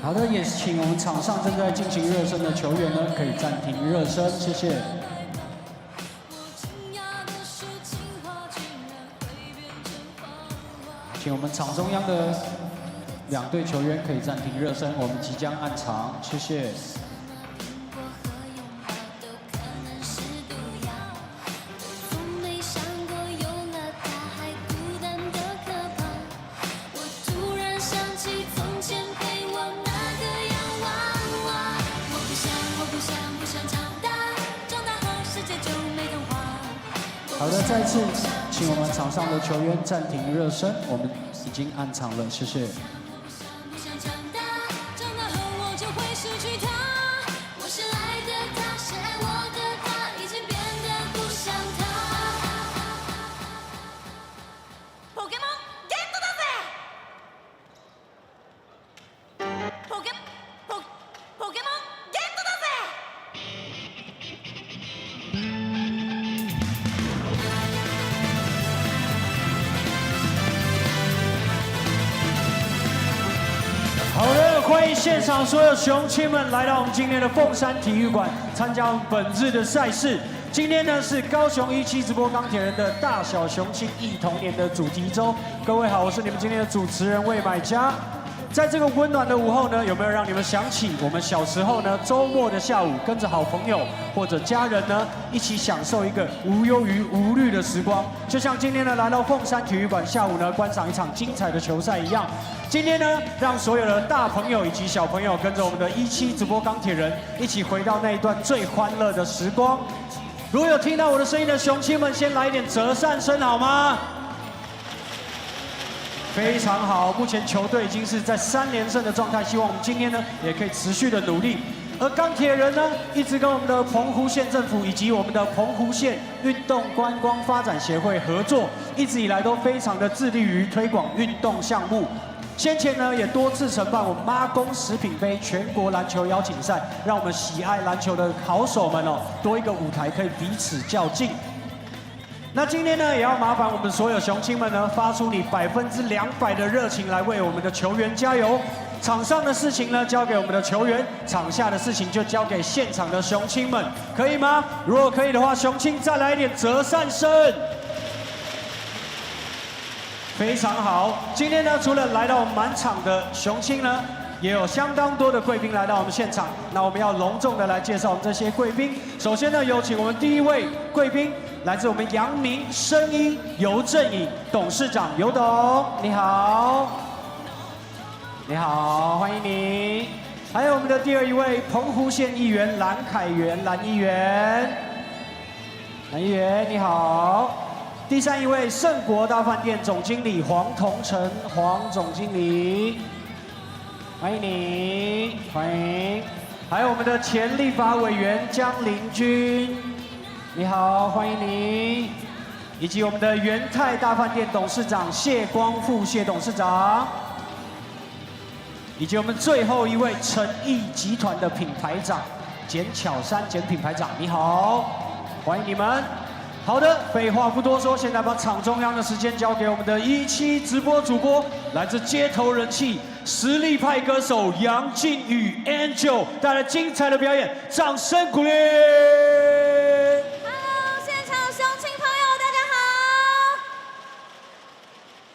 好的，也请我们场上正在进行热身的球员呢，可以暂停热身，谢谢。请我们场中央的2队球员可以暂停热身，我们即将按场，谢谢。 好的，再次请我们场上的球员暂停热身，我们已经按场了，谢谢。好的，欢迎现场所有雄青们来到我们今天的凤山体育馆，参加我们本日的赛事。今天呢是高雄17直播钢铁人的大小雄青忆童年的主题周。各位好，我是你们今天的主持人魏买佳。在这个温暖的午后呢，有没有让你们想起我们小时候呢？周末的下午，跟着好朋友或者家人呢，一起享受一个无忧于无虑的时光。就像今天呢，来到凤山体育馆，下午呢观赏一场精彩的球赛一样。今天呢，让所有的大朋友以及小朋友跟着我们的17直播钢铁人，一起回到那一段最欢乐的时光。如果有听到我的声音的雄青们，先来一点折扇声好吗？ 非常好，目前球队已经是在3连胜的状态，希望我们今天呢也可以持续的努力。而钢铁人呢，一直跟我们的澎湖县政府以及我们的澎湖县运动观光发展协会合作，一直以来都非常的致力于推广运动项目。先前呢也多次承办我们妈宫食品杯全国篮球邀请赛，让我们喜爱篮球的好手们哦多一个舞台可以彼此较劲。 那今天呢，也要麻烦我们所有雄青们呢，发出你200%的热情来为我们的球员加油。场上的事情呢，交给我们的球员；场下的事情就交给现场的雄青们，可以吗？如果可以的话，雄青再来一点折扇声。非常好。今天呢，除了来到我们满场的雄青呢，也有相当多的贵宾来到我们现场。那我们要隆重的来介绍我们这些贵宾。首先呢，有请我们第一位贵宾。 来自我们阳明生医邮政营董事长尤董，你好，你好，欢迎你。还有我们的第2位澎湖县议员蓝凯元蓝议员，蓝议员你好。第3位盛国大饭店总经理黄同成黄总经理，欢迎你，欢迎。还有我们的前立法委员江林君。 你好，欢迎你，以及我们的元泰大饭店董事长谢光富谢董事长，以及我们最后一位诚毅集团的品牌长简巧珊简品牌长，你好，欢迎你们。好的，废话不多说，现在把场中央的时间交给我们的17直播主播，来自街头人气实力派歌手杨靖宇 Angel 带来精彩的表演，掌声鼓励。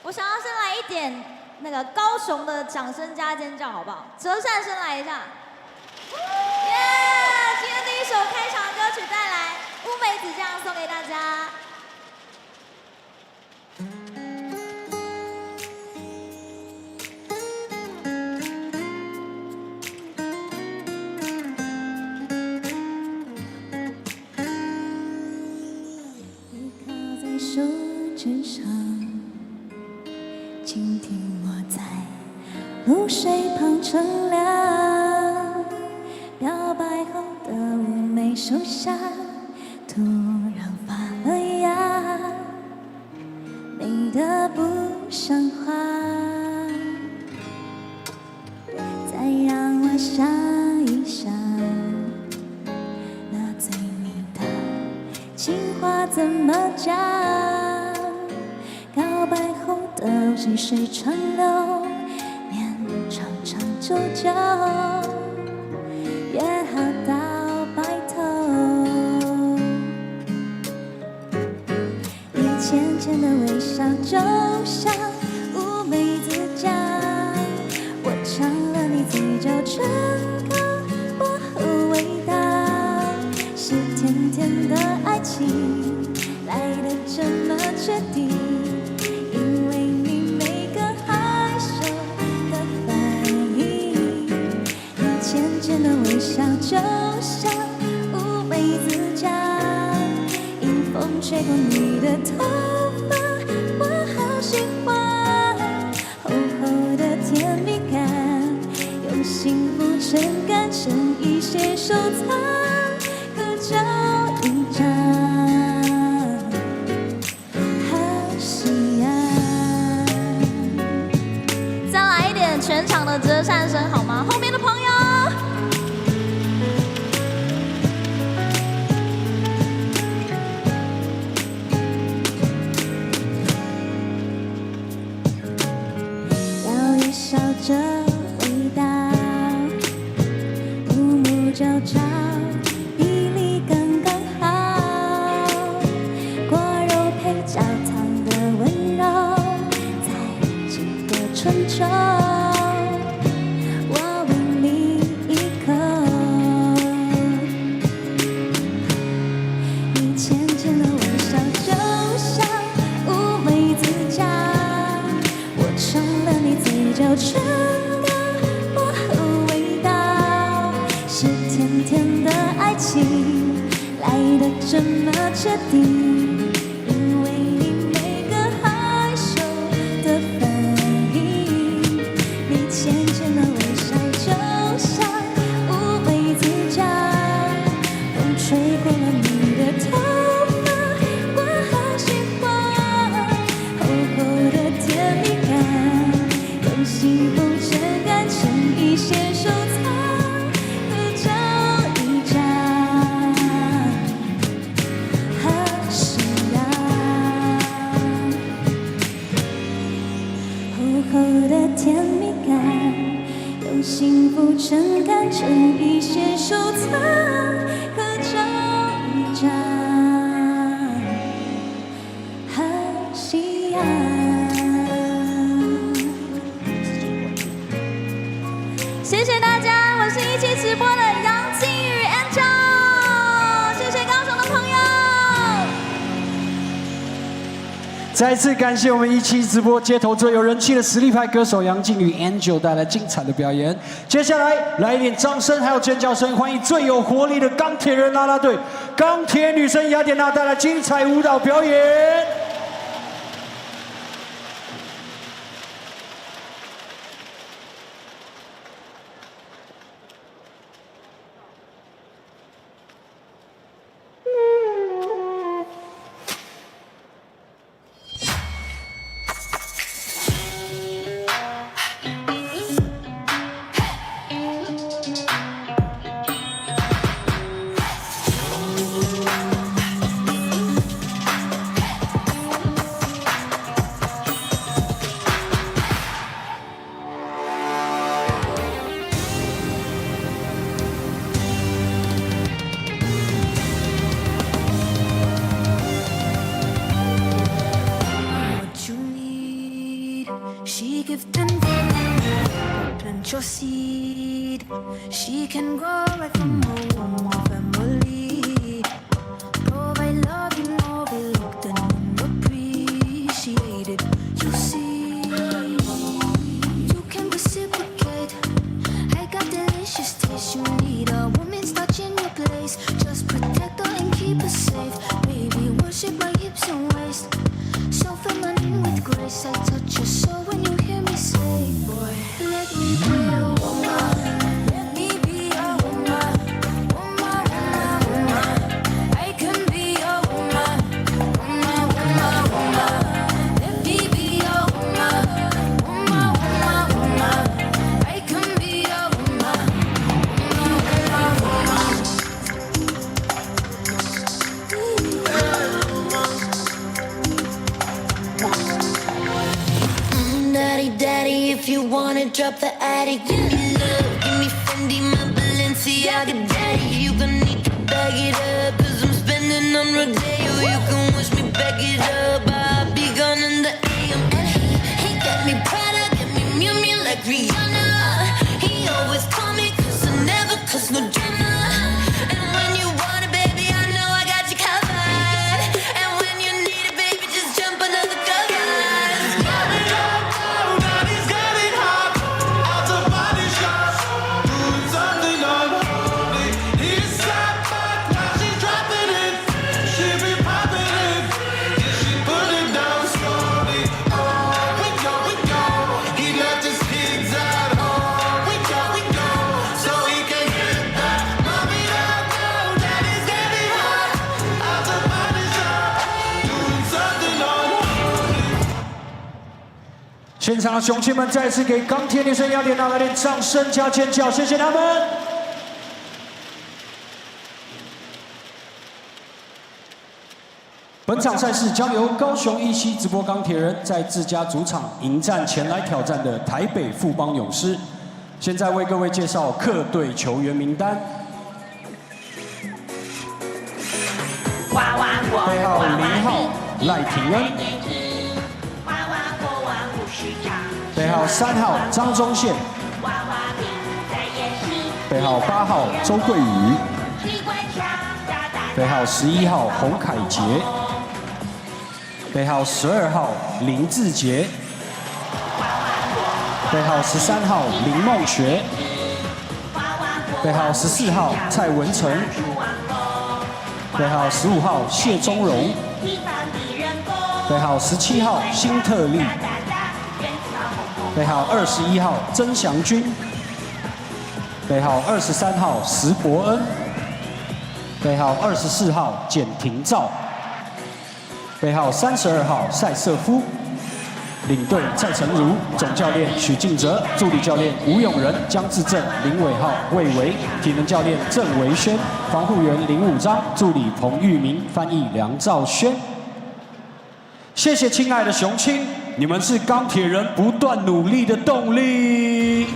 我想要先来一点那个高雄的掌声加尖叫，好不好？折扇声来一下。耶！今天第1首开场歌曲带来乌梅子酱送给大家。依靠在树枝上。 倾听我在露水旁乘凉，表白后的妩媚手下突然发了芽，美得不像话。再让我想一想，那最美的情话怎么讲？告白后。 细水长流，连长长久久。浅浅的微笑就像乌梅子酱，我尝了你嘴角唇膏薄荷味道，是甜甜的爱情来得这么确定，因为你每个害羞的反应，你浅浅的微笑就像乌梅子酱，迎风吹过你的头发，我好喜欢，厚厚的甜蜜感，用幸福撑杆，成一些收藏，合照一张，好喜爱。再来一点全场的折扇声好吗？后面的朋友。要一笑着回答，暮暮朝朝，比例刚刚好，果肉配焦糖的温柔，在这个春秋，我为你一口，你浅浅的微笑就像乌梅子酱，我尝了你嘴角唇膏薄荷味道，是甜甜的爱情来得这么确定，因为你每个害羞的反应，你浅浅的微笑就像乌梅子酱，风吹过了你的头发，我好喜欢，厚厚的甜蜜感，用幸福撑杆，成一些收藏，合照一张，好喜爱，厚厚的甜蜜感，用幸福撑杆，成一些收藏，合照一张，好喜爱。谢谢大家，我是一起直播的杨靖宇 Angel， 谢谢高雄的朋友。再次感谢我们一期直播街头最有人气的实力派歌手杨靖宇 Angel 带来精彩的表演。接下来来一点掌声，还有尖叫声，欢迎最有活力的钢铁人啦啦队钢铁女神雅典娜带来精彩舞蹈表演。What you need, she gives 10 plant your seed. She can grow right from home, family. Provide love, you know, be looked and appreciated. You see, you can reciprocate. I got delicious taste. You need a woman's touch in your place. Just protect her and keep her safe. Baby, worship my hips and waist. So feminine with grace, I touch your soul when you hear me say, boy, let me be a woman, let me be a woman, woman, woman, woman. I can be a woman, woman, woman, woman. Let me be a woman, woman, woman, woman. I can be a woman, woman, woman, woman. Daddy, daddy, if you wanna drop the attic, give me love, give me Fendi, my Balenciaga, daddy. You gon' need to bag it up, 'cause I'm spending on Rodeo. You can wish me back it up, 现场的雄亲们再次给钢铁女神雅典娜来点掌声加尖叫，谢谢他们。本场赛事将由高雄17直播钢铁人在自家主场迎战前来挑战的台北富邦勇士。现在为各位介绍客队球员名单。背号0号赖廷恩，背号3号张宗宪，背号8号周桂宇，背号11号洪凯杰，背号12号林志杰，背号13号林梦学，背号14号蔡文成，背号15号谢宗荣，背号17号辛特利，背号21号曾祥军，背号23号石伯恩，背号24号简廷照，背号32号塞瑟夫，领队蔡成儒，总教练许敬哲，助理教练吴永仁、江志正、林伟浩、魏维，体能教练郑维轩，防护员林武章，助理彭玉明，翻译梁兆轩。谢谢亲爱的雄亲，你们是钢铁人不断努力的动力。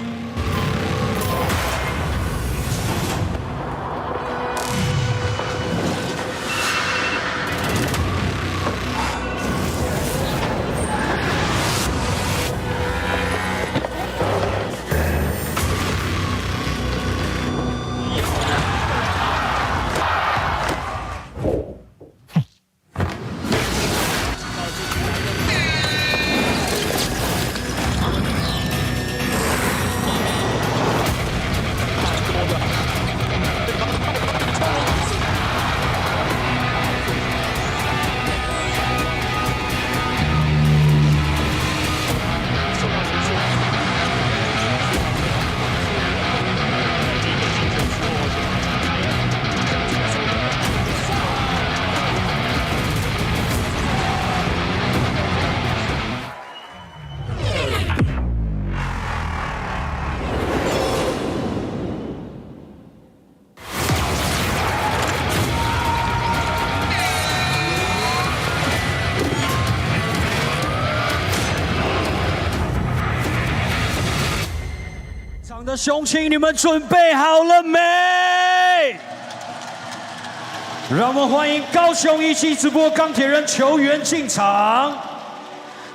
的雄亲，你们准备好了没？让我们欢迎高雄17直播钢铁人球员进场。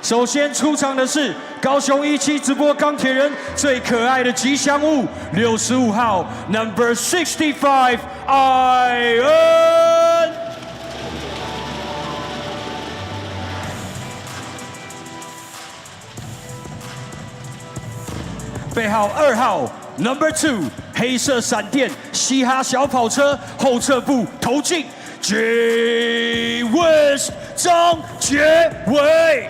首先出场的是高雄17直播钢铁人最可爱的吉祥物，65号 Number 65艾恩。背号2号 Number 2黑色闪电嘻哈小跑车后侧部投进 J West 张杰伟。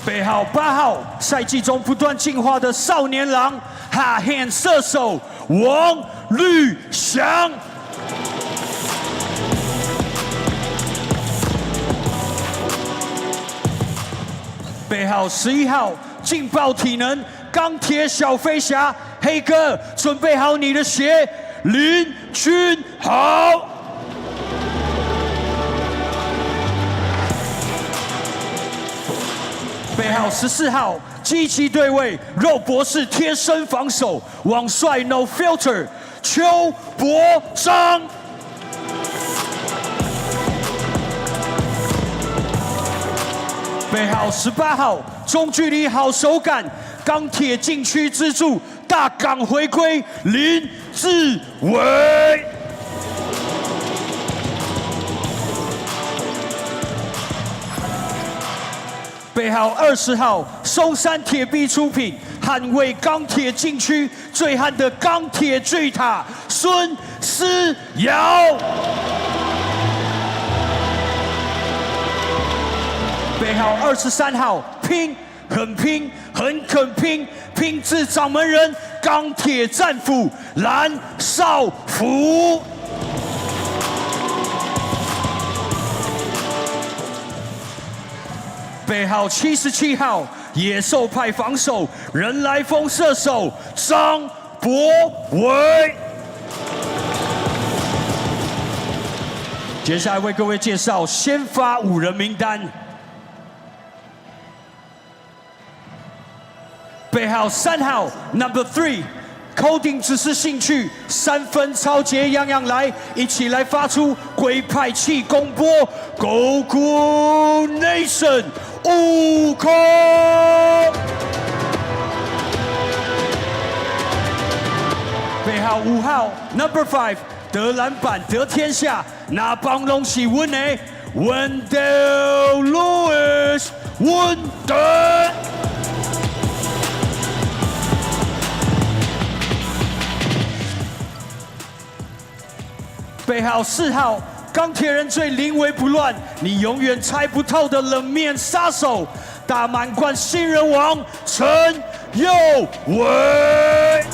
背号8号赛季中不断进化的少年郎哈hand射手王绿翔。背号11号劲爆体能钢铁小飞侠黑哥，准备好你的鞋，林君豪。背号14号机器对位肉博士贴身防守网帅 No Filter 邱博章。背号18号中距离好手感钢铁禁区支柱大港回归林志伟。背号20号松山铁臂出品捍卫钢铁禁区最悍的钢铁巨塔孙思尧。背号23号拼，很拼，很肯拼，拼至掌门人钢铁战斧蓝少辅。背号77号野兽派防守人来疯射手张博伟。接下来为各位介绍先发5人名单。背号3号 Number 3。 coding 只是兴趣，3分超节样样来，一起来发出龟派气功波 ，Goku Nation 悟空。背号5号 Number 5， 得篮板得天下，那帮拢是阮的 Wendell Lewis 温德。 背号4号，钢铁人最临危不乱，你永远猜不透的冷面杀手，大满贯新人王陈佑伟。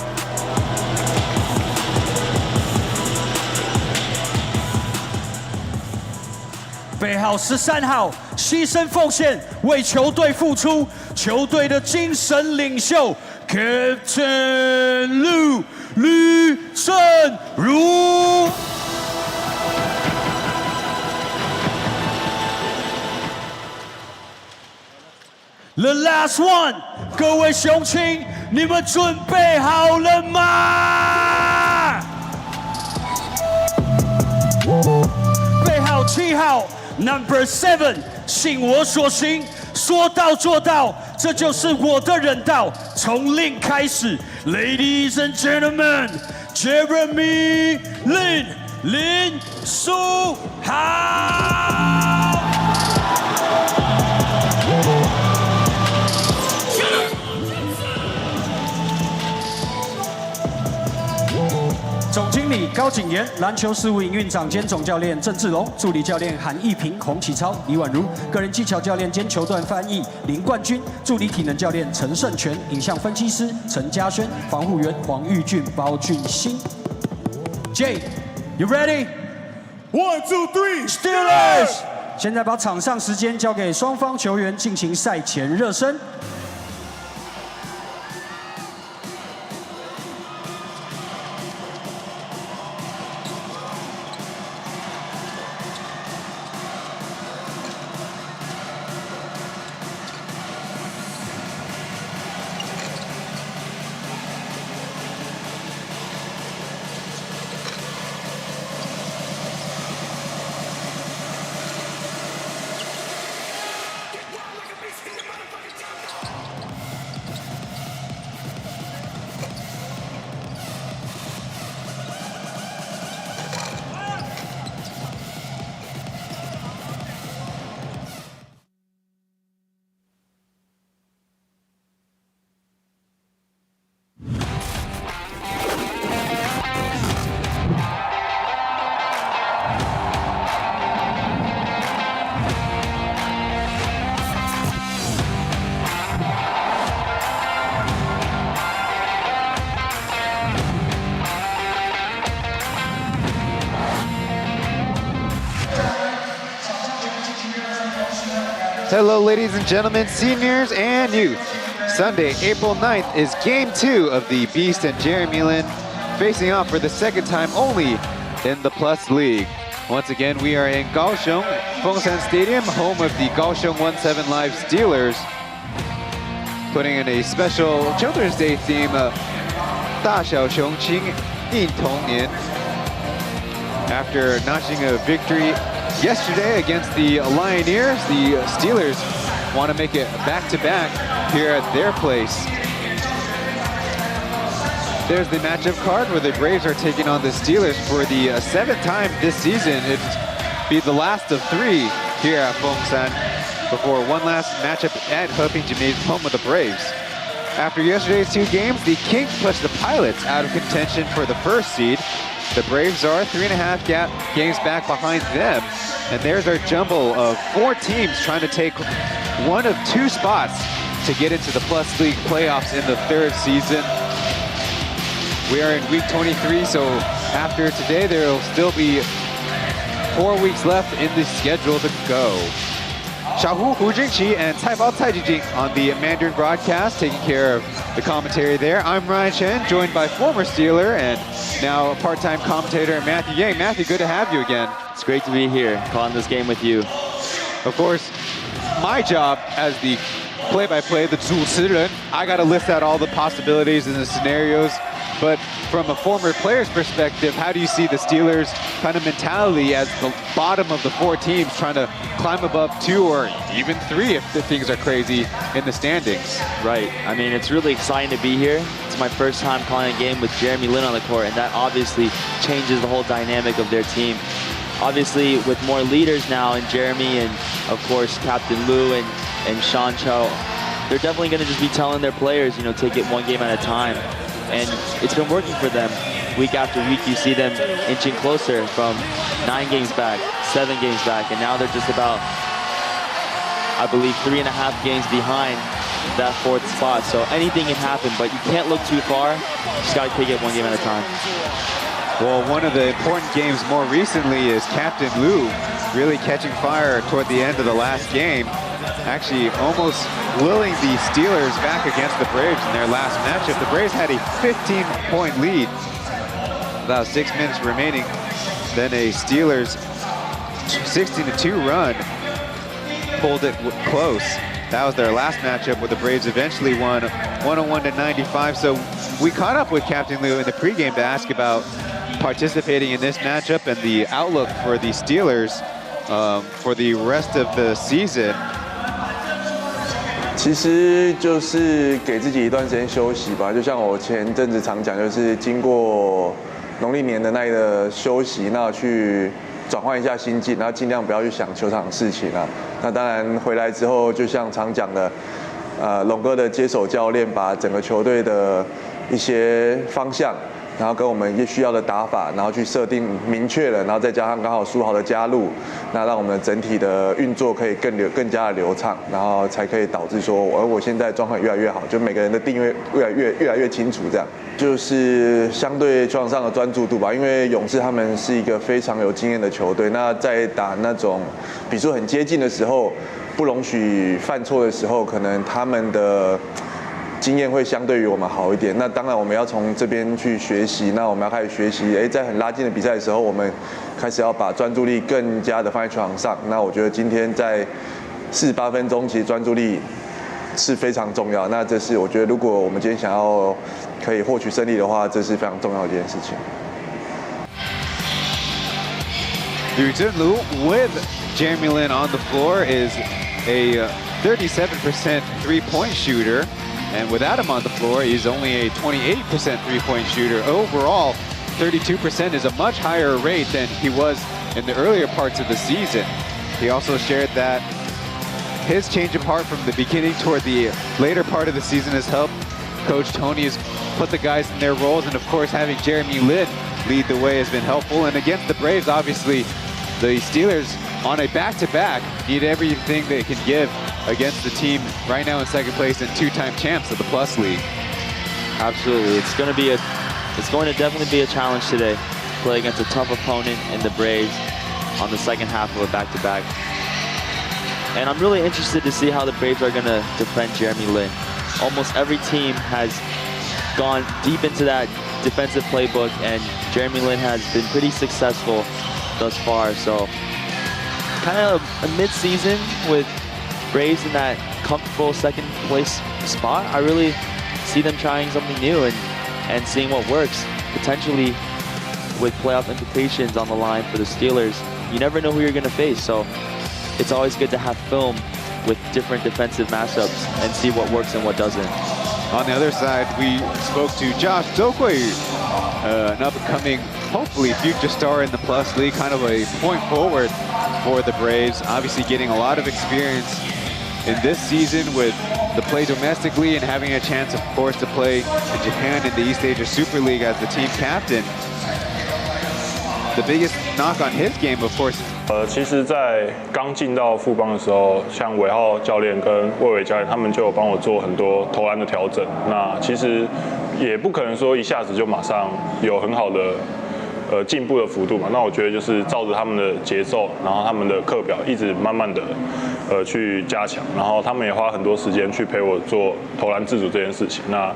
背号13号，牺牲奉献，为球队付出，球队的精神领袖 Captain 吕正如。 The last one， 各位雄亲，你们准备好了吗？背号7号 ，Number 7， 信我所行，说到做到，这就是我的人道。从零开始 ，Ladies and Gentlemen，Jeremy Lin 林书豪。 总经理高景言，篮球事务营运长兼总教练郑志龙，助理教练韩义平、洪启超、李婉如，个人技巧教练兼球段翻译林冠军，助理体能教练陈胜全，影像分析师陈嘉轩，防护员黄玉俊、包俊兴。Jay, you ready? 1, 2, 3, Steelers！ 现在把场上时间交给双方球员进行赛前热身。 Hello, ladies and gentlemen, seniors and youth. Sunday, April 9th is Game 2 of the Beast and Jeremy Lin facing off for the second time only in the Plus League. Once again, we are in Kaohsiung, Fengshan Stadium, home of the Kaohsiung 17 Live Steelers, putting in a special Children's Day theme, 大小雄亲应童年. After notching a victory yesterday against the Lioneers, the Steelers want to make it back-to-back here at their place. There's the matchup card where the Braves are taking on the Steelers for the 7th time this season. It'd be the last of 3 here at Fengshan before one last matchup at Hoping Gymnasium, home of the Braves. After yesterday's 2 games, the Kings pushed the Pilots out of contention for the 1st seed. The Braves are 3.5 games back behind them. And there's our jumble of 4 teams trying to take one of 2 spots to get into the Plus League playoffs in the 3rd season. We are in week 23, so after today, there will still be 4 weeks left in the schedule to go. Xiaohu Hu Jingqi and Caibao Cai Jijing on the Mandarin broadcast, taking care of the commentary there. I'm Ryan Chen, joined by former Steeler and now part-time commentator Matthew Yang. Matthew, good to have you again. It's great to be here, calling this game with you. Of course, my job as the play-by-play, the 主持人, I got to list out all the possibilities and the scenarios. But from a former player's perspective, how do you see the Steelers' kind of mentality as the bottom of the 4 teams trying to climb above 2 or even 3 if the things are crazy in the standings? Right. I mean, it's really exciting to be here. It's my first time calling a game with Jeremy Lin on the court, and that obviously changes the whole dynamic of their team. Obviously, with more leaders now in Jeremy and, of course, Captain Lu and Sean Cho, they're definitely going to just be telling their players, you know, take it one game at a time. And it's been working for them. Week after week, you see them inching closer from 9 games back, 7 games back, and now they're just about, I believe, 3.5 games behind that 4th spot. So anything can happen, but you can't look too far. Just got to take it one game at a time. Well, one of the important games more recently is Captain Lu really catching fire toward the end of the last game. Actually almost willing the Steelers back against the Braves in their last matchup. The Braves had a 15-point lead, about 6 minutes remaining. Then a Steelers 16-2 run pulled it close. That was their last matchup where the Braves eventually won 101-95. So we caught up with Captain Lu in the pregame to ask about participating in this matchup and the outlook for the Steelers for the rest of the season. 其实就是给自己一段时间休息吧，就像我前阵子常讲，就是经过农历年的那个休息，那去转换一下心境，然后尽量不要去想球场的事情啊。那当然回来之后，就像常讲的，龙哥的接手教练把整个球队的一些方向，然后跟我们需要的打法，然后去设定明确了，然后再加上刚好书豪的加入，那让我们整体的运作可以更加的流畅，然后才可以导致说，我现在状况越来越好，就每个人的定位越来越清楚，这样就是相对球场上的专注度吧。因为勇士他们是一个非常有经验的球队，那在打那种比数很接近的时候，不容许犯错的时候，可能他们的经验会相对于我们好一点。那当然我们要从这边去学习，那我们要开始学习，在很拉近的比赛的时候，我们开始要把专注力更加的放在球场上。那我觉得今天在48分钟，其实专注力是非常重要。那这是我觉得，如果我们今天想要可以获取胜利的话，这是非常重要的一件事情。Liu Zhenlu with Jeremy Lin on the floor is a 37% three-point shooter. And without him on the floor, he's only a 28% three-point shooter. Overall, 32% is a much higher rate than he was in the earlier parts of the season. He also shared that his change of heart from the beginning toward the later part of the season has helped Coach Tony has put the guys in their roles, and of course having Jeremy Lin lead the way has been helpful. And against the Braves, obviously, the Steelers on a back-to-back need everything they can give against the team right now in second place and 2-time champs of the Plus League. Absolutely, it's going to definitely be a challenge today. Play against a tough opponent in the Braves on the second half of a back-to-back. And I'm really interested to see how the Braves are going to defend Jeremy Lin. Almost every team has gone deep into that defensive playbook, and Jeremy Lin has been pretty successful thus far. So kind of a mid-season with Braves in that comfortable second place spot. I really see them trying something new and seeing what works, potentially with playoff implications on the line for the Steelers. You never know who you're going to face, so it's always good to have film with different defensive matchups and see what works and what doesn't. On the other side, we spoke to Josh Zokui, an up-and-coming, hopefully future star in the Plus League, kind of a point forward for the Braves. Obviously getting a lot of experience in this season with the play domestically and having a chance, of course, to play in Japan in the East Asia Super League as the team captain. The biggest knock on his game, of course. 其实，在刚进到富邦的时候，像韦浩教练跟魏伟教练，他们就有帮我做很多投篮的调整。那其实也不可能说一下子就马上有很好的进步的幅度嘛。那我觉得就是照着他们的节奏，然后他们的课表一直慢慢的去加强，然后他们也花很多时间去陪我做投篮自主这件事情。那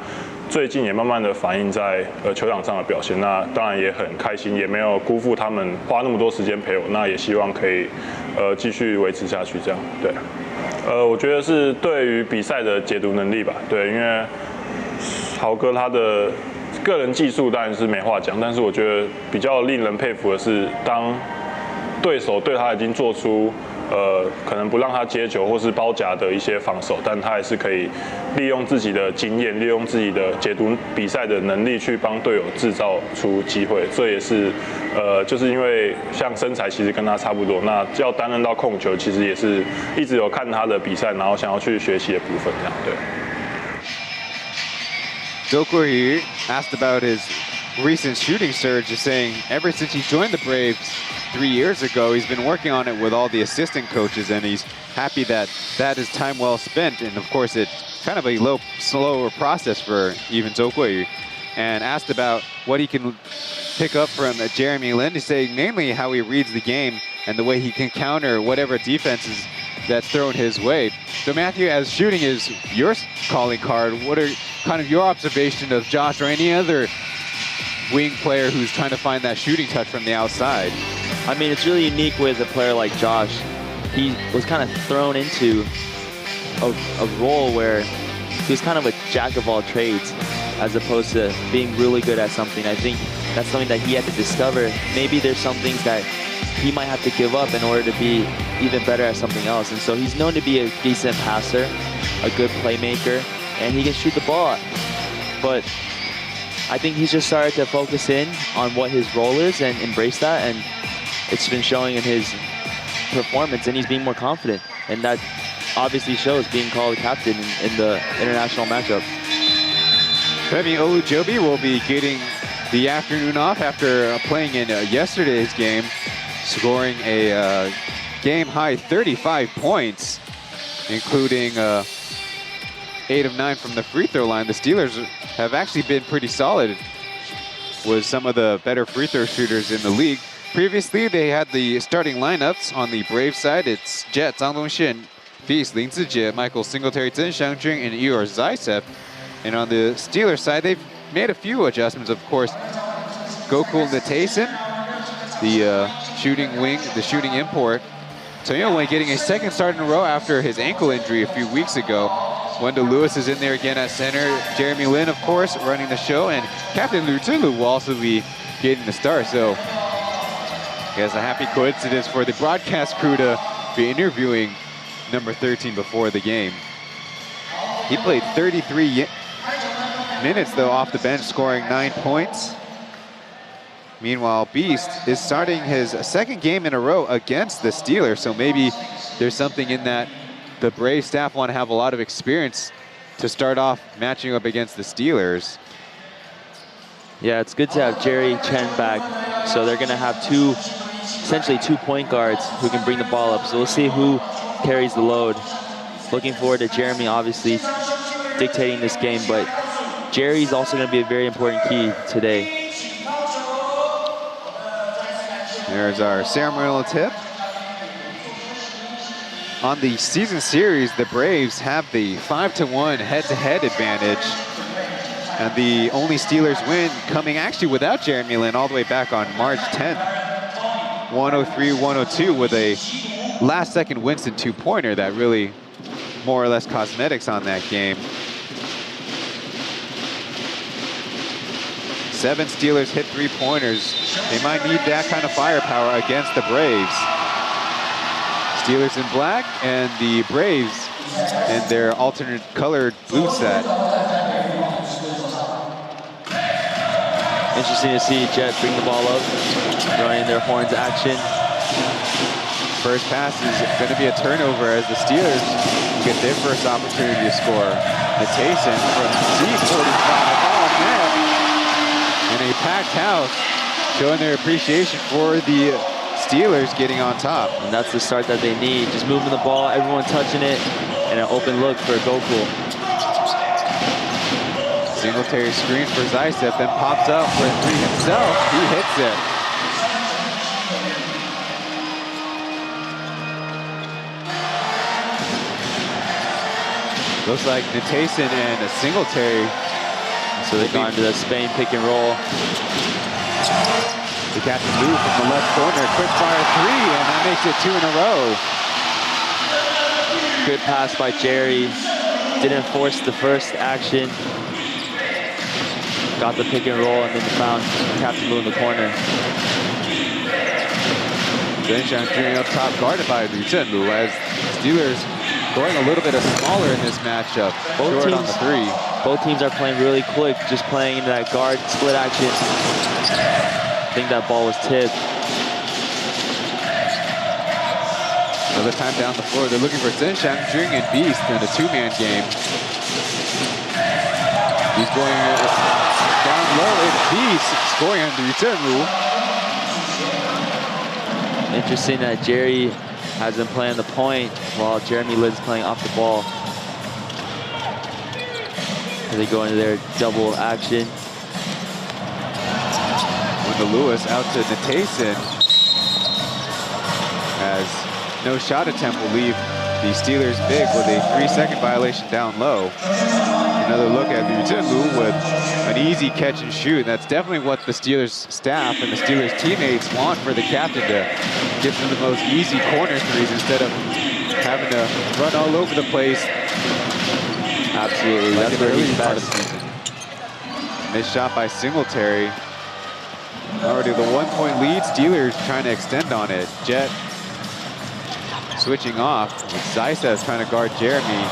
最近也慢慢的反映在球场上的表现，那当然也很开心，也没有辜负他们花那么多时间陪我，那也希望可以继续维持下去这样。对，我觉得是对于比赛的解读能力吧，对，因为豪哥他的个人技术当然是没话讲，但是我觉得比较令人佩服的是，当对手对他已经做出可能不让他接球或是包夹的一些防守，但他还是可以利用自己的经验，利用自己的解读比赛的能力去帮队友制造出机会。这也是就是因为像身材其实跟他差不多，那要担任到控球，其实也是一直有看他的比赛，然后想要去学习的部分，这样对。Zhou Guoyu asked about his recent shooting surge, just saying ever since he joined the Braves 3 years ago, he's been working on it with all the assistant coaches, and he's happy that that is time well spent. And of course, it's kind of a slower process for even Zhou Guoyu. And asked about what he can pick up from Jeremy Lin, to say mainly how he reads the game and the way he can counter whatever defenses that's thrown his way. So Matthew, as shooting is your calling card, what are kind of your observation of Josh or any other wing player who's trying to find that shooting touch from the outside? I mean, it's really unique with a player like Josh. He was kind of thrown into a role where he was kind of a jack of all trades as opposed to being really good at something. I think that's something that he had to discover. Maybe there's some things that he might have to give up in order to be even better at something else. And so he's known to be a decent passer, a good playmaker, and he can shoot the ball. But I think he's just started to focus in on what his role is and embrace that, and it's been showing in his performance, and he's being more confident. And that obviously shows being called a captain in the international matchup. Femi Olujobi will be getting the afternoon off after playing in yesterday's game, scoring a game-high 35 points, including 8 of 9 from the free throw line. The Steelers have actually been pretty solid with some of the better free throw shooters in the league. Previously, they had the starting lineups on the Brave side. It's Jet, Zhang Dongxin, Beast, Lin Zijie, Michael Singletary, Zheng Xiangjun, and Igor Zaitsev. And on the Steelers side, they've made a few adjustments, of course. Gokul Natason, the shooting wing, the shooting import. Toyo Wayne getting a second start in a row after his ankle injury a few weeks ago. Wendell Lewis is in there again at center. Jeremy Lin, of course, running the show. And Captain Liu Zhilu will also be getting the start. So I guess a happy coincidence for the broadcast crew to be interviewing number 13 before the game. He played 33 minutes, though, off the bench, scoring 9 points. Meanwhile, Beast is starting his second game in a row against the Steelers, so maybe there's something in that the Brave staff want to have a lot of experience to start off matching up against the Steelers. Yeah, it's good to have Jerry Chen back, so they're going to have essentially two point guards who can bring the ball up. So we'll see who carries the load. Looking forward to Jeremy, obviously, dictating this game, but Jerry's also going to be a very important key today. There's our ceremonial tip. On the season series, the Braves have the 5-1 head-to-head advantage. And the only Steelers win coming actually without Jeremy Lin all the way back on March 10th. 103-102 with a last-second Winston two-pointer that really more or less cosmetics on that game. 7 Steelers hit three-pointers. They might need that kind of firepower against the Braves. Steelers in black and the Braves in their alternate colored blue set. Interesting to see Jet bring the ball up, running their horns action. First pass is going to be a turnover as the Steelers get their first opportunity to score. Natason from C45. Oh, man. And a packed house showing their appreciation for the Steelers getting on top. And that's the start that they need. Just moving the ball, everyone touching it, and an open look for Gokul. Singletary screen for Zaitsev, then pops up for a three himself. He hits it. Looks like Natason and Singletary. So they go into the Spain pick and roll. The captain move from the left corner, quick fire three, and that makes it 2 in a row. Good pass by Jerry. Didn't force the first action. Got the pick and roll and then found Captain Lu in the corner. Zhenshan Jun up top, guarded by Liu Zhenlu as Steelers going a little bit smaller in this matchup. Short on the three. Both teams are playing really quick, just playing into that guard split action. I think that ball was tipped. Another time down the floor, they're looking for Zhenshan Jun and Beast in a two-man game. He's going down low, and Beast scoring on Liu Zhenlu. Interesting that Jerry has been playing the point while Jeremy Lin's playing off the ball. They go into their double action. Wendell Lewis out to Natason as no shot attempt will leave the Steelers big with a 3-second violation down low. Another look at Liu Zhenlu with an easy catch and shoot. That's definitely what the Steelers staff and the Steelers teammates want for the captain, to give them the most easy corner threes instead of having to run all over the place. Absolutely, that's where he's best. Missed shot by Singletary. Already the 1-point lead, Steelers trying to extend on it. Jet switching off, with Zaitsev trying to guard Jeremy.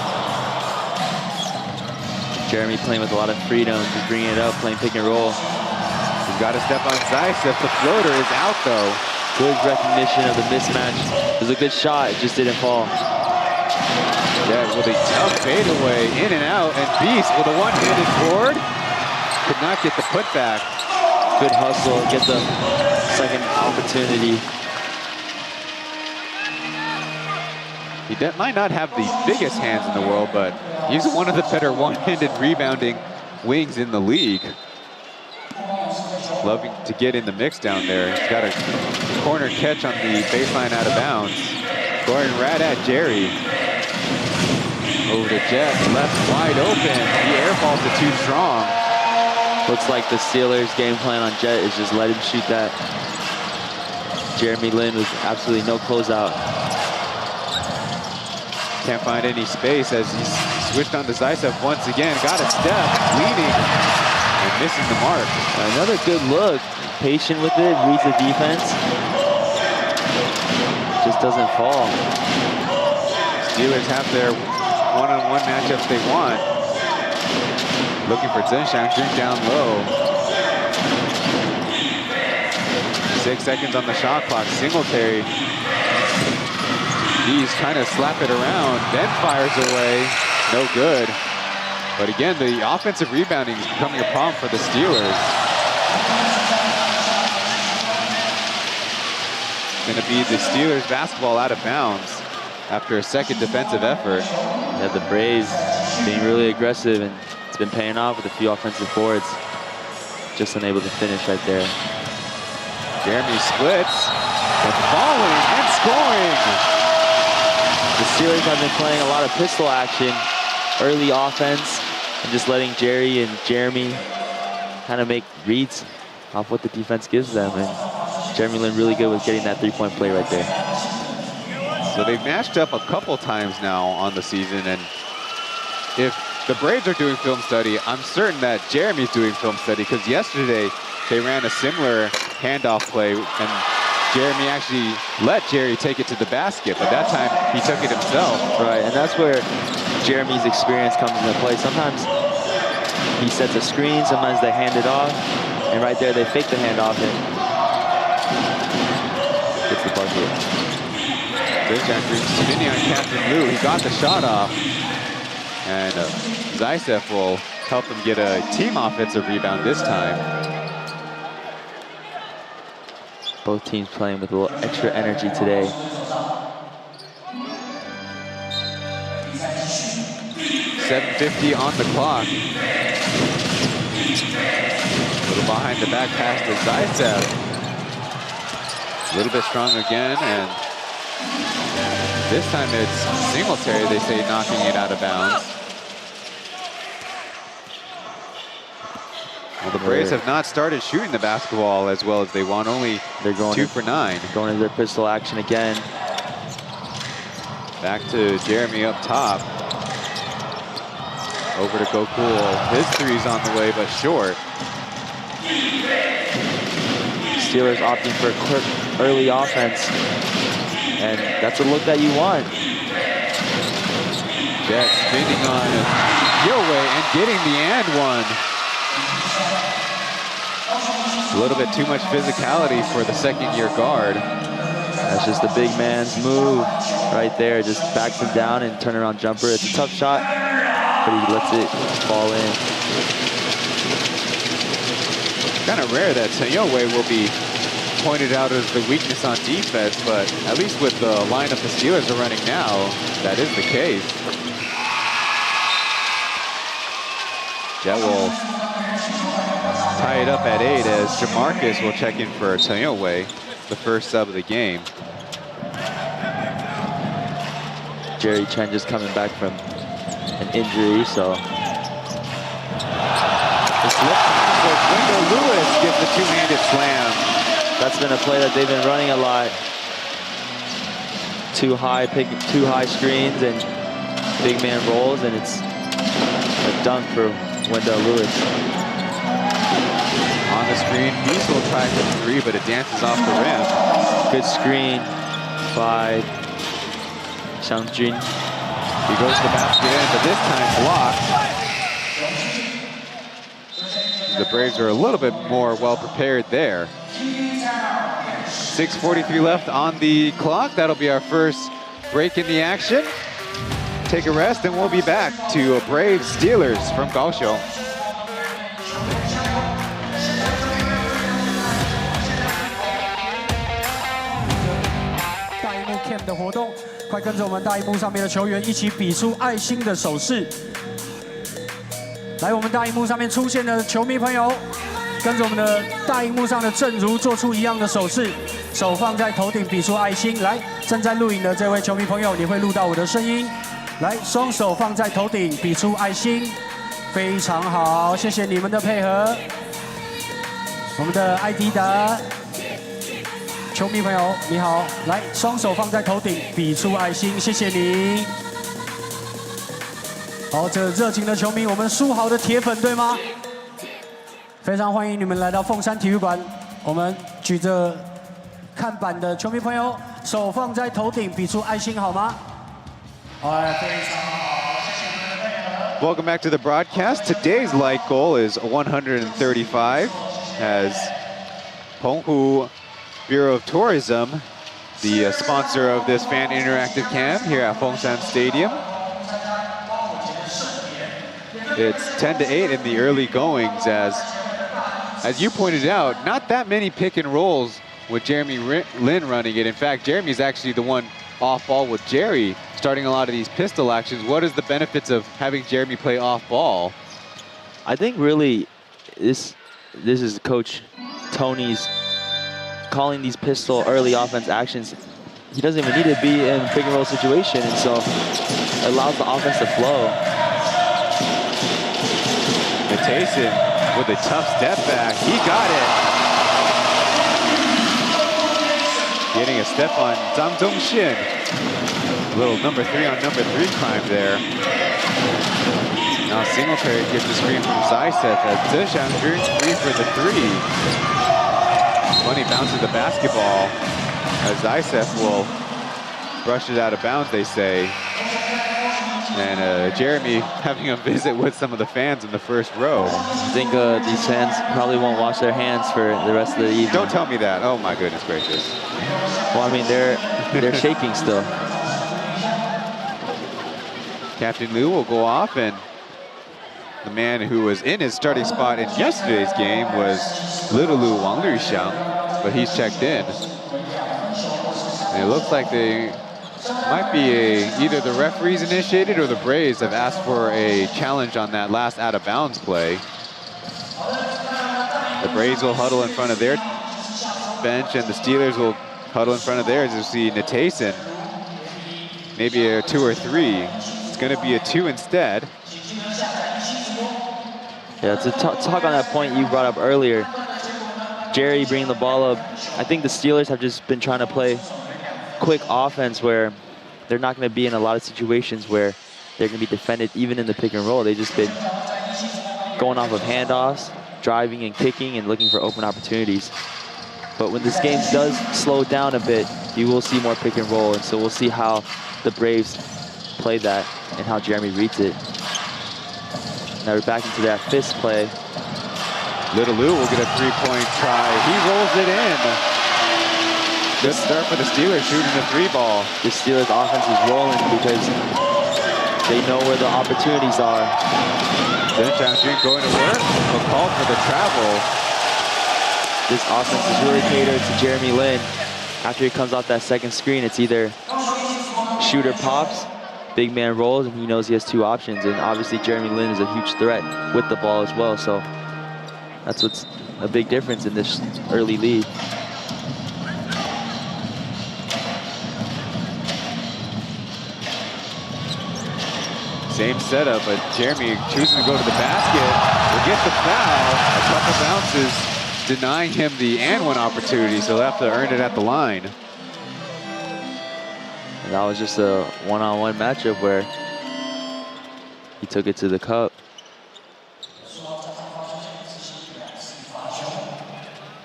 Jeremy playing with a lot of freedom, just bringing it up, playing pick and roll. He's got to step on Zaitsev. The floater is out though. Good recognition of the mismatch. It was a good shot, it just didn't fall. Jet with a tough fadeaway, in and out, and Beast with a one-handed board. Could not get the putback. Good hustle, get the second opportunity. He might not have the biggest hands in the world, but he's one of the better one-handed rebounding wings in the league. Loving to get in the mix down there. He's got a corner catch on the baseline out of bounds. Going right at Jerry. Over to Jet, left wide open. The air balls are too strong. Looks like the Steelers' game plan on Jet is just let him shoot that. Jeremy Lin with absolutely no closeout. Can't find any space as he's switched on to Zaitsev once again. Got a step, leading, and missing the mark. Another good look. Patient with it, reads the defense. Just doesn't fall. Steelers have their one-on-one matchups they want. Looking for Zhenshan Jun down low. 6 seconds on the shot clock. Singletary. He's trying to slap it around, then fires away. No good. But again, the offensive rebounding is becoming a problem for the Steelers. It's going to be the Steelers basketball out of bounds after a second defensive effort. Yeah, the Braves being really aggressive, and it's been paying off with a few offensive boards. Just unable to finish right there. Jeremy splits, but falling and scoring. The Steelers have been playing a lot of pistol action, early offense, and just letting Jerry and Jeremy kind of make reads off what the defense gives them. And Jeremy Lin really good with getting that three-point play right there. So they've matched up a couple times now on the season, and if the Braves are doing film study, I'm certain that Jeremy's doing film study, because yesterday they ran a similar handoff play, and Jeremy actually let Jerry take it to the basket, but that time he took it himself. Right, and that's where Jeremy's experience comes into play. Sometimes he sets a screen, sometimes they hand it off, and right there they fake the handoff and gets the bucket. Spinning on Captain Lu, he got the shot off, and Zaitsev will help him get a team offensive rebound this time. Both teams playing with a little extra energy today. .750 on the clock. A little behind the back pass to Zaitsev. A little bit strong again, and this time it's Singletary, they say, knocking it out of bounds. Well, the Braves have not started shooting the basketball as well as they want. Only they're going 2 for 9. Going into their pistol action again. Back to Jeremy up top. Over to Gokul. His three's on the way, but short. Steelers opting for a quick early offense. And that's a look that you want. Jet spinning on Yowei and getting the and one. A little bit too much physicality for the second-year guard. That's just the big man's move right there. Just backs him down and turnaround jumper. It's a tough shot, but he lets it fall in. Kind of rare that Yowei will be pointed out as the weakness on defense, but at least with the lineup the Steelers are running now, that is the case. That will tie it up at 8 as Jamarcus will check in for Yowei, the first sub of the game. Jerry Chen just coming back from an injury, so. Wendell Lewis gets the two-handed slam. That's been a play that they've been running a lot. Too high screens and big man rolls, and it's a dunk for Wendell Lewis. On the screen, Hughes will try for the 3, but it dances off the rim. Good screen by Xiangjun. He goes to the basket in, but this time blocked. The Braves are a little bit more well prepared there. 6:43 left on the clock. That'll be our first break in the action. Take a rest, and we'll be back to Braves Steelers from Kaohsiung. 大荧幕 Cam 的活动，快跟着我们大荧幕上面的球员一起比出爱心的手势。来，我们大荧幕上面出现的球迷朋友，跟着我们的大荧幕上的正如做出一样的手势，手放在头顶比出爱心。来，正在录影的这位球迷朋友，你会录到我的声音。来，双手放在头顶比出爱心，非常好，谢谢你们的配合。我们的艾迪达球迷朋友你好，来，双手放在头顶比出爱心，谢谢你。好，这热情的球迷，我们输豪的铁粉对吗？非常欢迎你们来到凤山体育馆。我们举着看板的球迷朋友，手放在头顶比出爱心好吗？Welcome back to the broadcast. Today's light goal is 135 as Penghu Bureau of Tourism, the sponsor of this fan interactive cam here at Fengshan Stadium. It's 10-8 in the early goings as you pointed out, not that many pick and rolls with Jeremy Lin running it. In fact, Jeremy's actually the one off ball with Jerry, starting a lot of these pistol actions. What is the benefits of having Jeremy play off ball? I think really this is Coach Tony's calling these pistol early offense actions. He doesn't even need to be in pick and roll situation, and so it allows the offense to flow. Natason with a tough step back. He got it. Getting a step on Zhang Zhongxin. Little number 3 on number 3 climb there. Now Singletary gets the screen from Zaisef as Zheshang 3 for the 3. Funny bounce of the basketball as Zaisef will brush it out of bounds, they say. And Jeremy having a visit with some of the fans in the first row. I think these fans probably won't wash their hands for the rest of the evening. Don't tell me that. Oh my goodness gracious. Well, I mean, they're shaking still. Captain Liu will go off, and the man who was in his starting spot in yesterday's game was Little Lu Wang Luxiang, but he's checked in. And it looks like they might be either the referees initiated or the Braves have asked for a challenge on that last out of bounds play. The Braves will huddle in front of their bench, and the Steelers will huddle in front of theirs. You'll see Natason, maybe a 2 or 3. It's going to be a 2 instead. Yeah, to talk on that point you brought up earlier, Jerry bringing the ball up, I think the Steelers have just been trying to play quick offense where they're not going to be in a lot of situations where they're going to be defended even in the pick and roll. They've just been going off of handoffs, driving and kicking and looking for open opportunities. But when this game does slow down a bit, you will see more pick and roll, and so we'll see how the Braves play that and how Jeremy reads it. Now we're back into that fist play. Little Lou will get a three-point try. He rolls it in. Good start for the Steelers shooting the three ball. The Steelers offense is rolling because they know where the opportunities are. Chen going to work. A call for the travel. This offense is really catered to Jeremy Lin. After he comes off that second screen, it's either shooter pops, big man rolls, and he knows he has two options. And obviously Jeremy Lin is a huge threat with the ball as well. So that's what's a big difference in this early lead. Same setup, but Jeremy choosing to go to the basket. Will get the foul. A couple bounces denying him the and one opportunity, so he'll have to earn it at the line. And that was just a one-on-one matchup where he took it to the cup.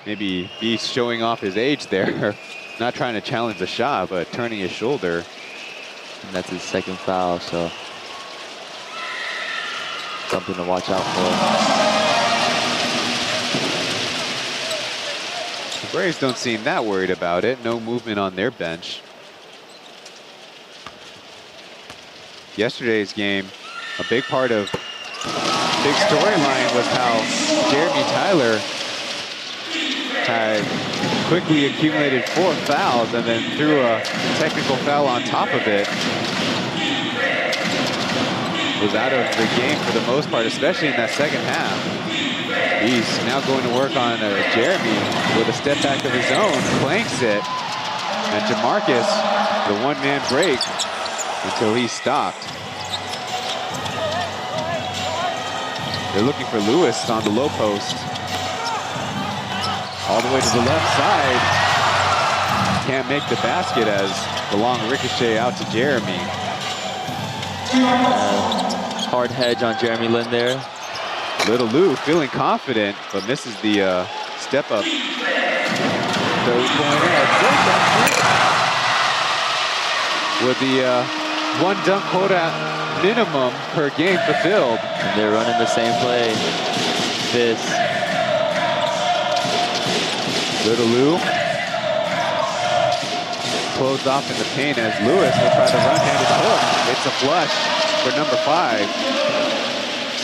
Maybe he's showing off his age there. Not trying to challenge the shot, but turning his shoulder. And that's his second foul, so something to watch out for. The Braves don't seem that worried about it. No movement on their bench. Yesterday's game, a big part of big storyline was how Jeremy Tyler quickly accumulated 4 fouls and then threw a technical foul on top of it. Was out of the game for the most part, especially in that second half. He's now going to work on Jeremy with a step back of his own, clanks it. And Jamarcus, the one-man break until he's stopped. They're looking for Lewis on the low post. All the way to the left side. Can't make the basket as the long ricochet out to Jeremy. Hard hedge on Jeremy Lin there. Little Lou feeling confident, but misses the step up. With the one dunk quota minimum per game fulfilled. And they're running the same play. Fist. Little Lou closed off in the paint as Lewis will try the run-handed hook. It's a flush for number 5.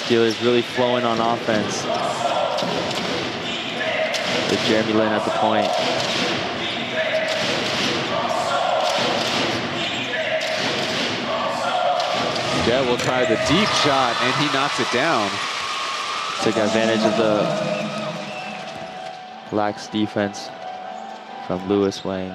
Steelers really flowing on offense. With Jeremy Lin at the point. Jet will try the deep shot and he knocks it down. Took advantage of the lax defense from Lewis Wang.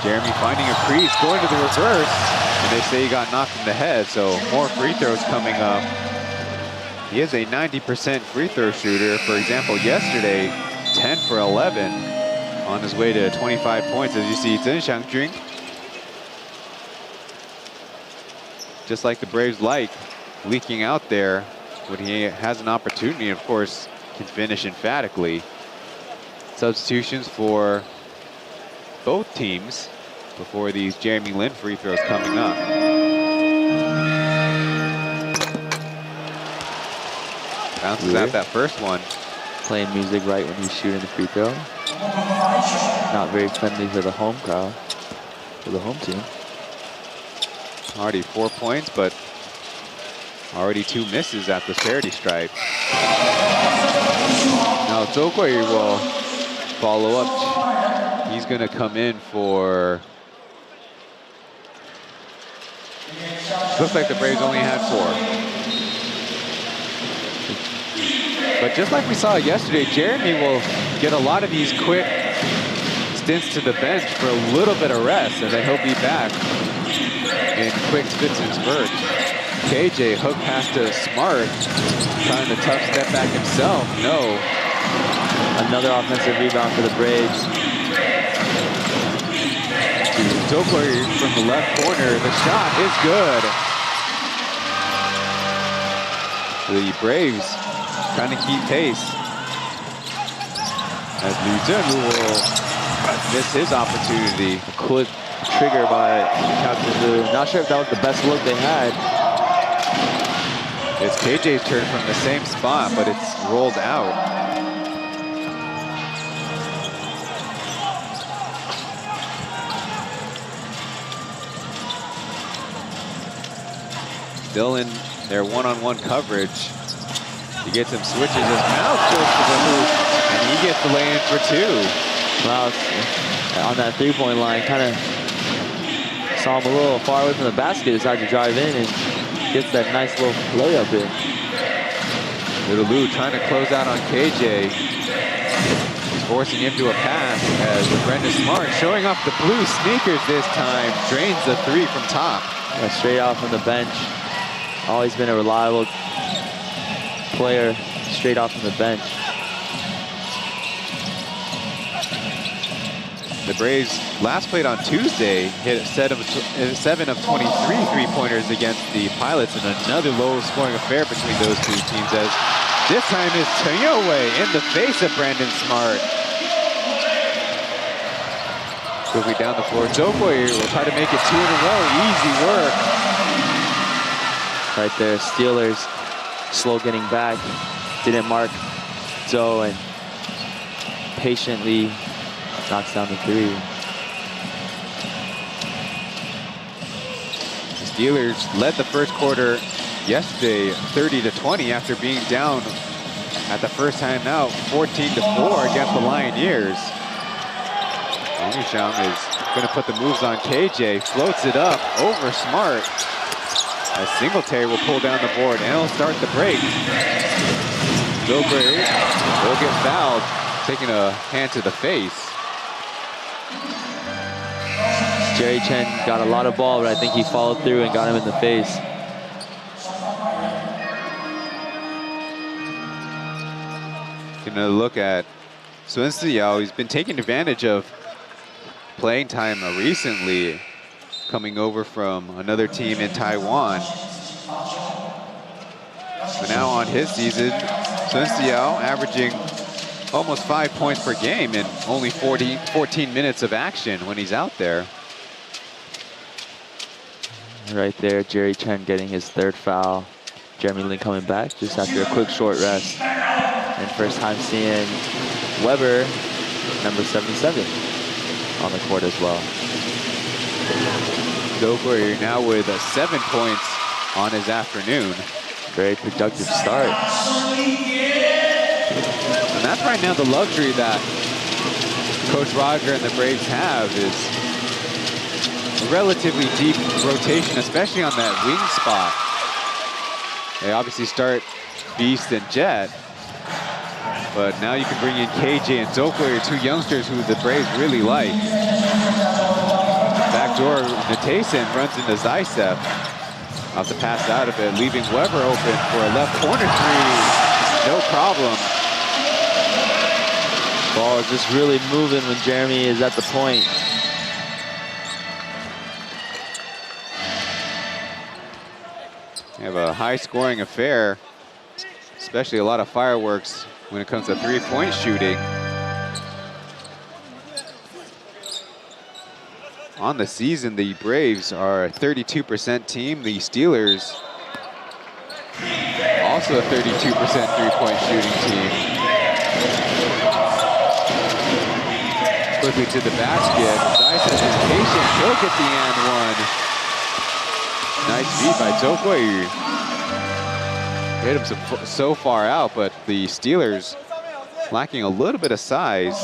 Jeremy finding a crease, going to the reverse, and they say he got knocked in the head, so more free throws coming up. He is a 90% free throw shooter. For example, yesterday, 10 for 11, on his way to 25 points, as you see Chen Xiangjun. Just like the Braves like, leaking out there when he has an opportunity, and of course, can finish emphatically. Substitutions for both teams before these Jeremy Lin free throws coming up. Bounces out that first one. Playing music right when he's shooting the free throw. Not very friendly for the home crowd, for the home team. Already 4 points, but already 2 misses at the charity stripe. Now Zhou Gui will follow up. He's going to come in for... Looks like the Braves only had 4. But just like we saw yesterday, Jeremy will get a lot of these quick stints to the bench for a little bit of rest, and then he'll be back in quick spits and spurts. KJ hook pass to Smart, trying to tough step back himself. No. Another offensive rebound for the Braves. Zokoi from the left corner. The shot is good. The Braves trying to keep pace. As Liu Zhen will miss his opportunity. A quick trigger by Captain Liu. Not sure if that was the best look they had. It's KJ's turn from the same spot, but it's rolled out. Still in their one-on-one coverage. He gets some switches. His mouth goes to the hoop, and he gets the lay-in for 2. Wow, on that three-point line, kind of saw him a little far away from the basket, decided to drive in and gets that nice little layup in. Little Lou trying to close out on KJ. He's forcing him to a pass as Brendan Smart showing off the blue sneakers this time. Drains the 3 from top. Yeah, straight out from the bench. Always been a reliable player, straight off from the bench. The Braves last played on Tuesday, hit a 7 of 23 three-pointers against the Pilots, and another low-scoring affair between those two teams, as this time is Taipei in the face of Brandon Smart. Quickly down the floor, Zokoi will try to make it 2 in a row. Easy work. Right there, Steelers slow getting back. Didn't mark Zoe and patiently knocks down the 3. The Steelers led the first quarter yesterday 30-20 after being down at the first time out 14-4 against the Lioneers. Kaohsiung is going to put the moves on KJ, floats it up over Smart. As Singletary will pull down the board and he'll start the break. Zokoi will get fouled, taking a hand to the face. Jerry Chen got a lot of ball, but I think he followed through and got him in the face. Taking a look at Sun Siyao. He's been taking advantage of playing time recently, coming over from another team in Taiwan. But now on his season, Sun Siyao averaging almost 5 points per game in only 14 minutes of action when he's out there. Right there, Jerry Chen getting his 3rd foul. Jeremy Lin coming back just after a quick short rest. And first time seeing Weber, number 77, on the court as well. Zokoi now with 7 points on his afternoon. Very productive start. And that's right now the luxury that Coach Roger and the Braves have, is a relatively deep rotation, especially on that wing spot. They obviously start Beast and Jet, but now you can bring in KJ and Zokoi, 2 youngsters who the Braves really like. Backdoor, Natason runs into Zaitsev. Off the pass out of it, leaving Weber open for a left corner 3. No problem. Ball is just really moving when Jeremy is at the point. We have a high-scoring affair, especially a lot of fireworks when it comes to three-point shooting. On the season, the Braves are a 32% team. The Steelers, also a 32% three-point shooting team. Quickly to the basket. Zaitsev is patient. He'll get the and one. Nice feed by Zokoi. Hit him so far out, but the Steelers lacking a little bit of size,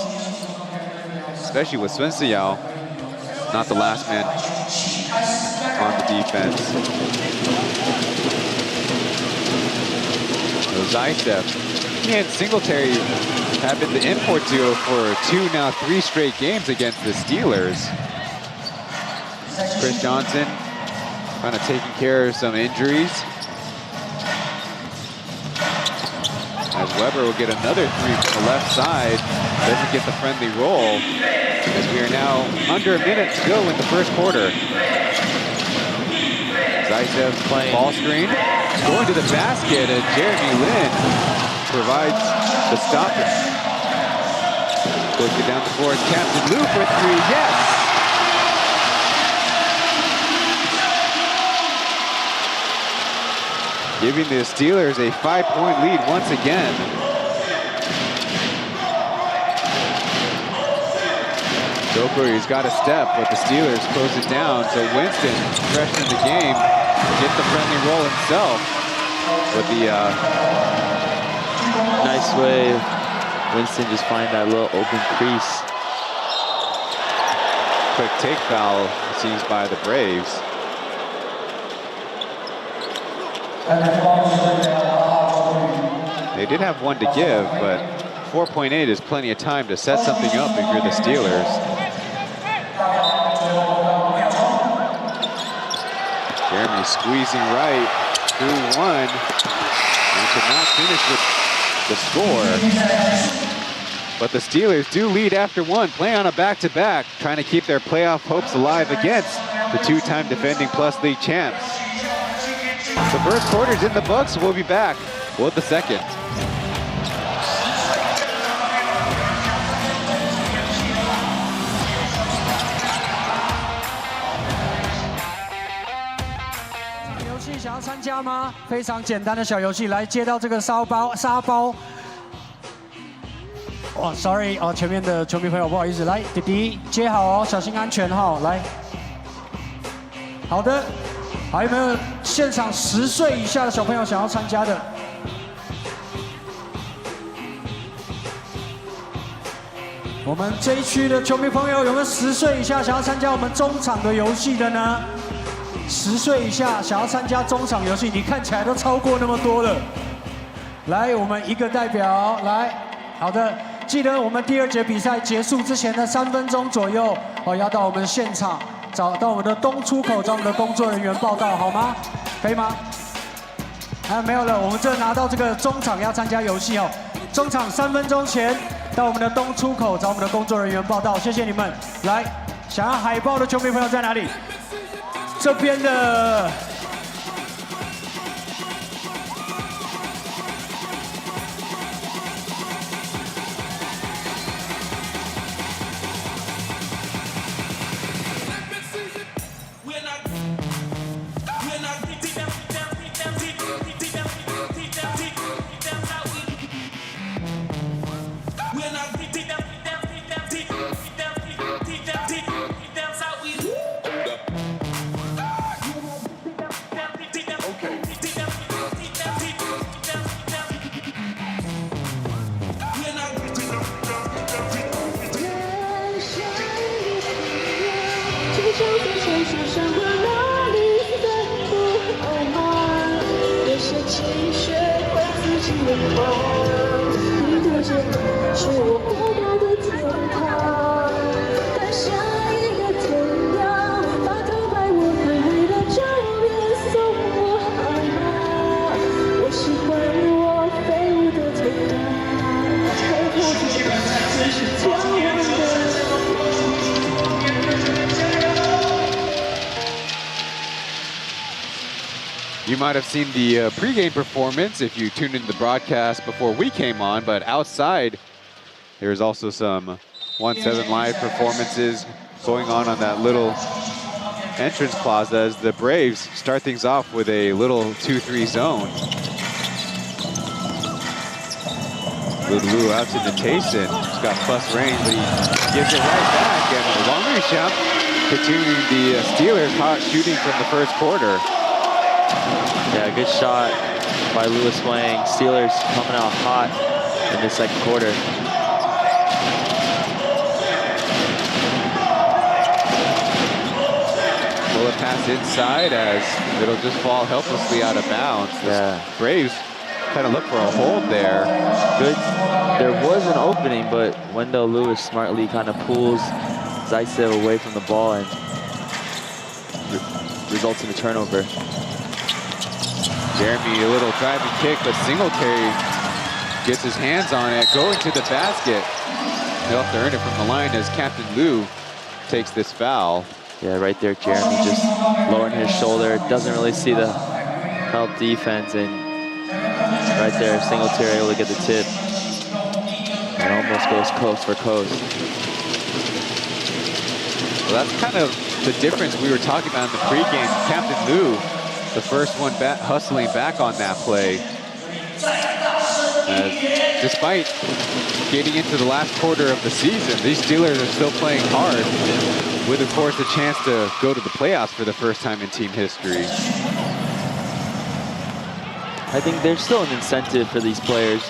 especially with Sun Siyao not the last man on the defense. So Zaitsev and Singletary have been the import duo for 2, now 3 straight games against the Steelers. Chris Johnson kind of taking care of some injuries. as Weber will get another 3 from the left side. Doesn't get the friendly roll, as we are now under a minute to go in the first quarter. Zaitsev playing ball screen, going to the basket, and Jeremy Lin provides the stopper. Push it down the floor, Captain Lou for 3, yes! Giving the Steelers a 5-point lead once again. Dokori's got a step, but the Steelers close it down. So Winston, fresh in the game, gets the friendly roll himself. With the nice way, Winston just find that little open crease. Quick take foul, it seems, by the Braves. They did have one to give, but 4.8 is plenty of time to set something up if you're the Steelers. Jeremy squeezing right through one, and could not finish with the score. But the Steelers do lead after one, play on a back-to-back, trying to keep their playoff hopes alive against the 2-time defending Plus League champs. The first quarter's in the books. We'll be back with the second.游戏想要参加吗？非常简单的小游戏，来接到这个沙包。哦 ，sorry 哦，前面的球迷朋友不好意思，来弟弟接好哦，小心安全哈、哦，来。好的。还有没有现场10岁以下的小朋友想要参加的？我们这一区的球迷朋友有没有10岁以下想要参加我们中场的游戏的呢？10岁以下想要参加中场游戏，你看起来都超过那么多了。来，我们一个代表来，好的，记得我们第2节比赛结束之前的3分钟左右，哦，要到我们现场。找到我们的东出口，找我们的工作人员报到，好吗？可以吗？没有了，我们这拿到这个中场要参加游戏哦。中场3分钟前到我们的东出口找我们的工作人员报到，谢谢你们。来，想要海报的球迷朋友在哪里？这边的。You might have seen the pregame performance if you tuned into the broadcast before we came on, but outside, there's also some 1-7 live performances going on that little entrance plaza as the Braves start things off with a little 2-3 zone. Good Lou out to Natason. He's got plus range, but he gives it right back. And Wangrishamp continuing the Steelers' hot shooting from the first quarter. Yeah, good shot by Lewis Wang. Steelers coming out hot in the second quarter. Bullet pass inside as it'll just fall helplessly out of bounds. Yeah. Braves kind of look for a hold there. Good. There was an opening, but Wendell Lewis smartly kind of pulls Zaitsev away from the ball and results in a turnover. Jeremy, a little driving kick, but Singletary gets his hands on it, going to the basket. He'll have to earn it from the line as Captain Liu takes this foul. Yeah, right there, Jeremy just lowering his shoulder. Doesn't really see the help defense, and right there, Singletary able to get the tip. And almost goes coast for coast. Well, that's kind of the difference we were talking about in the pregame. Captain Liu, the first one hustling back on that play. Despite getting into the last quarter of the season, these Steelers are still playing hard, with, of course, a chance to go to the playoffs for the first time in team history. I think there's still an incentive for these players.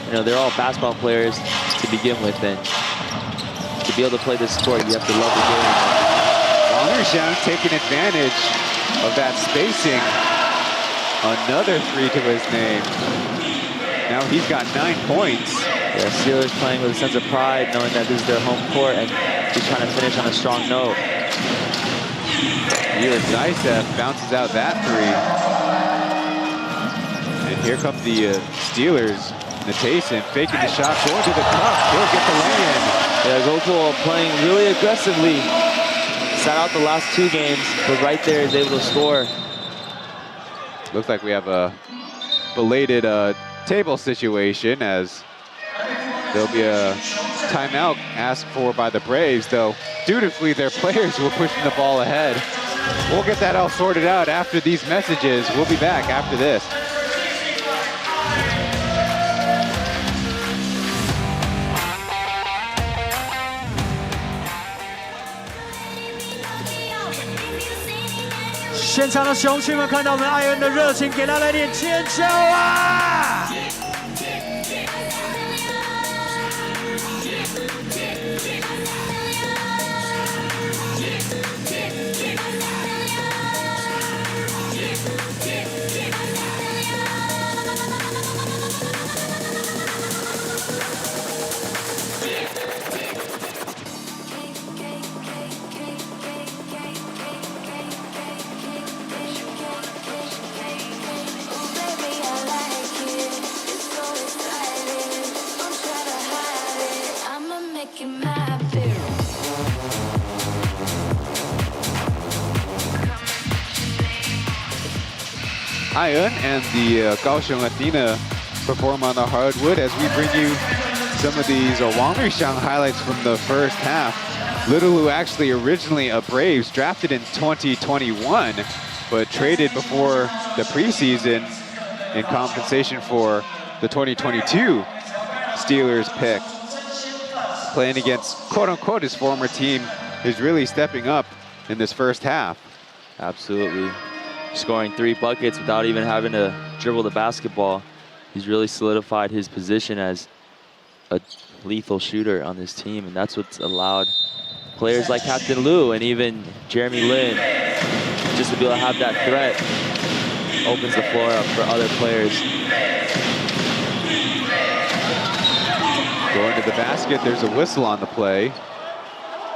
You know, they're all basketball players to begin with, and to be able to play this sport, you have to love the game. Kaohsiung taking advantage of that spacing. Another 3 to his name. Now he's got 9 points. Yeah, Steelers playing with a sense of pride, knowing that this is their home court, and just trying to finish on a strong note. Zaitsev bounces out that 3. And here come the Steelers. Nathason faking the shot, going to the cup. He'll get the lay-in. Yeah, Gokul playing really aggressively. Sat out the last 2 games, but right there is able to score. Looks like we have a belated table situation, as there'll be a timeout asked for by the Braves, though dutifully their players were pushing the ball ahead. We'll get that all sorted out after these messages. We'll be back after this.现场的雄鹰们看到我们艾恩的热情，给他来点尖叫啊！Ian and the Kaohsiung Athena perform on the hardwood as we bring you some of these Wangrixiang highlights from the first half. Little Lu actually originally a Braves, drafted in 2021, but traded before the preseason in compensation for the 2022 Steelers pick. Playing against, quote-unquote, his former team, is really stepping up in this first half. Absolutely. Scoring 3 buckets without even having to dribble the basketball. He's really solidified his position as a lethal shooter on this team, and that's what's allowed players like Captain Liu and even Jeremy Lin just to be able to have that threat. Opens the floor up for other players. Going to the basket, there's a whistle on the play.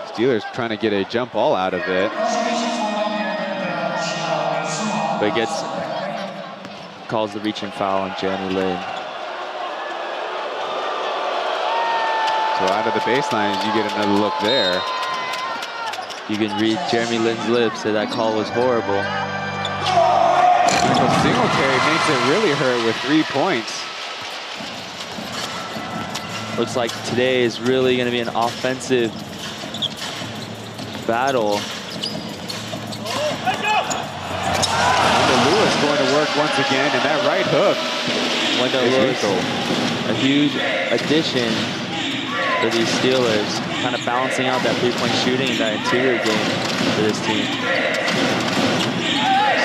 Steelers trying to get a jump ball out of it. But calls the reaching foul on Jeremy Lin. So out of the baseline, you get another look there. You can read Jeremy Lin's lips, so that call was horrible. So Singletary makes it really hurt with 3 points. Looks like today is really going to be an offensive battle. Lewis going to work once again, and that right hook. Wendell Lewis, a huge addition for these Steelers, kind of balancing out that 3-point shooting and that interior game for this team.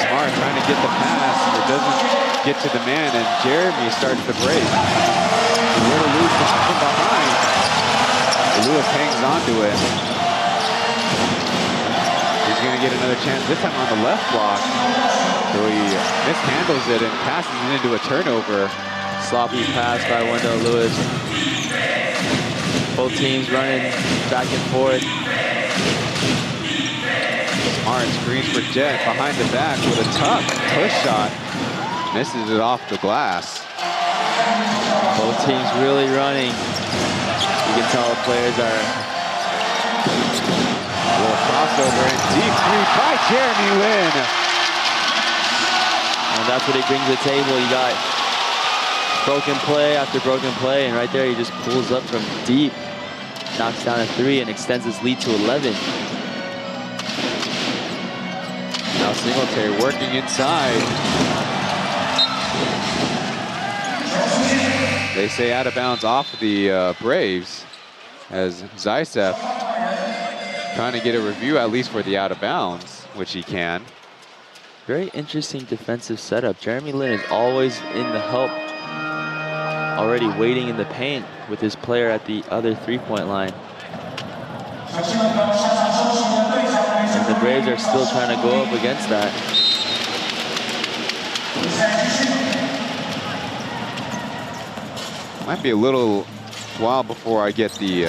Smart trying to get the pass, it doesn't get to the man, and Jeremy starts the break. Little Lewis from behind. Lewis hangs on to it. He's going to get another chance, this time on the left block. So he mishandles it and passes it into a turnover. Sloppy pass by Wendell Lewis. Both teams running back and forth. Smart screens for Jet behind the back with a tough push shot. Misses it off the glass. Both teams really running. You can tell the players are. A little crossover and deep three by Jeremy Lin. And that's what he brings to the table. You got broken play after broken play, and right there he just pulls up from deep, knocks down a 3, and extends his lead to 11. Now Singletary working inside. They say out of bounds off the Braves, as Zaitsev trying to get a review at least for the out of bounds, which he can. Very interesting defensive setup. Jeremy Lin is always in the help, already waiting in the paint with his player at the other three-point line. And the Braves are still trying to go up against that. Might be a little while before I get the,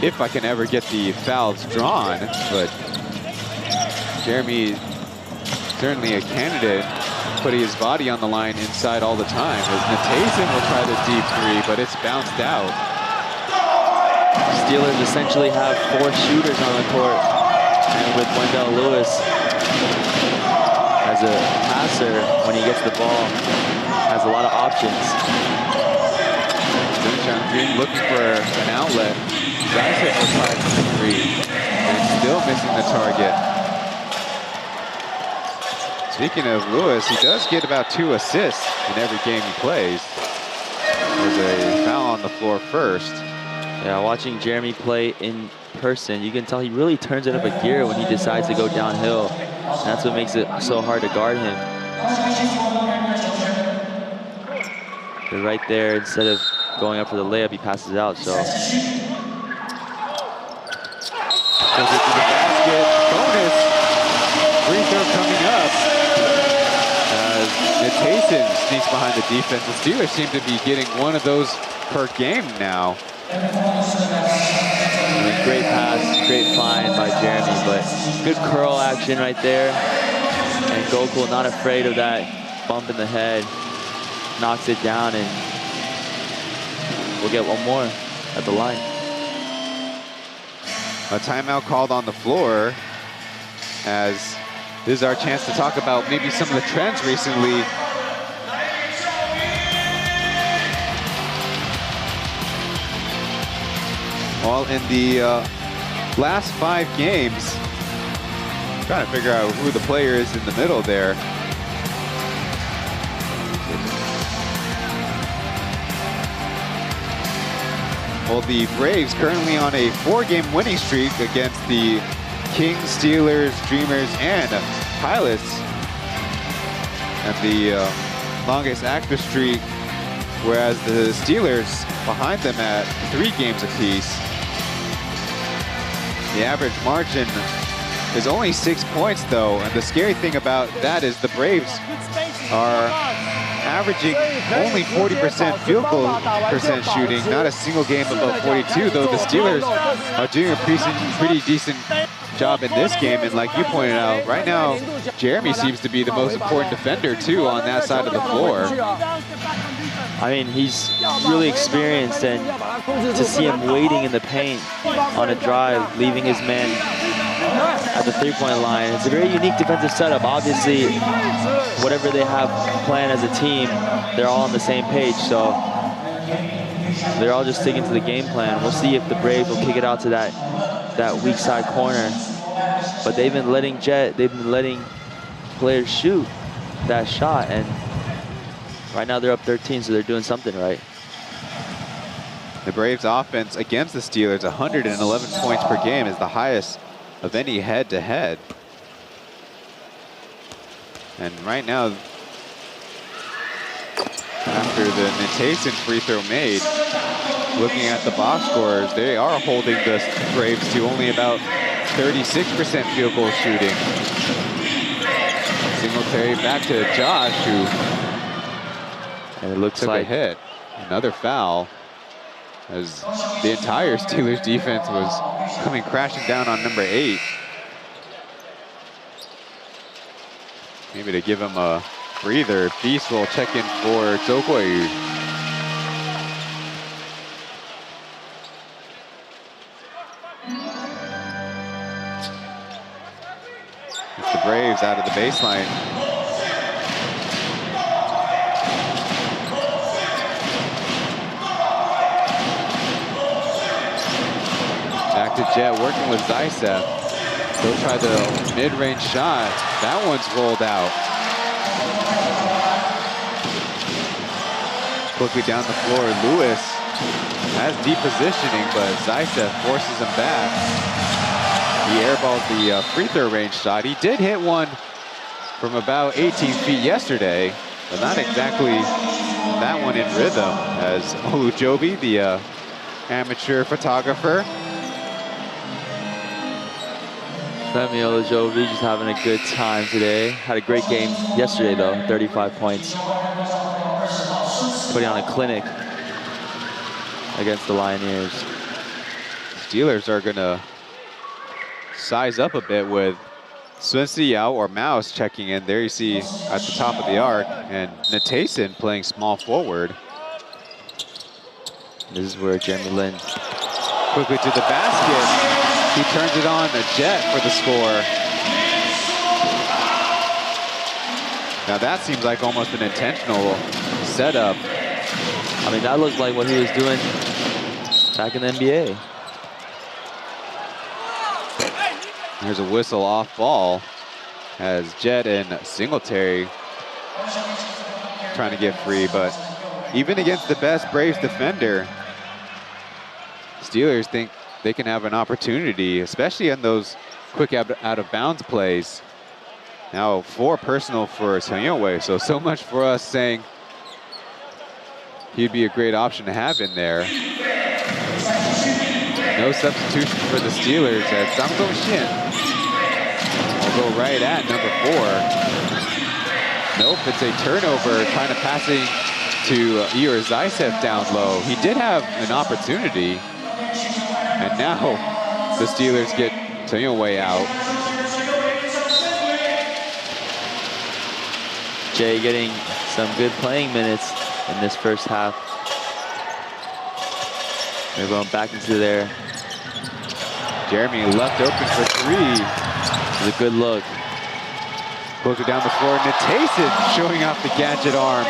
if I can ever get the fouls drawn, but Jeremy certainly a candidate, putting his body on the line inside all the time. As Natason will try the deep 3, but it's bounced out. Steelers essentially have 4 shooters on the court, and with Wendell Lewis as a passer, when he gets the ball, has a lot of options. Sunshine Green looking for an outlet. Zaitsev will try the 3, and still missing the target. Speaking of Lewis, he does get about 2 assists in every game he plays. There's a foul on the floor first. Yeah, watching Jeremy play in person, you can tell he really turns it up a gear when he decides to go downhill. And that's what makes it so hard to guard him. But right there, instead of going up for the layup, he passes out, so. Goes it to the basket. Bonus. Free throw coming up. Natason sneaks behind the defense. The Steelers seem to be getting one of those per game now. Great pass, great find by Jeremy, but good curl action right there. And Gokul not afraid of that bump in the head. Knocks it down, and we'll get one more at the line. A timeout called on the floor, as this is our chance to talk about maybe some of the trends recently. Well, in the last 5 games, trying to figure out who the player is in the middle there. Well, the Braves currently on a 4-game winning streak against the Kings, Steelers, Dreamers, and Pilots. And the longest active streak, whereas the Steelers behind them at 3 games apiece. The average margin is only 6 points, though, and the scary thing about that is the Braves are averaging only 40% field goal percent shooting, not a single game above 42, though the Steelers are doing a pretty decent job in this game. And like you pointed out, right now, Jeremy seems to be the most important defender, too, on that side of the floor. I mean, he's really experienced, and to see him waiting in the paint on a drive, leaving his man at the 3-point line, it's a very unique defensive setup. Obviously, whatever they have planned as a team, they're all on the same page, so they're all just sticking to the game plan. We'll see if the Braves will kick it out to that weak side corner. But they've been letting players shoot that shot, and right now they're up 13, so they're doing something right. The Braves offense against the Steelers, 111 points per game, is the highest of any head-to-head. And right now, after the Natason free throw made, looking at the box scores, they are holding the Braves to only about 36% field goal shooting. Singletary back to Josh, who and it looks took like a hit. Another foul, as the entire Steelers defense was coming crashing down on number 8. Maybe to give him a breather, Beast will check in for Zhou Guoyu. It's the Braves out of the baseline. Back to Jet working with Zaitsev. He'll try the mid-range shot. That one's rolled out. Quickly down the floor, Lewis has deep positioning, but Zaitsev forces him back. He airballed the free throw range shot. He did hit one from about 18 feet yesterday, but not exactly that one in rhythm, as Olujobi, the amateur photographer. Femi Olujobi just having a good time today. Had a great game yesterday though, 35 points. Putting on a clinic against the Lioneers. Steelers are gonna size up a bit with Sun Siyao or Mouse checking in. There you see at the top of the arc, and Natason playing small forward. This is where Jeremy Lin quickly to the basket. He turns it on a Jet for the score. Now that seems like almost an intentional setup. I mean, that looked like what he was doing back in the NBA. There's a whistle off ball as Jet and Singletary trying to get free, but even against the best Braves defender, Steelers think they can have an opportunity, especially on those quick out of bounds plays. Now 4 personal for Chen Yongwei, so much for us saying he'd be a great option to have in there. No substitution for the Steelers as Zhang Dongxian will go right at number 4. Nope, it's a turnover, trying to passing to Igor Zaitsev down low. He did have an opportunity, and now the Steelers get Chen Yongwei out. Jay getting some good playing minutes in this first half. They're going back into there. Jeremy left open for 3. It's a good look. Quickly down the floor, Natason showing off the gadget arm.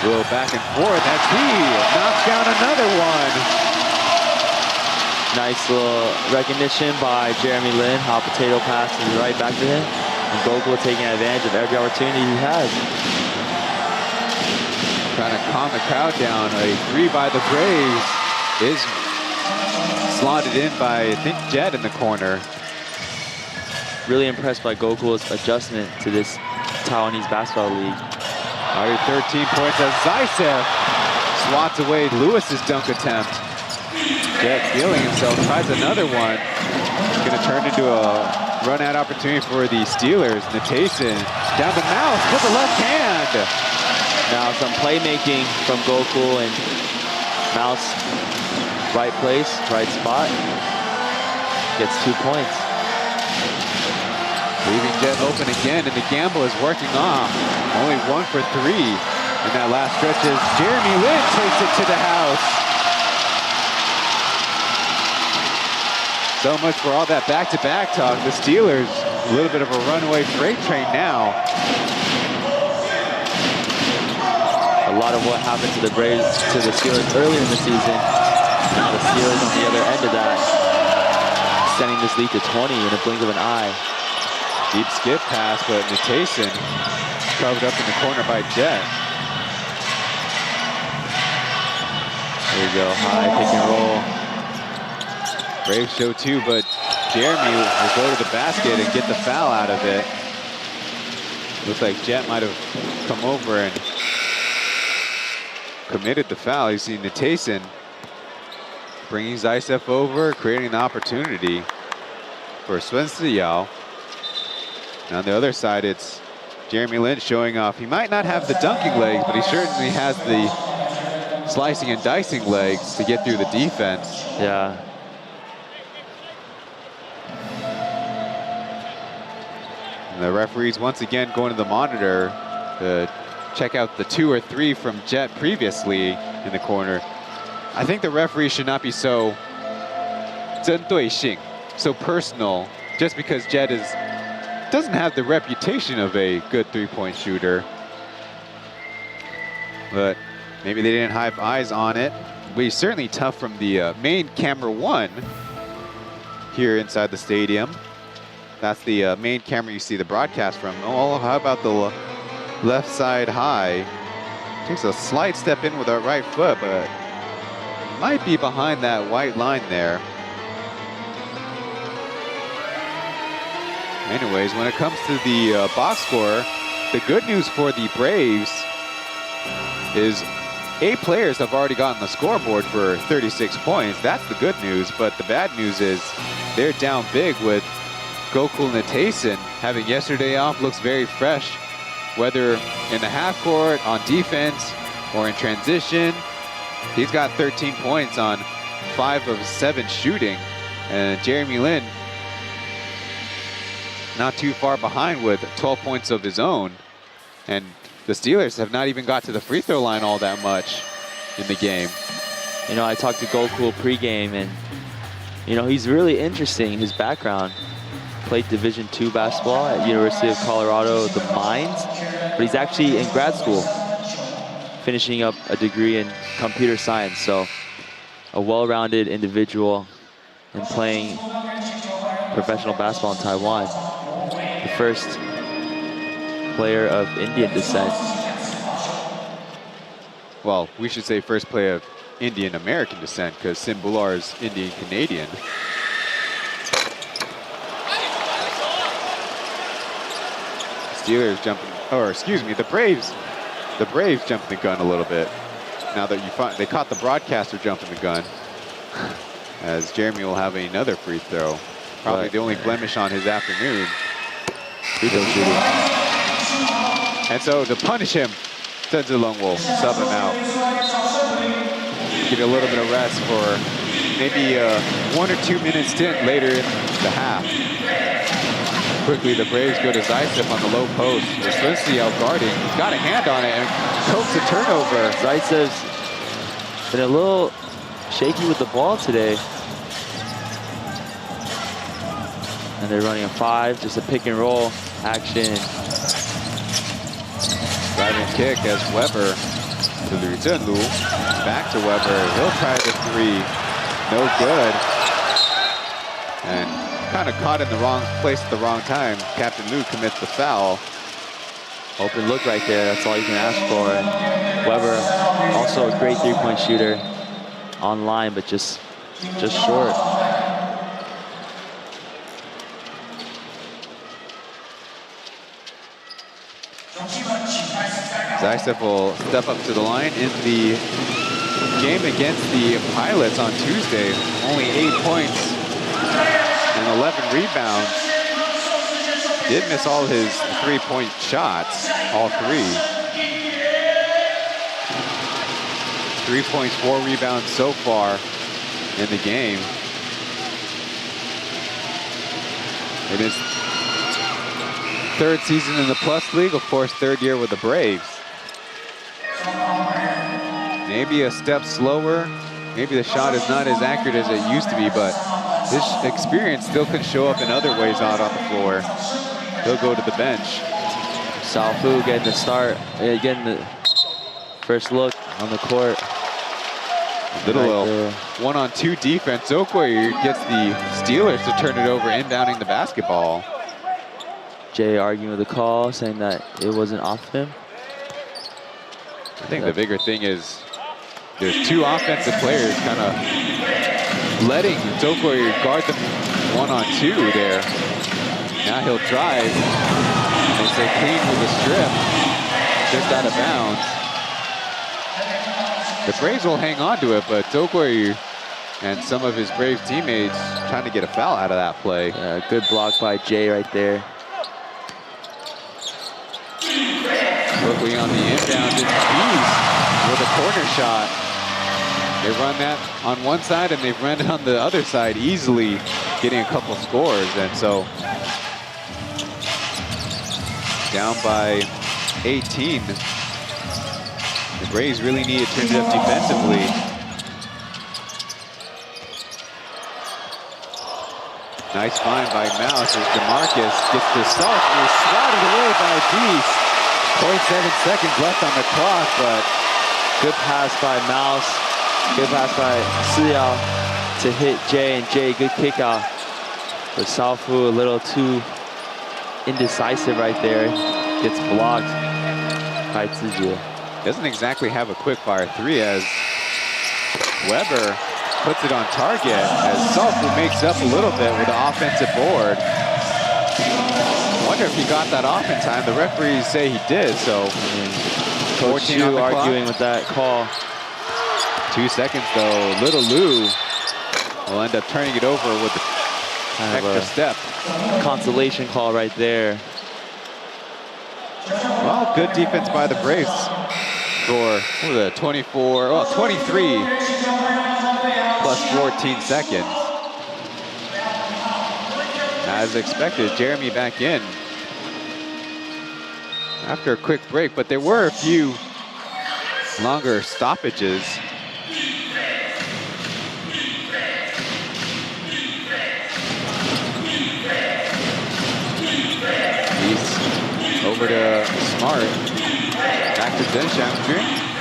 Go back and forth as he knocks down another one. Nice little recognition by Jeremy Lin. Hot potato pass is right back to him. And Gokul taking advantage of every opportunity he has. Trying to calm the crowd down. A 3 by the Braves is slotted in by, I think, Jet in the corner. Really impressed by Gokul's adjustment to this Taiwanese basketball league. Already 13 points as Zaitsev swats away Lewis's dunk attempt. Jet feeling himself, tries another one. It's going to turn into a run-out opportunity for the Steelers. Natason down the Mouse with the left hand. Now some playmaking from Gokul, and Mouse, right place, right spot. Gets 2 points. Leaving Jet open again, and the gamble is working off. Only 1 for 3 in that last stretch as Jeremy Lin takes it to the house. So much for all that back-to-back talk. The Steelers, a little bit of a runaway freight train now. A lot of what happened to the Braves, to the Steelers earlier in the season. Now the Steelers on the other end of that, sending this lead to 20 in a blink of an eye. Deep skip pass, but Natason covered up in the corner by Jet. There you go, high pick and roll. Braves show 2, but Jeremy will go to the basket and get the foul out of it. Looks like Jet might have come over and committed the foul. You see Natason bringing Zaitsev over, creating the opportunity for Sun Siyao. And on the other side, it's Jeremy Lin showing off. He might not have the dunking legs, but he certainly has the slicing and dicing legs to get through the defense. Yeah. And the referees once again going to the monitor to check out the 2 or 3 from Jet previously in the corner. I think the referee should not be so 针对性, so personal just because Jed doesn't have the reputation of a good three-point shooter. But maybe they didn't have eyes on it. But he's certainly tough from the main camera 1 here inside the stadium. That's the main camera you see the broadcast from. Oh, how about the left side high? Takes a slight step in with our right foot, but might be behind that white line there. Anyways, when it comes to the box score, the good news for the Braves is 8 players have already gotten the scoreboard for 36 points. That's the good news, but the bad news is they're down big with Gokul Natason having yesterday off. Looks very fresh, whether in the half court, on defense, or in transition. He's got 13 points on 5 of 7 shooting. And Jeremy Lin not too far behind with 12 points of his own. And the Steelers have not even got to the free throw line all that much in the game. You know, I talked to Gokul pregame, and, you know, he's really interesting, his background. Played Division II basketball at University of Colorado, the Mines, but he's actually in grad school, finishing up a degree in computer science. So a well-rounded individual and playing professional basketball in Taiwan. The first player of Indian descent. Well, we should say first player of Indian American descent, because Sim Bular is Indian Canadian. Steelers jumping, or excuse me, the Braves jumping the gun a little bit. Now that they caught the broadcaster jumping the gun, as Jeremy will have another free throw. Probably the only blemish on his afternoon. Free throw shooting. And so to punish him, Chen Zilong will sub him out. Give a little bit of rest for maybe a 1 or 2 minute stint later in the half. Quickly, the Braves go to Zaitsev on the low post. Slinsky out guarding. He's got a hand on it and coax a turnover. Zaitsev's been a little shaky with the ball today. And they're running a 5, just a pick and roll action. Driving kick as Weber to Liu Zhenlu. Back to Weber. He'll try the 3. No good. And kind of caught in the wrong place at the wrong time. Captain Liu commits the foul. Open look right there. That's all you can ask for. And Weber, also a great three-point shooter on line, but just short. Zaitsev will step up to the line in the game against the Pilots on Tuesday. Only 8 points and 11 rebounds. Did miss all his three-point shots, all 3. 3 points, 4 rebounds so far in the game. It is 3rd season in the Plus League, of course, 3rd year with the Braves. Maybe a step slower. Maybe the shot is not as accurate as it used to be, but this experience still can show up in other ways out on the floor. He'll go to the bench. Salfu getting the start, getting the first look on the court. Little 1-on-2 defense. Okoye gets the Steelers to turn it over, inbounding the basketball. Jay arguing with the call, saying that it wasn't off him. I think the bigger thing is there's 2 offensive players kind of letting Okoye guard them 1-on-2 there. Now he'll drive. They say clean with a strip. Just out of bounds. The Braves will hang on to it, but Okoye and some of his Braves teammates trying to get a foul out of that play. Yeah, good block by Jay right there. Quickly on the inbound, it's Hughes with a corner shot. They run that on one side and they've run it on the other side, easily getting a couple scores. And so down by 18. The Braves really need to turn it up defensively. Nice find by Mouse as DeMarcus gets the salt and is swatted away by Deese. 0.7 seconds left on the clock, but good pass by Mouse. Good pass by Siyao to hit Jay, and Jay, good kick out. But Saofu a little too indecisive right there. Gets blocked by Tizia. Doesn't exactly have a quick fire 3 as Weber puts it on target as Saofu makes up a little bit with the offensive board. Wonder if he got that off in time. The referees say he did, so Coach Chu arguing with that call. 2 seconds though. Little Lou will end up turning it over with the extra step. Consolation call right there. Well, good defense by the Braves for 23 plus 14 seconds. As expected, Jeremy back in after a quick break, but there were a few longer stoppages. Over to Smart. Back to Zhenshan.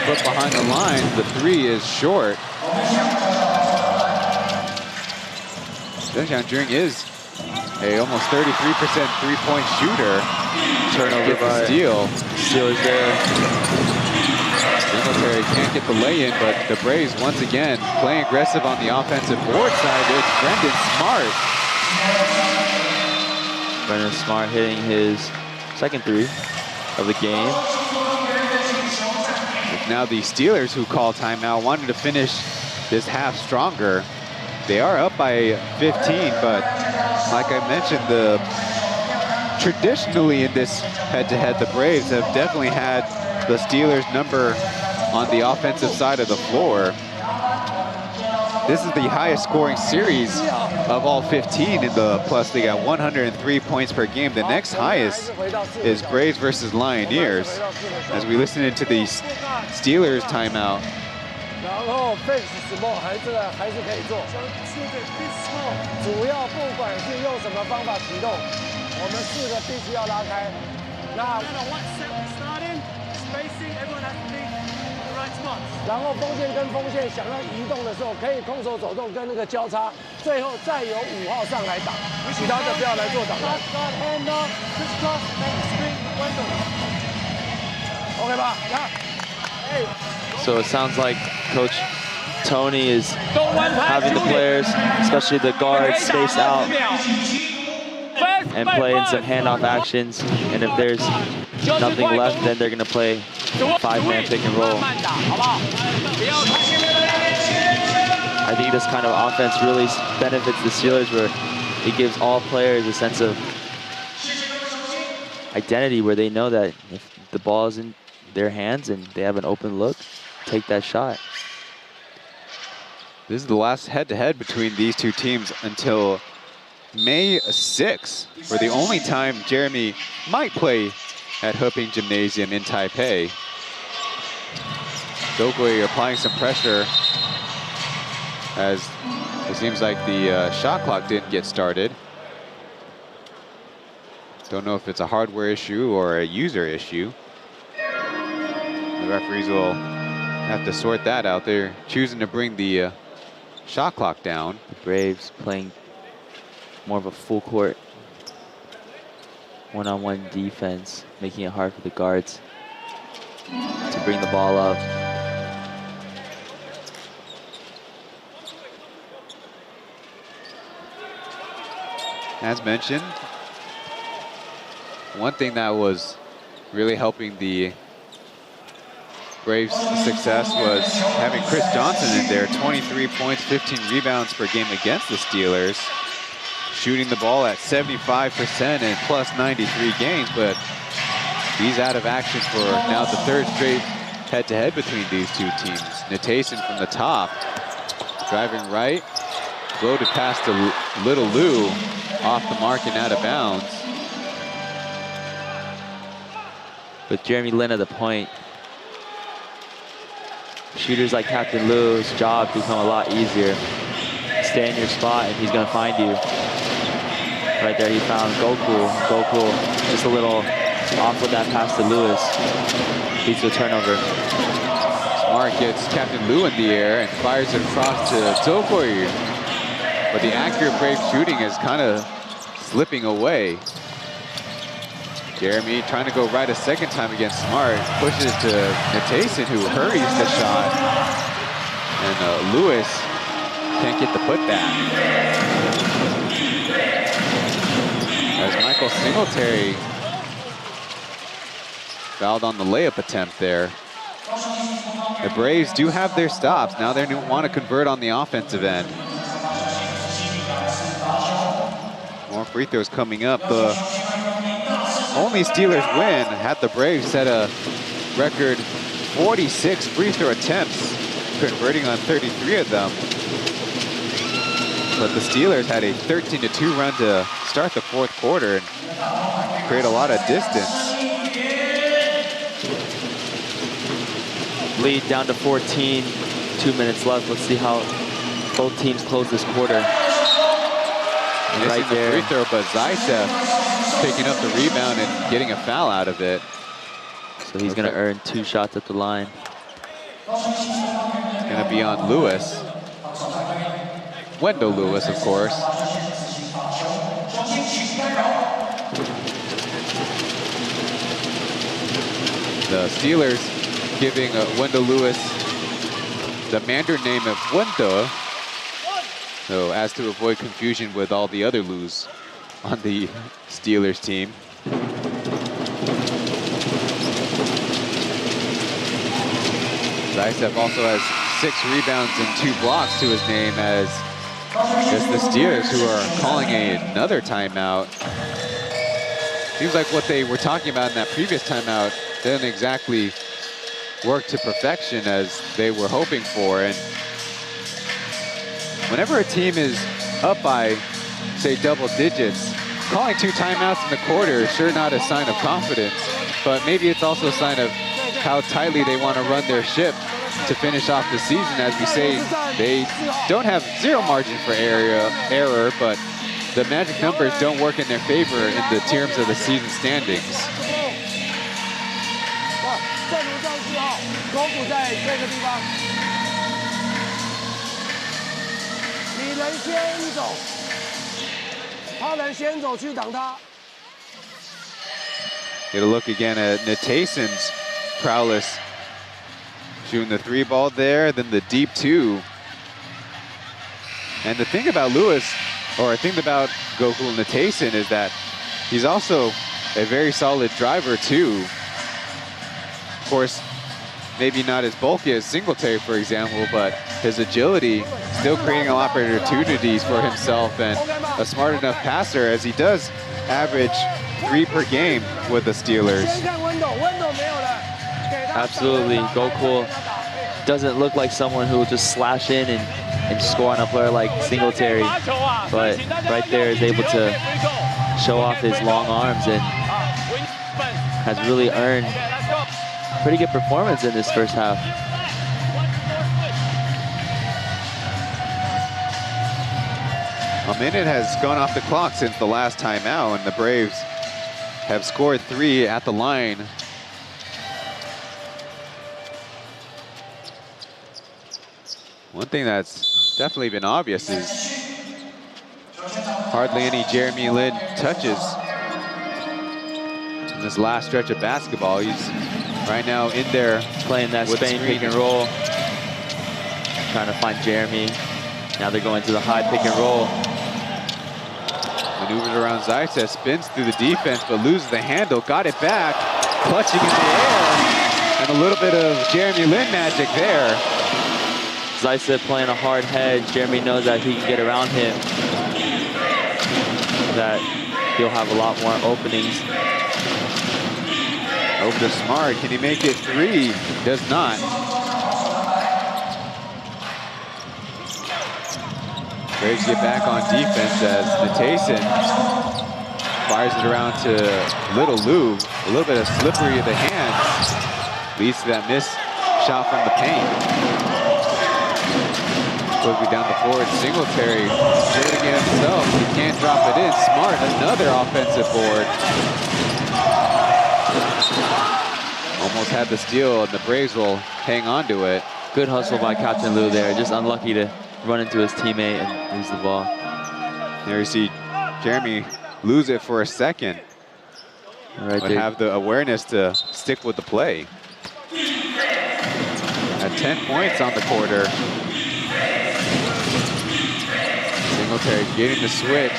Foot behind the line. The 3 is short. Zhenshan Jung is a almost 33% three-point shooter. Turnover by steal. Steelers there. Singletary can't get the lay-in, but the Braves once again playing aggressive on the offensive board side. It's Brendan Smart. Brendan Smart hitting his second 3 of the game. It's now the Steelers who call timeout, wanted to finish this half stronger. They are up by 15, but like I mentioned, traditionally in this head-to-head, the Braves have definitely had the Steelers' number on the offensive side of the floor. This is the highest scoring series of all 15 in the Plus League at 103 points per game. The next highest is Braves versus Lioneers. As we listen into the Steelers timeout. 然后 fence 什么还是可以做，主要不管是用什么方法启动，我们4个必须要拉开。那然后锋线跟锋线想要移动的时候，可以空手走动跟那个交叉，最后再由5号上来打，其他的不要来做挡拆。OK 吧？来。 So it sounds like Coach Tony is having the players, especially the guards, space out and play in some handoff actions. And if there's nothing left, then they're going to play 5-man pick and roll. I think this kind of offense really benefits the Steelers, where it gives all players a sense of identity, where they know that if the ball is in their hands and they have an open look, take that shot. This is the last head-to-head between these two teams until May 6th, for the only time Jeremy might play at Huping Gymnasium in Taipei. Dokoi applying some pressure as it seems like the shot clock didn't get started. Don't know if it's a hardware issue or a user issue. The referees will have to sort that out. They're choosing to bring the shot clock down. The Braves playing more of a full court one-on-one defense, making it hard for the guards to bring the ball up. As mentioned, one thing that was really helping the Braves' success was having Chris Johnson in there. 23 points, 15 rebounds per game against the Steelers. Shooting the ball at 75% and plus 93 games, but he's out of action for now the 3rd straight head-to-head between these two teams. Natason from the top, driving right, floated past to Little Lou, off the mark and out of bounds. With Jeremy Lin at the point, shooters like Captain Lou's job become a lot easier. Stay in your spot and he's going to find you. Right there, he found Goku. Goku just a little off with that pass to Lewis. Leads to a turnover. Smart gets Captain Liu in the air and fires it across to Zhou. But the accurate brave shooting is kind of slipping away. Jeremy trying to go right a second time against Smart. Pushes to Natason, who hurries the shot. And Lewis can't get the putback. As Michael Singletary fouled on the layup attempt there. The Braves do have their stops. Now they want to convert on the offensive end. More free throws coming up. The only Steelers win had the Braves set a record 46 free throw attempts, converting on 33 of them. But the Steelers had a 13-2 run to start the fourth quarter and create a lot of distance. Lead down to 14, 2 minutes left. Let's see how both teams close this quarter. Right there. The free throw, but Zaitsev picking up the rebound and getting a foul out of it. So he's going to earn 2 shots at the line. It's going to be on Lewis. Wendell Lewis, of course. The Steelers giving Wendell Lewis the Mandarin name of Wendell, so as to avoid confusion with all the other Lus on the Steelers team. Zaitsev also has 6 rebounds and 2 blocks to his name, as it's the Steelers who are calling another timeout. Seems like what they were talking about in that previous timeout didn't exactly work to perfection as they were hoping for. And whenever a team is up by, say, double digits, calling 2 timeouts in the quarter is sure not a sign of confidence, but maybe it's also a sign of how tightly they want to run their ship to finish off the season. As we say, they don't have 0 margin for error, but the magic numbers don't work in their favor in the terms of the season standings. Get a look again at Natason's prowess. Shooting the 3 ball there, then the deep 2. And the thing about Lewis, or the thing about Gokul Natason, is that he's also a very solid driver too. Of course, maybe not as bulky as Singletary, for example, but his agility still creating a lot of opportunities for himself, and a smart enough passer, as he does average 3 per game with the Steelers. Absolutely, Gokul doesn't look like someone who will just slash in and score on a player like Singletary, but right there is able to show off his long arms and has really earned pretty good performance in this first half. A minute has gone off the clock since the last timeout, and the Braves have scored 3 at the line. One thing that's definitely been obvious is hardly any Jeremy Lin touches in this last stretch of basketball. He's right now in there playing that Spain pick and roll, trying to find Jeremy. Now they're going to the high pick and roll. Maneuvers around Zaitsev, spins through the defense, but loses the handle. Got it back, clutching in the air, and a little bit of Jeremy Lin magic there. Zaitsev playing a hard hedge. Jeremy knows that he can get around him, that he'll have a lot more openings. Over to Smart. Can he make it 3? Does not. Braves get back on defense as Natason fires it around to Little Lou. A little bit of slippery of the hands leads to that missed shot from the paint. Quickly down the board, Singletary shooting it himself. He can't drop it in. Smart, another offensive board. Almost had the steal, and the Braves will hang on to it. Good hustle by Captain Liu there. Just unlucky to run into his teammate and lose the ball. There you see Jeremy lose it for a second. Right but there. Have the awareness to stick with the play. At 10 points on the quarter. Singletary getting the switch.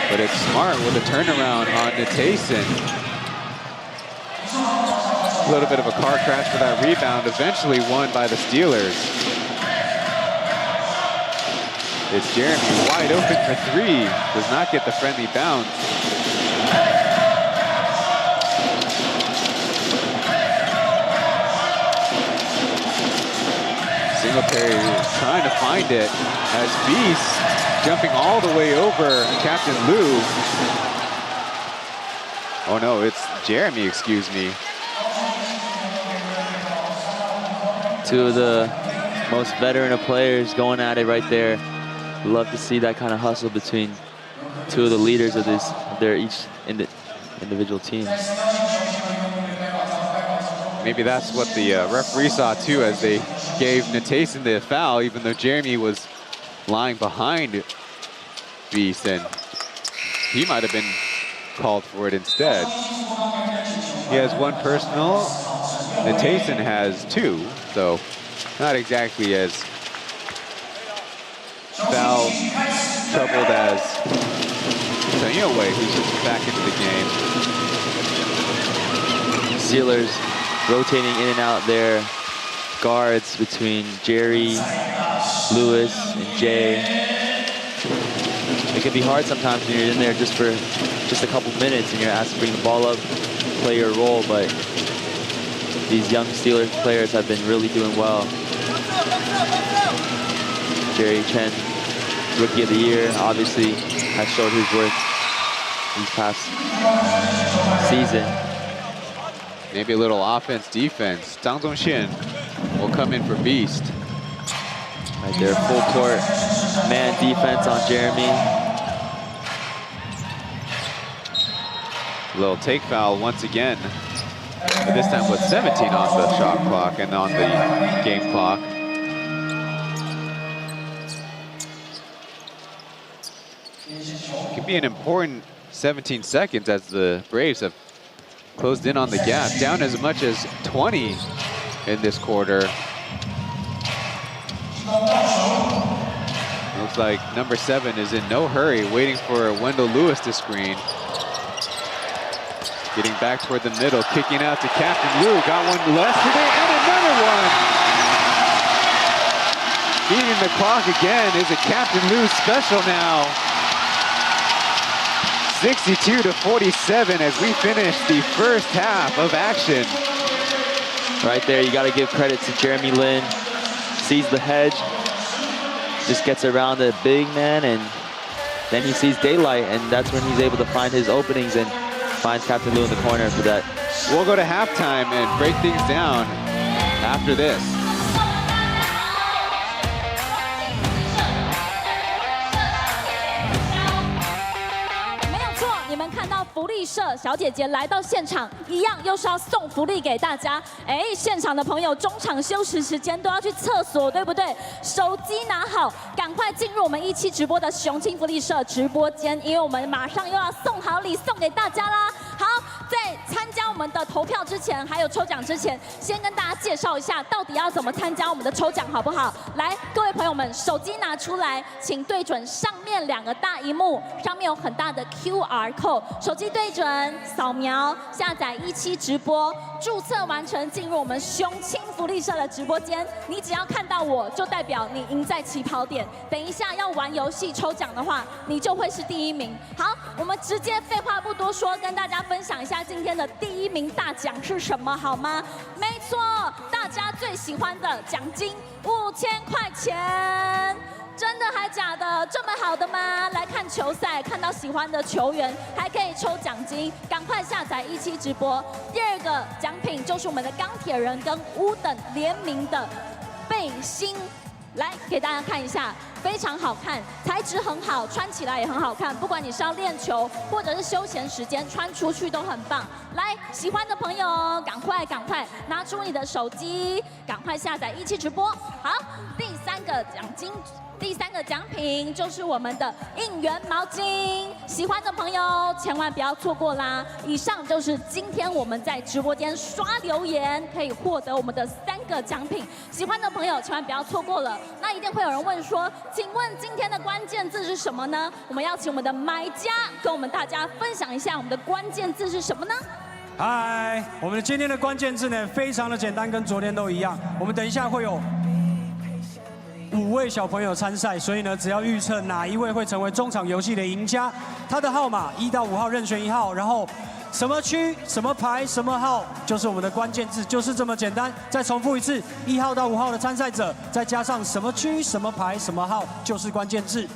But it's Smart with a turnaround on Natason. A little bit of a car crash for that rebound, eventually won by the Steelers. It's Jeremy wide open for three. Does not get the friendly bounce. Singletary trying to find it as Beast jumping all the way over Captain Liu. Oh no, it's Jeremy, excuse me. Two of the most veteran of players going at it right there. Love to see that kind of hustle between two of the leaders of their each individual teams. Maybe that's what the referee saw too, as they gave Natason the foul, even though Jeremy was lying behind Beast, and he might have been called for it instead. He has one personal, Natason has two, so not exactly as foul troubled as Wei, who's back into the game. Steelers rotating in and out their guards between Jerry, Lewis, and Jay. It can be hard sometimes when you're in there just for just a couple minutes and you're asked to bring the ball up, play your role, but these young Steelers players have been really doing well. Jerry Chen, Rookie of the Year, obviously has showed his worth these past season. Maybe a little offense, defense. Zhang Zongxian will come in for Beast. Right there, full court man defense on Jeremy. A little take foul once again. But this time with 17 on the shot clock and on the game clock. It can be an important 17 seconds as the Braves have closed in on the gap, down as much as 20 in this quarter. Looks like number 7 is in no hurry, waiting for Wendell Lewis to screen. Getting back toward the middle, kicking out to Captain Liu. Got one less today, and another one. Beating the clock again. Is it Captain Liu's special now? 62-47 as we finish the first half of action. Right there, you got to give credit to Jeremy Lin. Sees the hedge, just gets around the big man, and then he sees daylight, and that's when he's able to find his openings and finds Captain Liu in the corner for that. We'll go to halftime and break things down after this. 福利社小姐姐来到现场，一样又是要送福利给大家。哎，现场的朋友中场休息时间都要去厕所，对不对？手机拿好，赶快进入我们17直播的雄青福利社直播间，因为我们马上又要送好礼送给大家啦。好，在参加我们的投票之前，还有抽奖之前，先跟大家介绍一下到底要怎么参加我们的抽奖，好不好？来，各位朋友们，手机拿出来，请对准上面2个大荧幕，上面有很大的 QR code， 手机对准，扫描，下载17直播，注册完成，进入我们雄青福利社的直播间。你只要看到我，就代表你赢在起跑点。等一下要玩游戏抽奖的话，你就会是第1名。好，我们直接废话不多说，跟大家分享一下今天的第1名大奖是什么，好吗？没错，大家最喜欢的奖金5000块钱。真的还假的？这么好的吗？来看球赛，看到喜欢的球员，还可以抽奖金，赶快下载17直播。第2个奖品就是我们的钢铁人跟乌等联名的背心。来给大家看一下，非常好看，材质很好，穿起来也很好看。不管你是要练球，或者是休闲时间，穿出去都很棒。来，喜欢的朋友赶快拿出你的手机，赶快下载17直播。好，第三个奖品就是我们的应援毛巾，喜欢的朋友千万不要错过啦！以上就是今天我们在直播间刷留言可以获得我们的3个奖品，喜欢的朋友千万不要错过了。那一定会有人问说，请问今天的关键字是什么呢？我们要请我们的买家跟我们大家分享一下我们的关键字是什么呢？嗨，我们今天的关键字呢非常的简单，跟昨天都一样。我们等一下会有5位小朋友参赛，所以呢，只要预测哪一位会成为中场游戏的赢家，他的号码1到5号任选1号，然后什么区、什么牌、什么号，就是我们的关键字，就是这么简单。再重复一次，1号到5号的参赛者，再加上什么区、什么牌、什么号，就是关键字。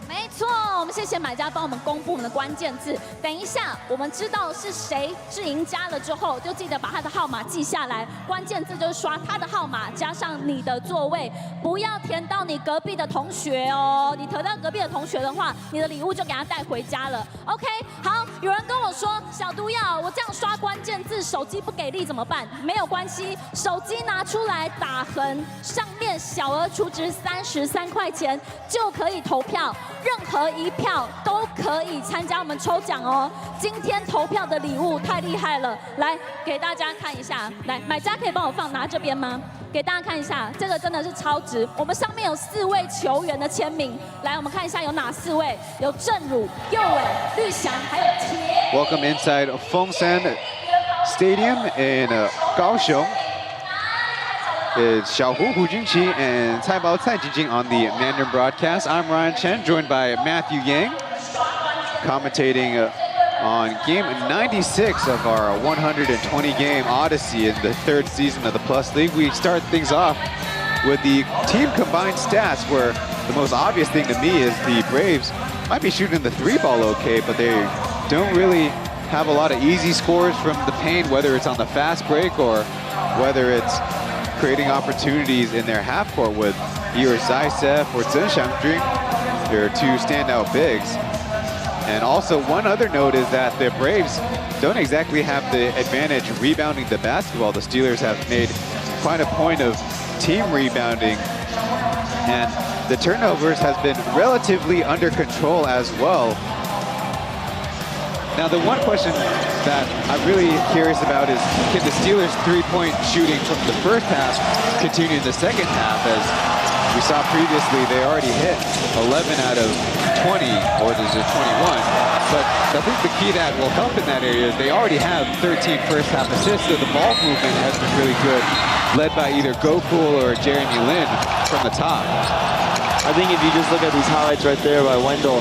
没错，我们谢谢买家帮我们公布我们的关键字。等一下，我们知道是谁是赢家了之后，就记得把他的号码记下来。关键字就是刷他的号码加上你的座位，不要填到你隔壁的同学哦。你填到隔壁的同学的话，你的礼物就给他带回家了。OK， 好，有人跟我说，小毒药，我这样刷关键字，手机不给力怎么办？没有关系，手机拿出来打横，上面小额储值33块钱就可以投票。任何一票都可以参加我们抽奖哦！今天投票的礼物太厉害了，来给大家看一下。来，买家可以帮我拿这边吗？给大家看一下，这个真的是超值。我们上面有4位球员的签名，来，我们看一下有哪4位？有郑汝、右伟、绿翔，还有铁。Welcome inside Fongsan Stadium in Kaohsiung. It's Xiaohu Hu Junqi and Caibao Cai Jingjing on the Mandarin broadcast. I'm Ryan Chen, joined by Matthew Yang, commentating on game 96 of our 120-game Odyssey in the 3rd season of the Plus League. We start things off with the team combined stats, where the most obvious thing to me is the Braves might be shooting the 3-ball okay, but they don't really have a lot of easy scores from the paint, whether it's on the fast break or whether it's creating opportunities in their half court with either Zaisef or Chen Xiangjun, their 2 standout bigs. And also one other note is that the Braves don't exactly have the advantage rebounding the basketball. The Steelers have made quite a point of team rebounding, and the turnovers has been relatively under control as well. Now, the one question that I'm really curious about is, can the Steelers' 3-point shooting from the first half continue in the second half? As we saw previously, they already hit 11 out of 20, or is it 21? But I think the key that will help in that area is they already have 13 first-half assists, so the ball movement has been really good, led by either Gokul or Jeremy Lin from the top. I think if you just look at these highlights right there by Wendell,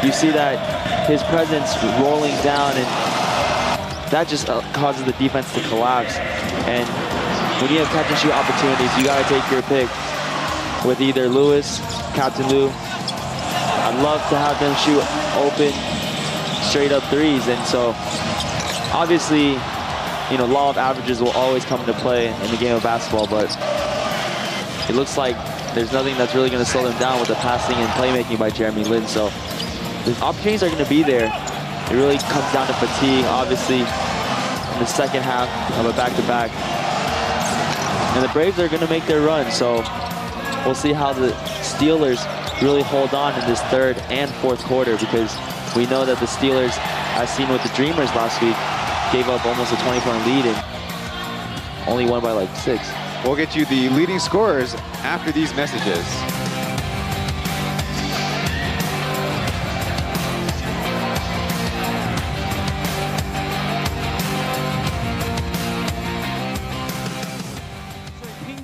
you see that his presence rolling down, and that just causes the defense to collapse. And when you have catch and shoot opportunities, you got to take your pick with either Lewis, Captain Lou. I'd love to have them shoot open, straight up threes. And so obviously, you know, law of averages will always come into play in the game of basketball, but it looks like there's nothing that's really going to slow them down with the passing and playmaking by Jeremy Lin. So the opportunities are going to be there. It really comes down to fatigue, obviously, in the second half of a back-to-back. And the Braves are going to make their run, so we'll see how the Steelers really hold on in this 3rd and 4th quarter, because we know that the Steelers, as seen with the Dreamers last week, gave up almost a 20-point lead and only won by like 6. We'll get you the leading scorers after these messages.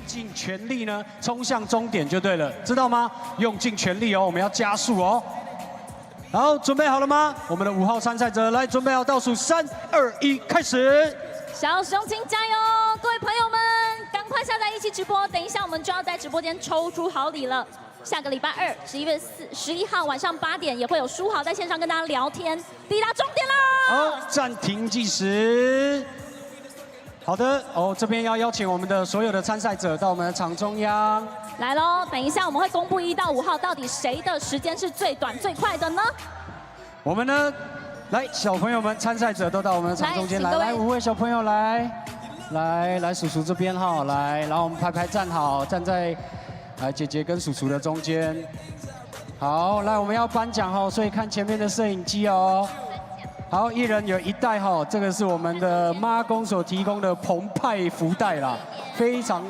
尽全力呢，冲向终点就对了，知道吗？用尽全力哦，我们要加速哦。好，准备好了吗？我们的5号参赛者来，准备好，倒数3、2、1，开始！小熊请加油，各位朋友们，赶快下载17直播，等一下我们就要在直播间抽出好礼了。下个礼拜2、11月11号晚上8点，也会有书豪在线上跟大家聊天，抵达终点啦！好，暂停计时。好的，这边要邀请我们的所有的参赛者到我们的场中央。来喽，等一下我们会公布1到5号到底谁的时间是最短最快的呢？我们呢，来小朋友们参赛者都到我们的场中间来，来5位小朋友来叔叔这边哈，来，然后我们排站好，站在姐姐跟叔叔的中间。好，来我们要颁奖哈，所以看前面的摄影机哦。好，一人有1袋哈，这个是我们的妈公所提供的澎湃福袋啦，非常。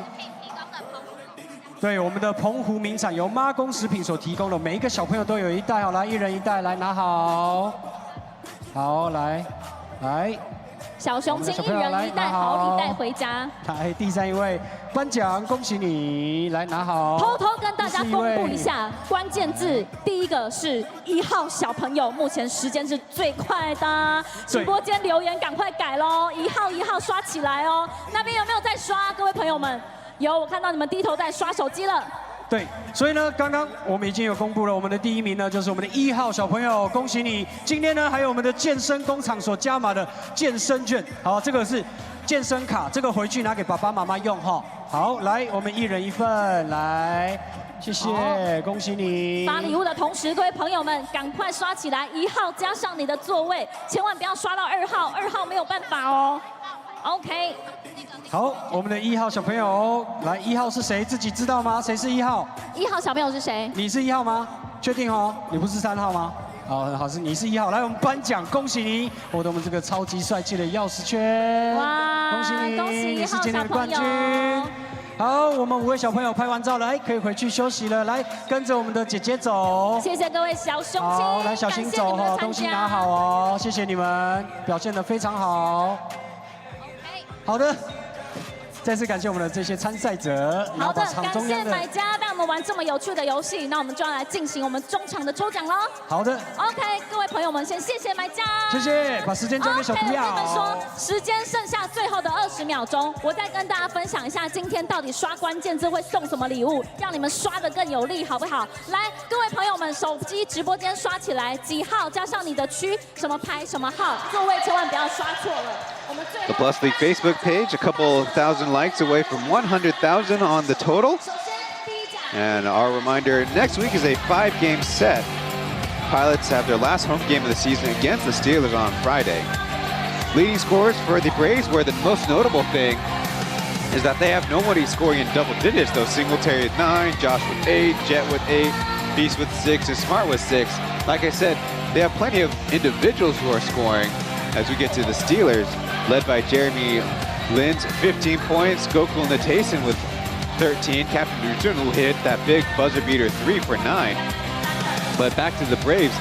对，我们的澎湖名产由妈公食品所提供的，每一个小朋友都有1袋好，来，一人1袋，来拿好。好，来。小熊精1人1袋好礼带回家。来，第3位颁奖，恭喜你，来拿好。偷偷跟大家公布一下关键字，第1个是1号小朋友，目前时间是最快的。直播间留言赶快改喽，1号刷起来哦。那边有没有在刷？各位朋友们，有，我看到你们低头在刷手机了。对，所以呢，刚刚我们已经有公布了我们的第1名呢，就是我们的1号小朋友，恭喜你！今天呢，还有我们的健身工厂所加码的健身券，好，这个是健身卡，这个回去拿给爸爸妈妈用哈。好，来，我们1人1份，来，谢谢，恭喜你！发礼物的同时，各位朋友们赶快刷起来，1号加上你的座位，千万不要刷到2号，2号没有办法哦。OK。好，我们的1号小朋友，来，1号是谁？自己知道吗？谁是1号？1号小朋友是谁？你是1号吗？确定哦，你不是3号吗？好，你是1号，来，我们颁奖，恭喜你，获得我们这个超级帅气的钥匙圈，哇，恭喜你，恭喜你是今天的冠军。 好，我们5位小朋友拍完照了，哎，可以回去休息了。来，跟着我们的姐姐走。谢谢各位小兄弟，好，来小心走哈，东西拿好哦。谢谢你们，表现得非常好。好的。 再次感谢我们的这些参赛者。好的，感谢买家带我们玩这么有趣的游戏。那我们就要来进行我们中场的抽奖喽。好的。OK， 各位朋友们，先谢谢买家。谢谢，把时间交给小朋友。我跟你们说，时间剩下最后的20秒钟，我再跟大家分享一下今天到底刷关键字会送什么礼物，让你们刷得更有力，好不好？来，各位朋友们，手机直播间刷起来，几号加上你的区，什么牌什么号，座位千万不要刷错了。我们最后 The Plus League Facebook page, a couple thousand likes away from 100,000 on the total. And our reminder, next week is a 5-game set. Pilots have their last home game of the season against the Steelers on Friday. Leading scores for the Braves, where the most notable thing is that they have nobody scoring in double digits, though. Singletary at 9, Josh with 8, Jet with 8, Beast with 6, and Smart with 6. Like I said, they have plenty of individuals who are scoring as we get to the Steelers, led by Jeremy Lin's 15 points, Gokul Natason with 13, Captain Rutun who hit that big buzzer beater 3 for 9. But back to the Braves,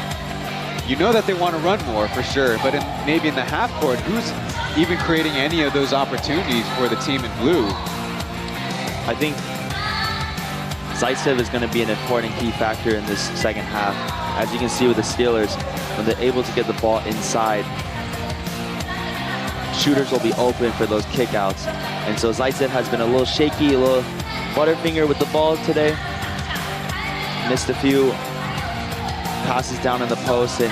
you know that they want to run more for sure, but maybe in the half court, who's even creating any of those opportunities for the team in blue? I think Zaitsev is going to be an important key factor in this second half. As you can see with the Steelers, when they're able to get the ball inside, shooters will be open for those kickouts. And so Zaitsev has been a little shaky, a little butterfinger with the ball today. Missed a few passes down in the post and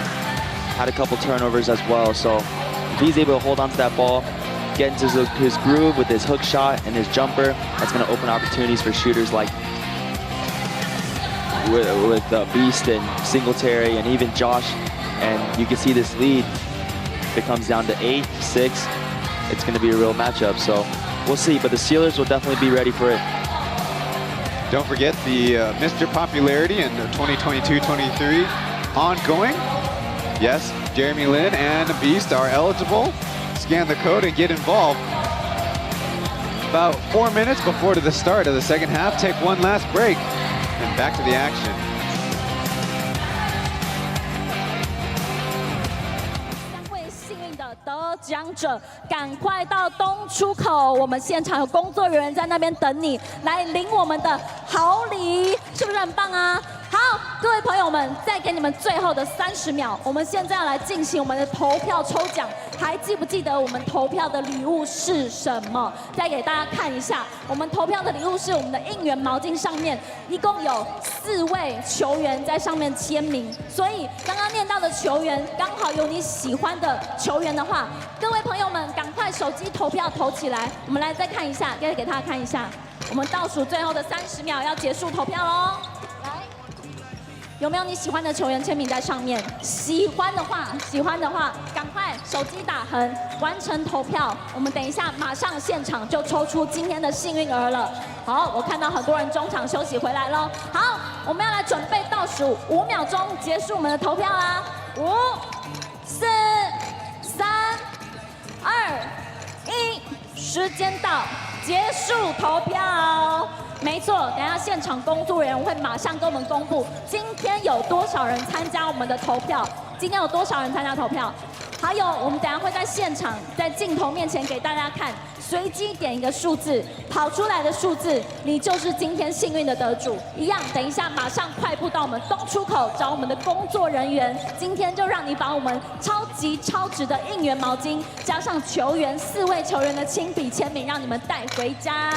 had a couple turnovers as well. So if he's able to hold on to that ball, get into his groove with his hook shot and his jumper, that's going to open opportunities for shooters like with Beast and Singletary and even Josh. And you can see this lead. If it comes down to 8, 6, it's going to be a real matchup. So we'll see, but the Steelers will definitely be ready for it. Don't forget the Mr. Popularity in 2022-23 ongoing. Yes, Jeremy Lin and the Beast are eligible. Scan the code and get involved. About 4 minutes before the start of the second half, take one last break and back to the action. 得奖者，赶快到东出口，我们现场有工作人员在那边等你，来领我们的好礼，是不是很棒啊？好，各位朋友们，再给你们最后的30秒，我们现在要来进行我们的投票抽奖。还记不记得我们投票的礼物是什么？再给大家看一下，我们投票的礼物是我们的应援毛巾，上面一共有4位球员在上面签名，所以刚刚念到的球员刚好有你喜欢的球员的话，各位朋友们赶快手机投票投起来。我们来再看一下，再给大家看一下，我们倒数最后的30秒要结束投票喽。来。有没有你喜欢的球员签名在上面？喜欢的话，赶快手机打横，完成投票。我们等一下马上现场就抽出今天的幸运儿了。好，我看到很多人中场休息回来了。好，我们要来准备倒数5秒钟，结束我们的投票啦。5、4、3、2、1，时间到，结束投票。没错，等一下现场工作人员会马上跟我们公布今天有多少人参加我们的投票。今天有多少人参加投票？还有，我们等一下会在现场在镜头面前给大家看，随机点一个数字，跑出来的数字，你就是今天幸运的得主。一样，等一下马上快步到我们东出口找我们的工作人员。今天就让你把我们超级超值的应援毛巾，加上球员4位球员的亲笔签名，让你们带回家。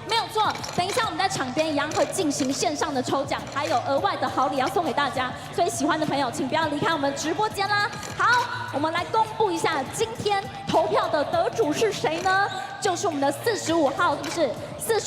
没有错，等一下我们在场边一样会进行线上的抽奖，还有额外的好礼要送给大家，所以喜欢的朋友请不要离开我们直播间啦。好，我们来公布一下今天投票的得主是谁呢？就是我们的45号，是不是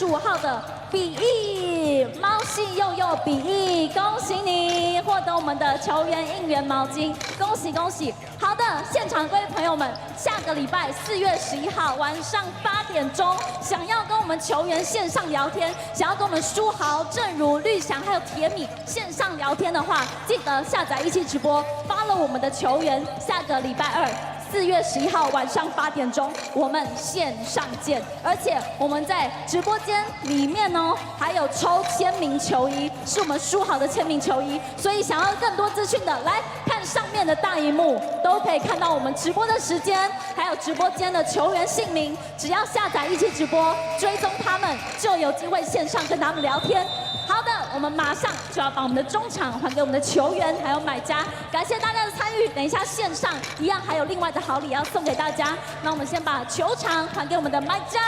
？45号的比翼，猫系佑佑比翼，恭喜你获得我们的球员应援毛巾，恭喜恭喜！好的，现场各位朋友们，下个礼拜4月11号晚上8点钟，想要跟我们球员线上聊天，想要跟我们书豪、正如、绿翔还有铁米线上聊天的话，记得下载一期直播，follow我们的球员，下个礼拜2。4月11号晚上8点钟，我们线上见。而且我们在直播间里面哦，还有抽签名球衣，是我们书豪的签名球衣。所以想要更多资讯的，来看上面的大荧幕，都可以看到我们直播的时间，还有直播间的球员姓名。只要下载一期直播，追踪他们，就有机会线上跟他们聊天。好的，我们马上就要把我们的中场还给我们的球员还有买家，感谢大家的参与。等一下线上一样还有另外的好礼要送给大家。那我们先把球场还给我们的买家。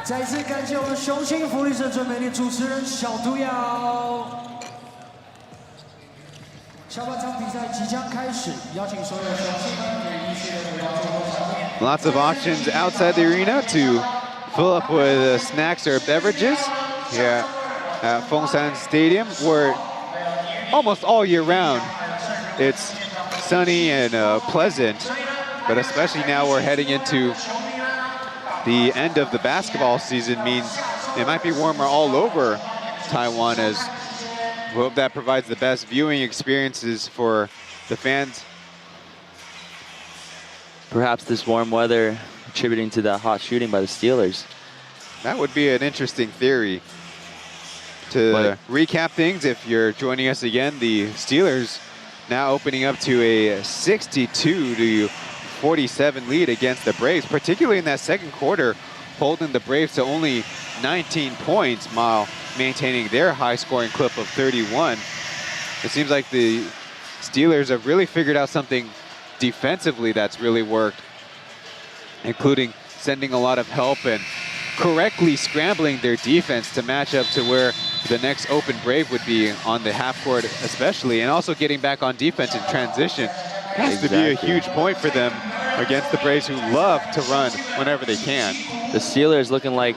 再次感谢我们雄心福利社最美丽主持人小毒药。下半场比赛即将开始，邀请所有雄心给一些回到最后场面。Lots of options outside the arena to fill up with snacks or beverages. Yeah. At Fongsan Stadium, where almost all year round it's sunny and pleasant, but especially now we're heading into the end of the basketball season means it might be warmer all over Taiwan, as we hope that provides the best viewing experiences for the fans. Perhaps this warm weather attributing to the hot shooting by the Steelers. That would be an interesting theory. To recap things, if you're joining us again, the Steelers now opening up to a 62-47 lead against the Braves, particularly in that second quarter, holding the Braves to only 19 points while maintaining their high-scoring clip of 31. It seems like the Steelers have really figured out something defensively that's really worked, including sending a lot of help and correctly scrambling their defense to match up to where the next open Brave would be on the half court especially, and also getting back on defense in transition has to be a huge point for them against the Braves, who love to run whenever they can. The Steelers looking like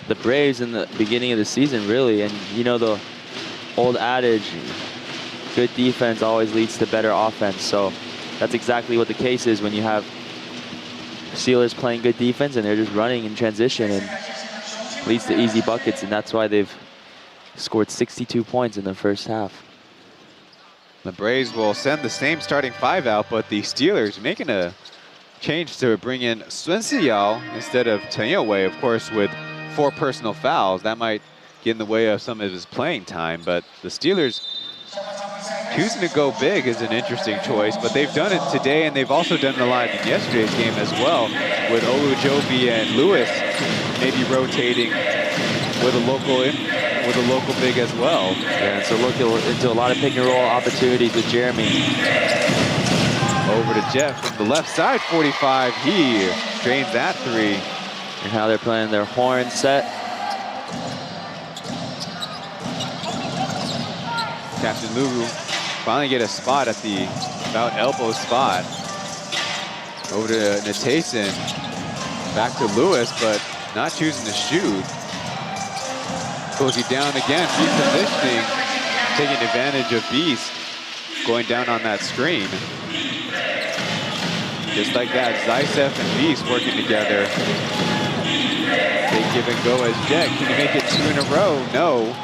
the Braves in the beginning of the season, really. And you know the old adage, good defense always leads to better offense. So that's exactly what the case is when you have Steelers playing good defense and they're just running in transition, and leads to easy buckets, and that's why they've scored 62 points in the first half. The Braves will send the same starting 5 out, but the Steelers making a change to bring in Sun Siyao instead of Chen Yewei, of course, with 4 personal fouls. That might get in the way of some of his playing time, but the Steelers choosing to go big is an interesting choice, but they've done it today, and they've also done it a lot in yesterday's game as well, with Olujobi and Lewis maybe rotating with a with a local big as well. Yeah, so look into a lot of pick and roll opportunities with Jeremy. Over to Jeff from the left side, 45. He drains that three. And how they're playing their horn set. Captain Lugu finally get a spot at the about elbow spot. Over to Natason. Back to Lewis, but not choosing to shoot. Goes down again, repositioning, taking advantage of Beast, going down on that screen. Just like that, Zaitsev and Beast working together. They give and go as Jet. Can he make it 2 in a row? No.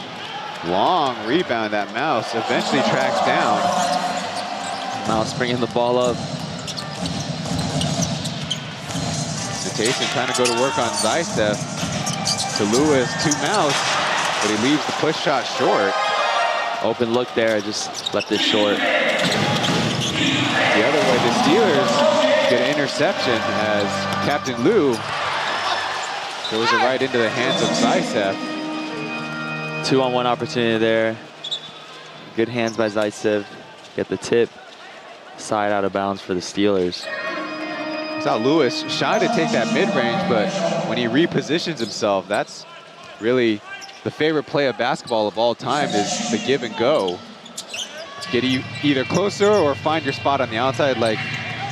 Long rebound, that Mouse eventually tracks down. Mouse bringing the ball up. Natason trying to go to work on Zaitsev. To Lewis, to Mouse, but he leaves the push shot short. Open look there, just left it short. The other way, the Steelers get an interception as Captain Lou throws it right into the hands of Zaitsev. 2-on-1 opportunity there. Good hands by Zaitsev. Get the tip. Side out of bounds for the Steelers. Saw Lewis shy to take that mid-range, but when he repositions himself, that's really the favorite play of basketball of all time, is the give and go. Get you either closer or find your spot on the outside like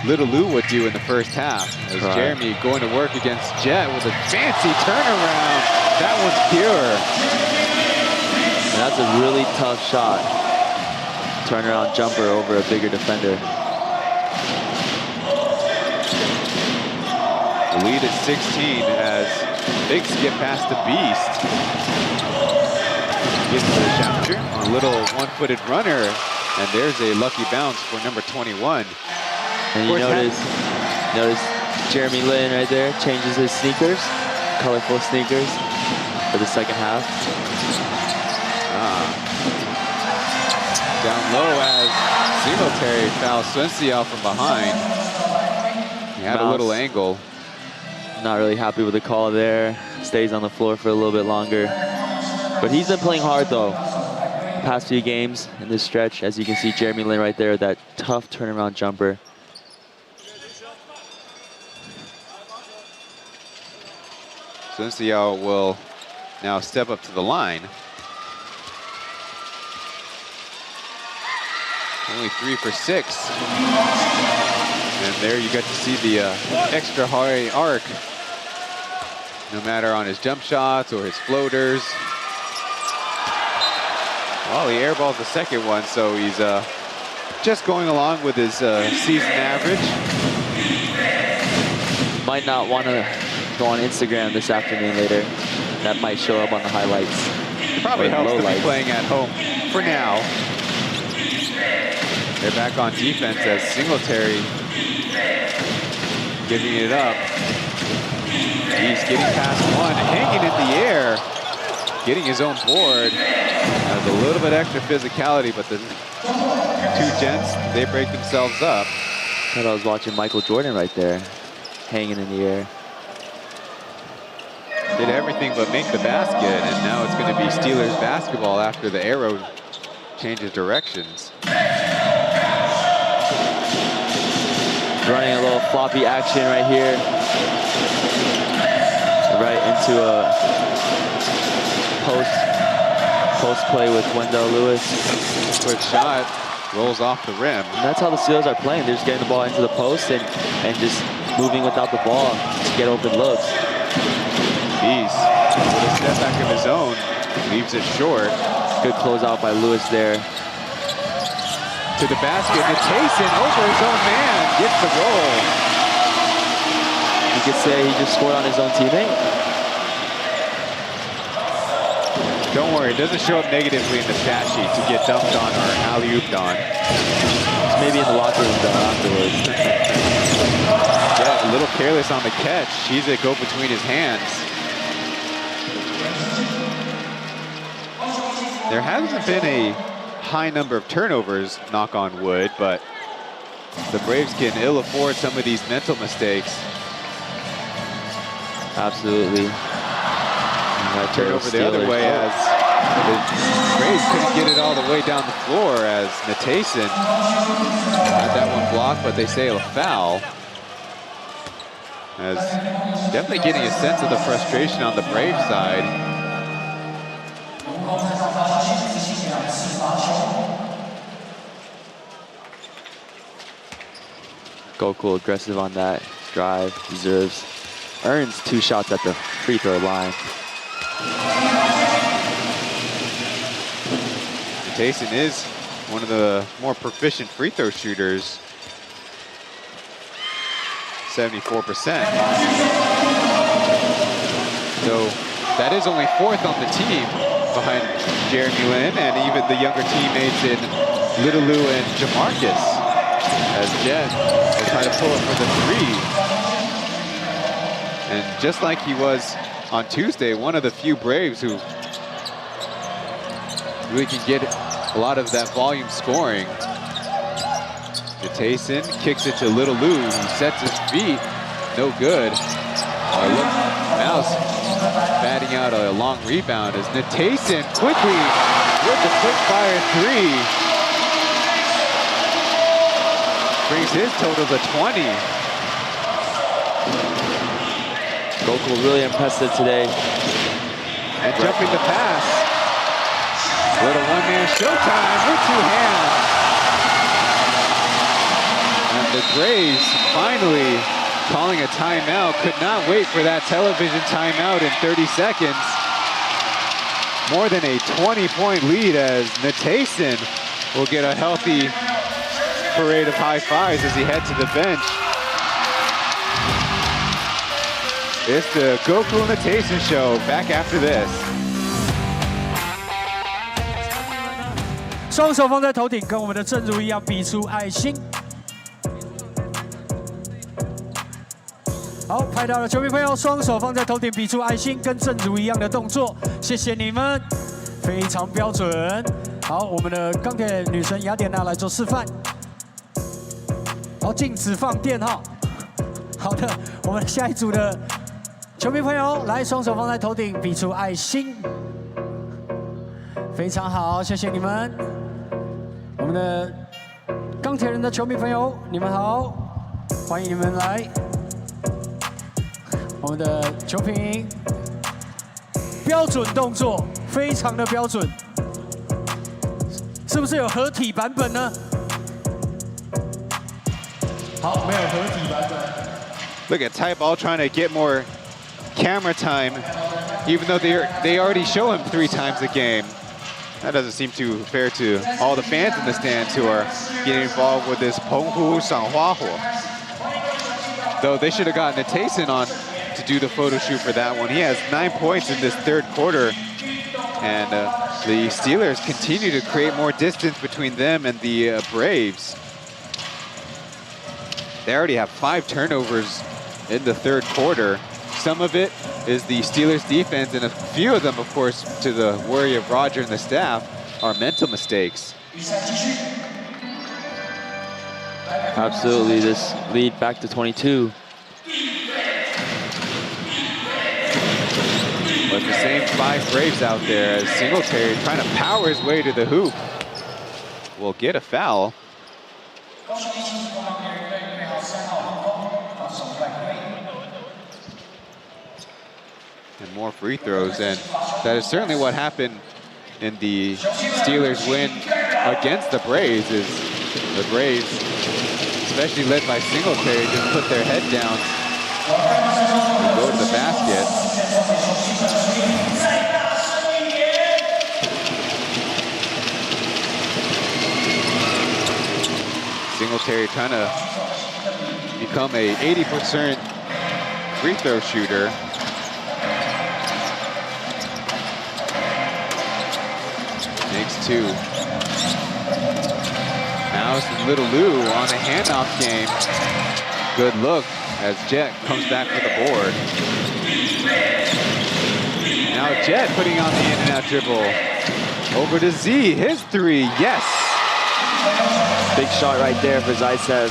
Little Lou would do in the first half. As Jeremy going to work against Jet with a fancy turnaround. That one's pure. And that's a really tough shot. Turnaround jumper over a bigger defender. The lead is 16 as big skip past the Beast. Gets to the challenger on a little one-footed runner. And there's a lucky bounce for number 21. And you notice Jeremy Lin right there changes his sneakers, colorful sneakers for the second half. Down low as Singletary fouls Swensia from behind. He had a little angle. Not really happy with the call there. Stays on the floor for a little bit longer. But he's been playing hard though. Past few games in this stretch, as you can see Jeremy Lin right there, that tough turnaround jumper. Swensia will now step up to the line. Only 3 for 6. And there you get to see the extra high arc, no matter on his jump shots or his floaters. Well, he airballs the second one, so he's just going along with his season average. Might not want to go on Instagram this afternoon later. That might show up on the highlights. It probably helps to be playing at home for now. They're back on defense as Singletary giving it up. He's getting past one, hanging in the air, getting his own board. Has a little bit extra physicality, but the two gents, they break themselves up. I thought I was watching Michael Jordan right there, hanging in the air. Did everything but make the basket, and now it's going to be Steelers basketball after the arrow changes directions. Running a little floppy action right here. Right into a post play with Wendell Lewis. Quick shot, rolls off the rim. And that's how the Steelers are playing. They're just getting the ball into the post and just moving without the ball to get open looks. Beast with a step back of his own, leaves it short. Good closeout by Lewis there. To the basket, Natason over his own man, gets the roll. You could say he just scored on his own teammate. Don't worry, it doesn't show up negatively in the stat sheet to get dumped on or alley-ooped on. Maybe in the locker room though afterwards. Yeah, a little careless on the catch. Sees it go between his hands. There hasn't been a high number of turnovers, knock on wood, but the Braves can ill afford some of these mental mistakes. Absolutely. Turnover the other way as The Braves couldn't get it all the way down the floor as Natason had that one blocked, but they say a foul. As definitely getting a sense of the frustration on the Brave side. Goku aggressive on that drive, earns 2 shots at the free throw line. Natason is one of the more proficient free throw shooters. 74%. So that is only 4th on the team behind Jeremy Lin and even the younger teammates in Little Lou and Jamarcus. As Jet will try to pull it for the 3. And just like he was on Tuesday, one of the few Braves who really can get a lot of that volume scoring. Natason kicks it to Little Lou, who sets his feet. No good. Look, Mouse batting out a long rebound as Natason quickly with the quick fire 3. Brings his total to 20. Goku really impressive today. And jumping the pass. Little one-man showtime with 2 hands. And the Braves finally calling a timeout. Could not wait for that television timeout in 30 seconds. More than a 20-point lead as Natason will get a healthy parade of high fives as he heads to the bench. It's the Goku Natason show. Back after this. 双手放在头顶，跟我们的正如一样，比出爱心。好，拍到了球迷朋友，双手放在头顶，比出爱心，跟正如一样的动作。谢谢你们，非常标准。好，我们的钢铁女神雅典娜来做示范。好，禁止放电哈。好的，我们下一组的球迷朋友，来，双手放在头顶，比出爱心。非常好，谢谢你们。我们的钢铁人的球迷朋友，你们好，欢迎你们来。我们的球评标准动作，非常的标准，是不是有合体版本呢？好，没有合体版本。Look at Taipei trying to get more camera time, even though they already show him 3 times a game. That doesn't seem too fair to all the fans in the stands who are getting involved with this Penghu Sanghua. Though they should have gotten Natason on to do the photo shoot for that one. He has 9 points in this 3rd quarter. And the Steelers continue to create more distance between them and the Braves. They already have 5 turnovers in the 3rd quarter. Some of it is the Steelers defense, and a few of them, of course, to the worry of Roger and the staff, are mental mistakes. Absolutely, this lead back to 22. But the same 5 Braves out there as Singletary trying to power his way to the hoop will get a foul. And more free throws, and that is certainly what happened in the Steelers win against the Braves. Is the Braves, especially led by Singletary, just put their head down and go to the basket. Singletary trying to become a 80% free throw shooter. Makes 2. Now it's Little Lou on the handoff game. Good look as Jet comes back for the board. Now Jet putting on the in and out dribble. Over to Z, his 3, yes. Big shot right there for Zaitsev.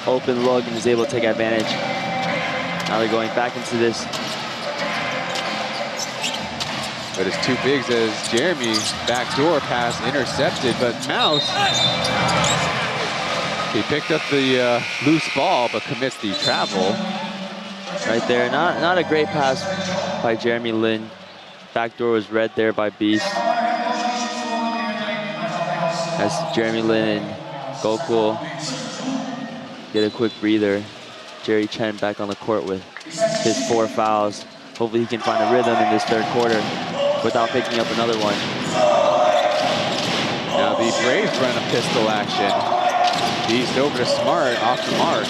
Open look and is able to take advantage. Now they're going back into this But it's two bigs as Jeremy backdoor pass intercepted, but Mouse, he picked up the loose ball, but commits the travel. Right there, not a great pass by Jeremy Lin. Backdoor was read there by Beast. As Jeremy Lin and Gokul get a quick breather. Jerry Chen back on the court with his 4 fouls. Hopefully he can find a rhythm in this third quarter without picking up another one. Now the Braves run a pistol action. Beast over to Smart, off the mark.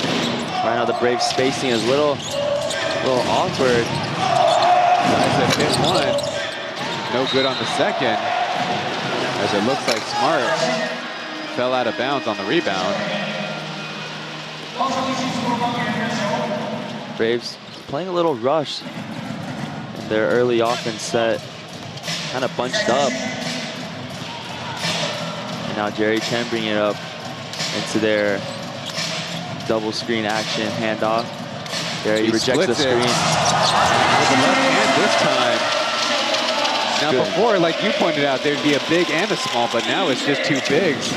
Right now the Braves spacing is a little awkward. Guys have hit one. No good on the second. As it looks like Smart fell out of bounds on the rebound. Braves playing a little rush. Their early offense set kind of bunched up. And now Jerry Chen bringing it up into their double screen action handoff. There he rejects the screen. With the left hand this time. Now before, like you pointed out, there'd be a big and a small, but now it's just two bigs.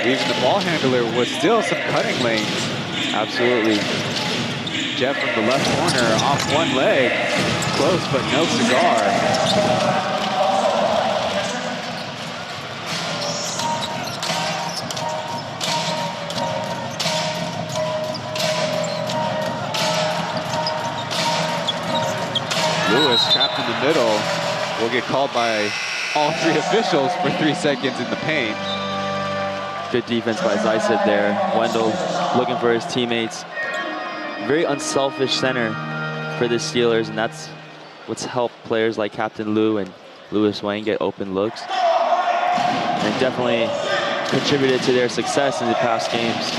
Even the ball handler was still some cutting lanes. Absolutely. Jeff from the left corner off one leg. Close, but no cigar. Lewis trapped in the middle will get called by all 3 officials for 3 seconds in the paint. Good defense by Zaitsev there. Wendell looking for his teammates. Very unselfish center for the Steelers, and that's what's helped players like Captain Liu and Louis Wang get open looks. And definitely contributed to their success in the past games.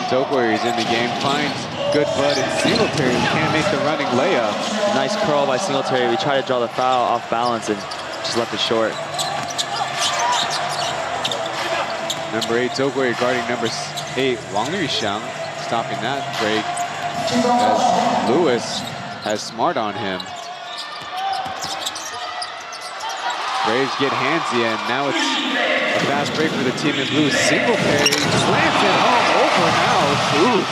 Tokori is in the game, finds good bud and Singletary can't make the running layup. Nice curl by Singletary. We tried to draw the foul off balance and just left it short. Number 8, Tokori guarding number 8, Wang Yuxiang, stopping that break as Lewis has Smart on him. Braves get handsy, and now it's a fast break for the team in blue. Singletary slams it home over House. Ooh.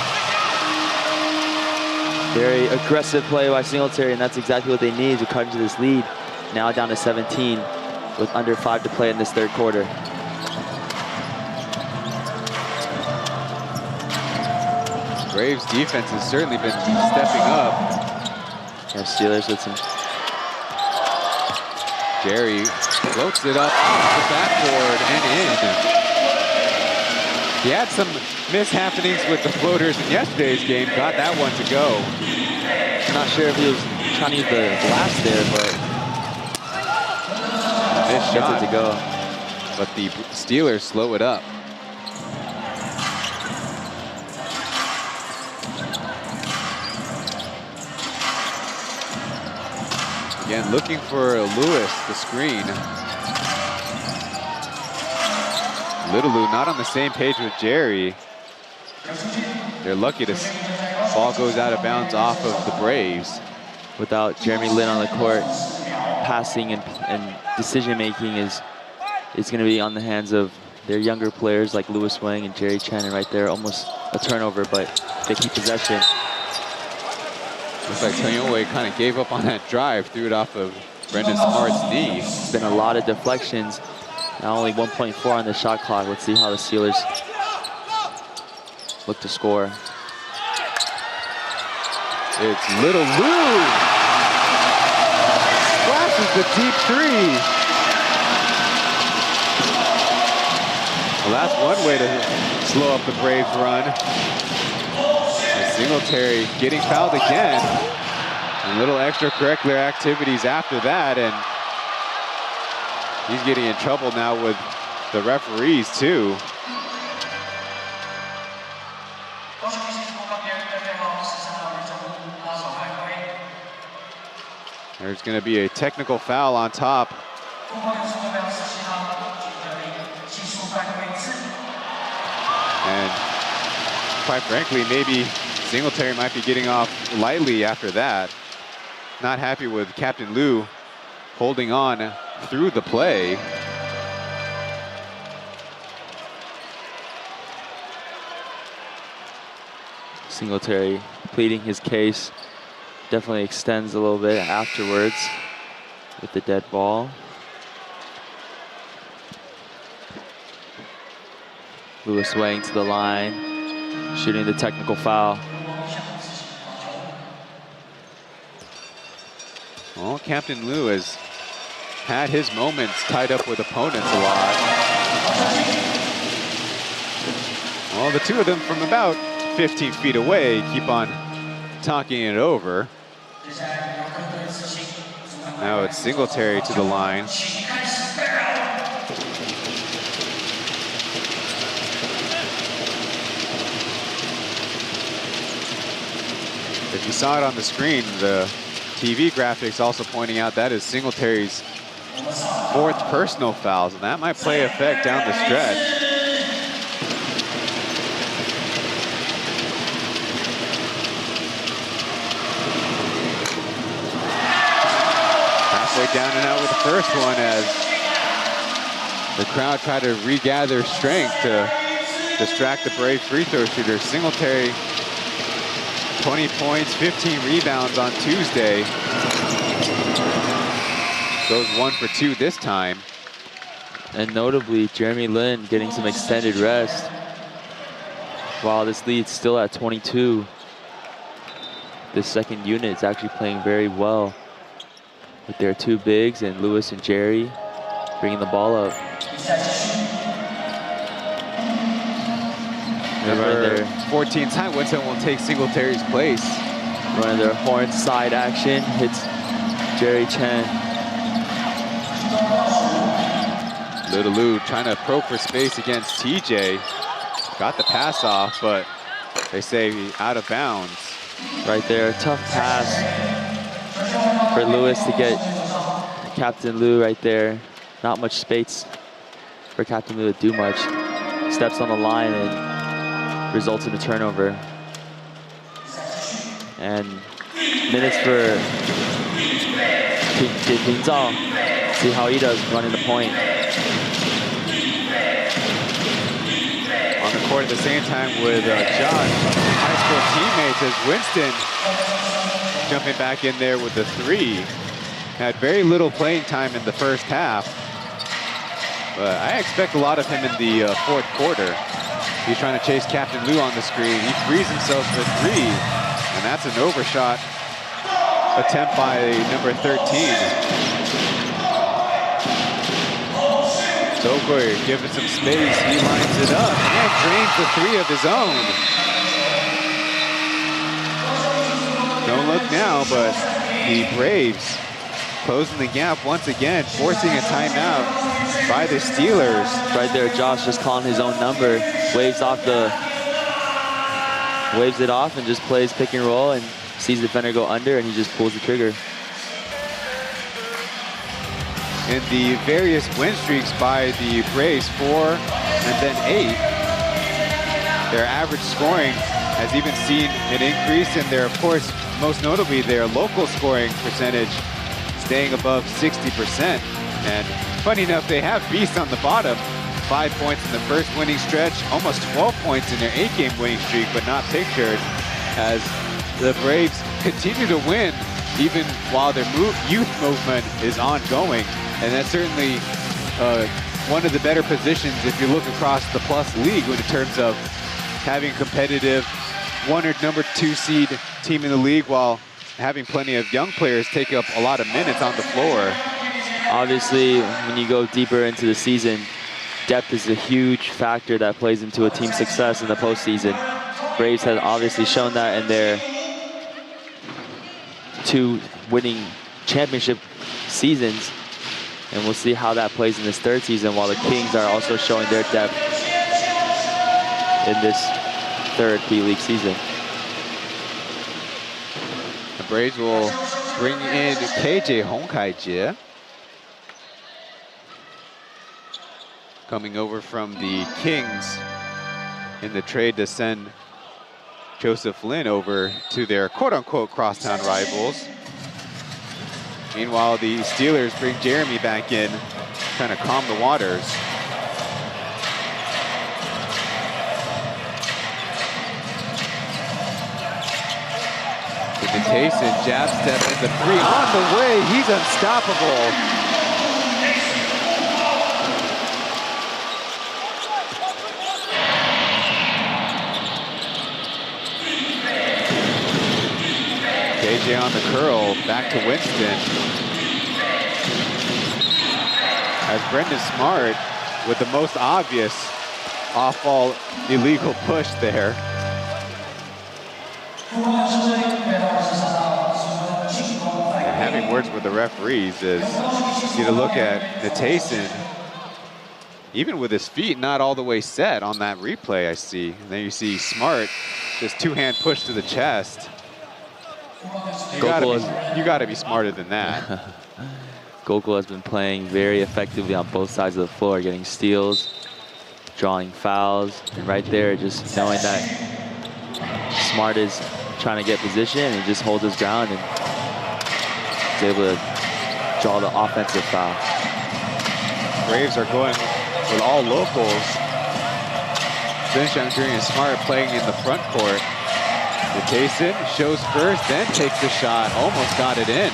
Very aggressive play by Singletary, and that's exactly what they need to cut into this lead. Now down to 17 with under 5 to play in this third quarter. Braves defense has certainly been stepping up. Yeah, Steelers with some. Jerry floats it up off the backboard and in. He had some mishappenings with the floaters in yesterday's game. Got that one to go. Not sure if he was trying to use the glass there, but this shot gets it to go. But the Steelers slow it up. Again, looking for Lewis, the screen. Little Lou not on the same page with Jerry. They're lucky this ball goes out of bounds off of the Braves. Without Jeremy Lin on the court, passing and decision-making is going to be on the hands of their younger players like Louis Wang and Jerry Chen, and right there, almost a turnover, but they keep possession. Looks like Toyoe kind of gave up on that drive, threw it off of Brendan Smart's knee. It's been a lot of deflections. Now only 1.4 on the shot clock. Let's see how the Steelers look to score. It's Little Lou. Splashes the deep 3. Well, that's one way to slow up the Braves' run. Singletary getting fouled again. A little extracurricular activities after that, and he's getting in trouble now with the referees too. There's going to be a technical foul on top. And quite frankly, maybe Singletary might be getting off lightly after that. Not happy with Captain Liu holding on through the play. Singletary pleading his case. Definitely extends a little bit afterwards with the dead ball. Lewis weighing to the line, shooting the technical foul. Well, Captain Liu has had his moments tied up with opponents a lot. Well, the two of them from about 15 feet away keep on talking it over. Now it's Singletary to the line. If you saw it on the screen, the TV graphics also pointing out that is Singletary's 4th personal foul, and that might play effect down the stretch. Halfway down and out with the first one as the crowd tried to regather strength to distract the Brave free throw shooter. Singletary, 20 points, 15 rebounds on Tuesday. Goes 1 for 2 this time. And notably, Jeremy Lin getting some extended rest. While this lead's still at 22. This second unit is actually playing very well with their 2 bigs and Lewis and Jerry bringing the ball up. Number 14, Ty Woodson will take Singletary's place. Running their horn side action, hits Jerry Chen. Little Lou trying to probe for space against TJ. Got the pass off, but they say out of bounds. Right there, tough pass for Lewis to get Captain Liu right there. Not much space for Captain Liu to do much. Steps on the line and results in a turnover. And minutes for Ping Zhao. See how he does running the point. On the court at the same time with Josh, high school teammates, as Winston jumping back in there with the 3. Had very little playing time in the first half. But I expect a lot of him in the 4th quarter. He's trying to chase Captain Liu on the screen. He frees himself for 3, and that's an overshot attempt by number 13. Sokoi giving some space. He lines it up and drains the 3 of his own. Don't look now, but the Braves closing the gap once again, forcing a timeout by the Steelers. Right there, Josh just calling his own number, waves it off and just plays pick and roll and sees the defender go under and he just pulls the trigger. In the various win streaks by the Braves, 4 and then 8, their average scoring has even seen an increase, and their, of course, most notably their local scoring percentage staying above 60%. And funny enough, they have beasts on the bottom. 5 points in the first winning stretch, almost 12 points in their 8-game winning streak, but not pictured, as the Braves continue to win even while their youth movement is ongoing. And that's certainly one of the better positions if you look across the Plus League in terms of having competitive 1 or number 2 seed team in the league while having plenty of young players take up a lot of minutes on the floor. Obviously, when you go deeper into the season, depth is a huge factor that plays into a team's success in the postseason. Braves have obviously shown that in their 2 winning championship seasons. And we'll see how that plays in this 3rd season, while the Kings are also showing their depth in this 3rd P.LEAGUE season. The Braves will bring in KJ Hongkaijie, coming over from the Kings in the trade to send Joseph Lin over to their quote-unquote crosstown rivals. Meanwhile, the Steelers bring Jeremy back in, trying to calm the waters. Tayson jab step in the 3 on the way. He's unstoppable. KJ on the curl, back to Winston. As Brendan Smart with the most obvious off-ball illegal push there. Having words with the referees is you to look at Tayson, even with his feet not all the way set on that replay I see. And then you see Smart, just two-hand push to the chest. You gotta be smarter than that. Gokul has been playing very effectively on both sides of the floor, getting steals, drawing fouls, and right there, just knowing that Smart is trying to get position and just holds his ground and is able to draw the offensive foul. Braves are going with all locals. Then Xiangqun and Smart playing in the front court. Tayson shows first, then takes the shot, almost got it in.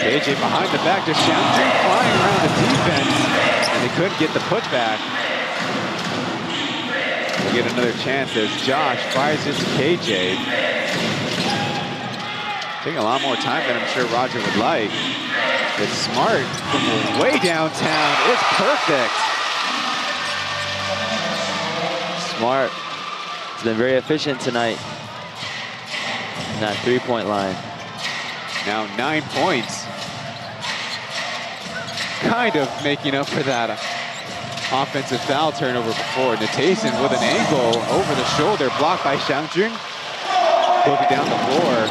KJ behind the back to Xiangqun, flying around the defense, and they couldn't get the putback. We'll get another chance as Josh fires into KJ. Taking a lot more time than I'm sure Roger would like. It's Smart from way downtown. It's perfect. Smart has been very efficient tonight in that three-point line. Now 9 points. Kind of making up for that offensive foul turnover before. Tayson with an angle over the shoulder, blocked by Xiangqun. Moving down the floor.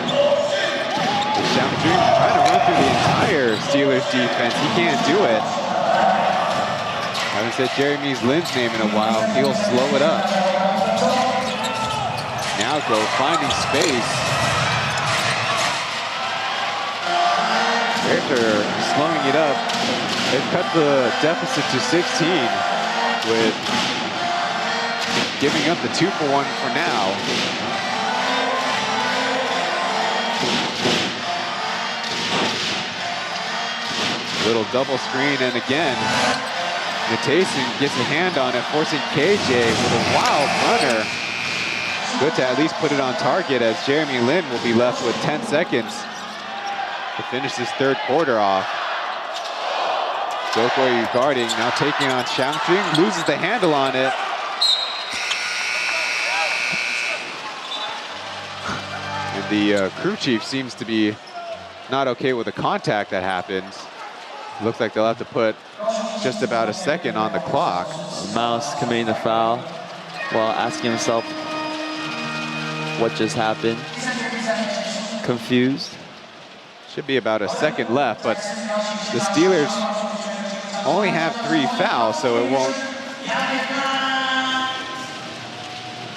Xiangqun trying to run through the entire Steelers defense. He can't do it. Haven't said Jeremy Lin's name in a while. He'll slow it up. Now go finding space. They're slowing it up. They've cut the deficit to 16 with giving up the 2-for-1 for now. Little double screen, and again, Tayson gets a hand on it, forcing KJ with a wild runner. Good to at least put it on target, as Jeremy Lin will be left with 10 seconds to finish this third quarter off. Gokul guarding, now taking on Xiangqun, loses the handle on it. And the crew chief seems to be not okay with the contact that happens. Looks like they'll have to put just about a second on the clock. Mouse committing the foul while asking himself what just happened. Confused. Should be about a second left, but the Steelers only have 3 fouls, so it won't.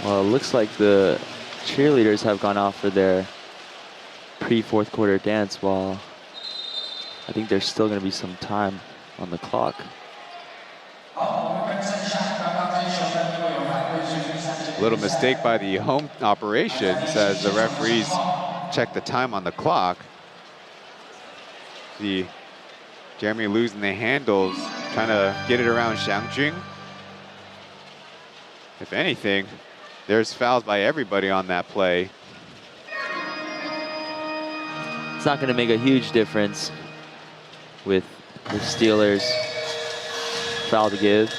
Well, it looks like the cheerleaders have gone off for their pre-fourth quarter dance, while I think there's still going to be some time on the clock. Little mistake by the home operations as the referees check the time on the clock. The Jeremy losing the handles, trying to get it around Xiangqun. If anything, there's fouls by everybody on that play. It's not going to make a huge difference with the Steelers' foul to give.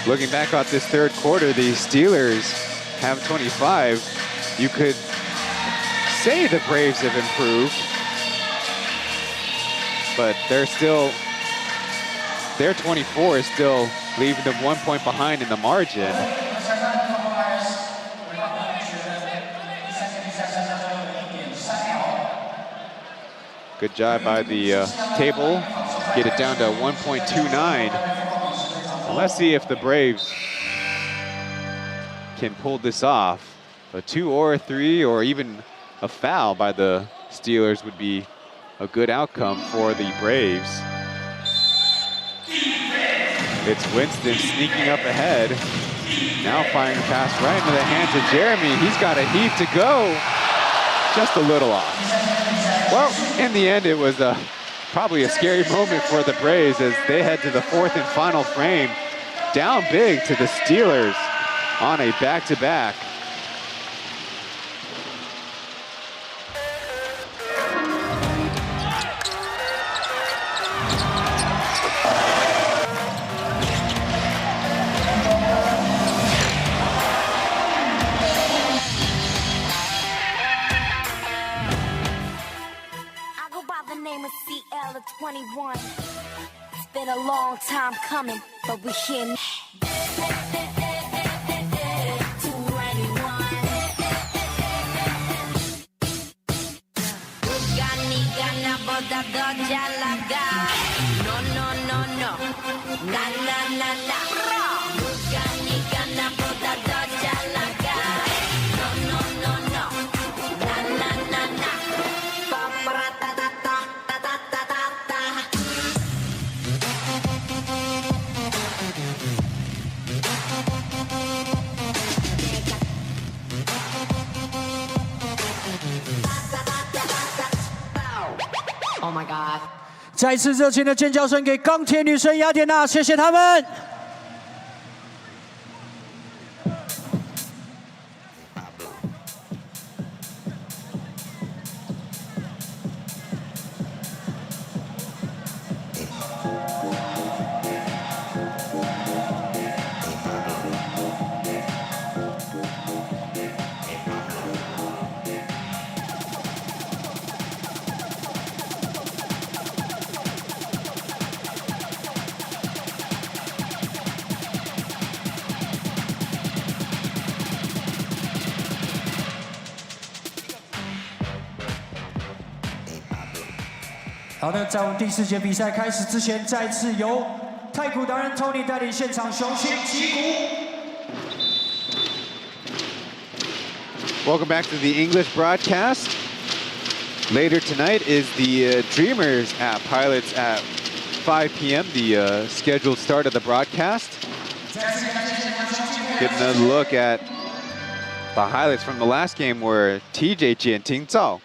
Looking back at this third quarter, the Steelers have 25. You could say the Braves have improved, but they're still, their 24 is still leaving them 1 point behind in the margin. Good job by the table. Get it down to 1.29. Well, let's see if the Braves can pull this off. A 2 or a 3 or even a foul by the Steelers would be a good outcome for the Braves. It's Winston sneaking up ahead. Now firing a pass right into the hands of Jeremy. He's got a heap to go. Just a little off. Well, in the end, it was probably a scary moment for the Braves as they head to the 4th and final frame. Down big to the Steelers on a back-to-back. CL21. It's been a long time coming, but we're here now. Oh my God！ 再次热情的尖叫声给钢铁女神雅典娜，谢谢他们。好的，在我们第4节比赛开始之前，再次由太鼓达人 Tony 带领现场雄心击鼓。Welcome back to the English broadcast. Later tonight is the Dreamers at Pilots at 5 p.m., the scheduled start of the broadcast. Getting a look at the highlights from the last game where TJ Jianting Zhao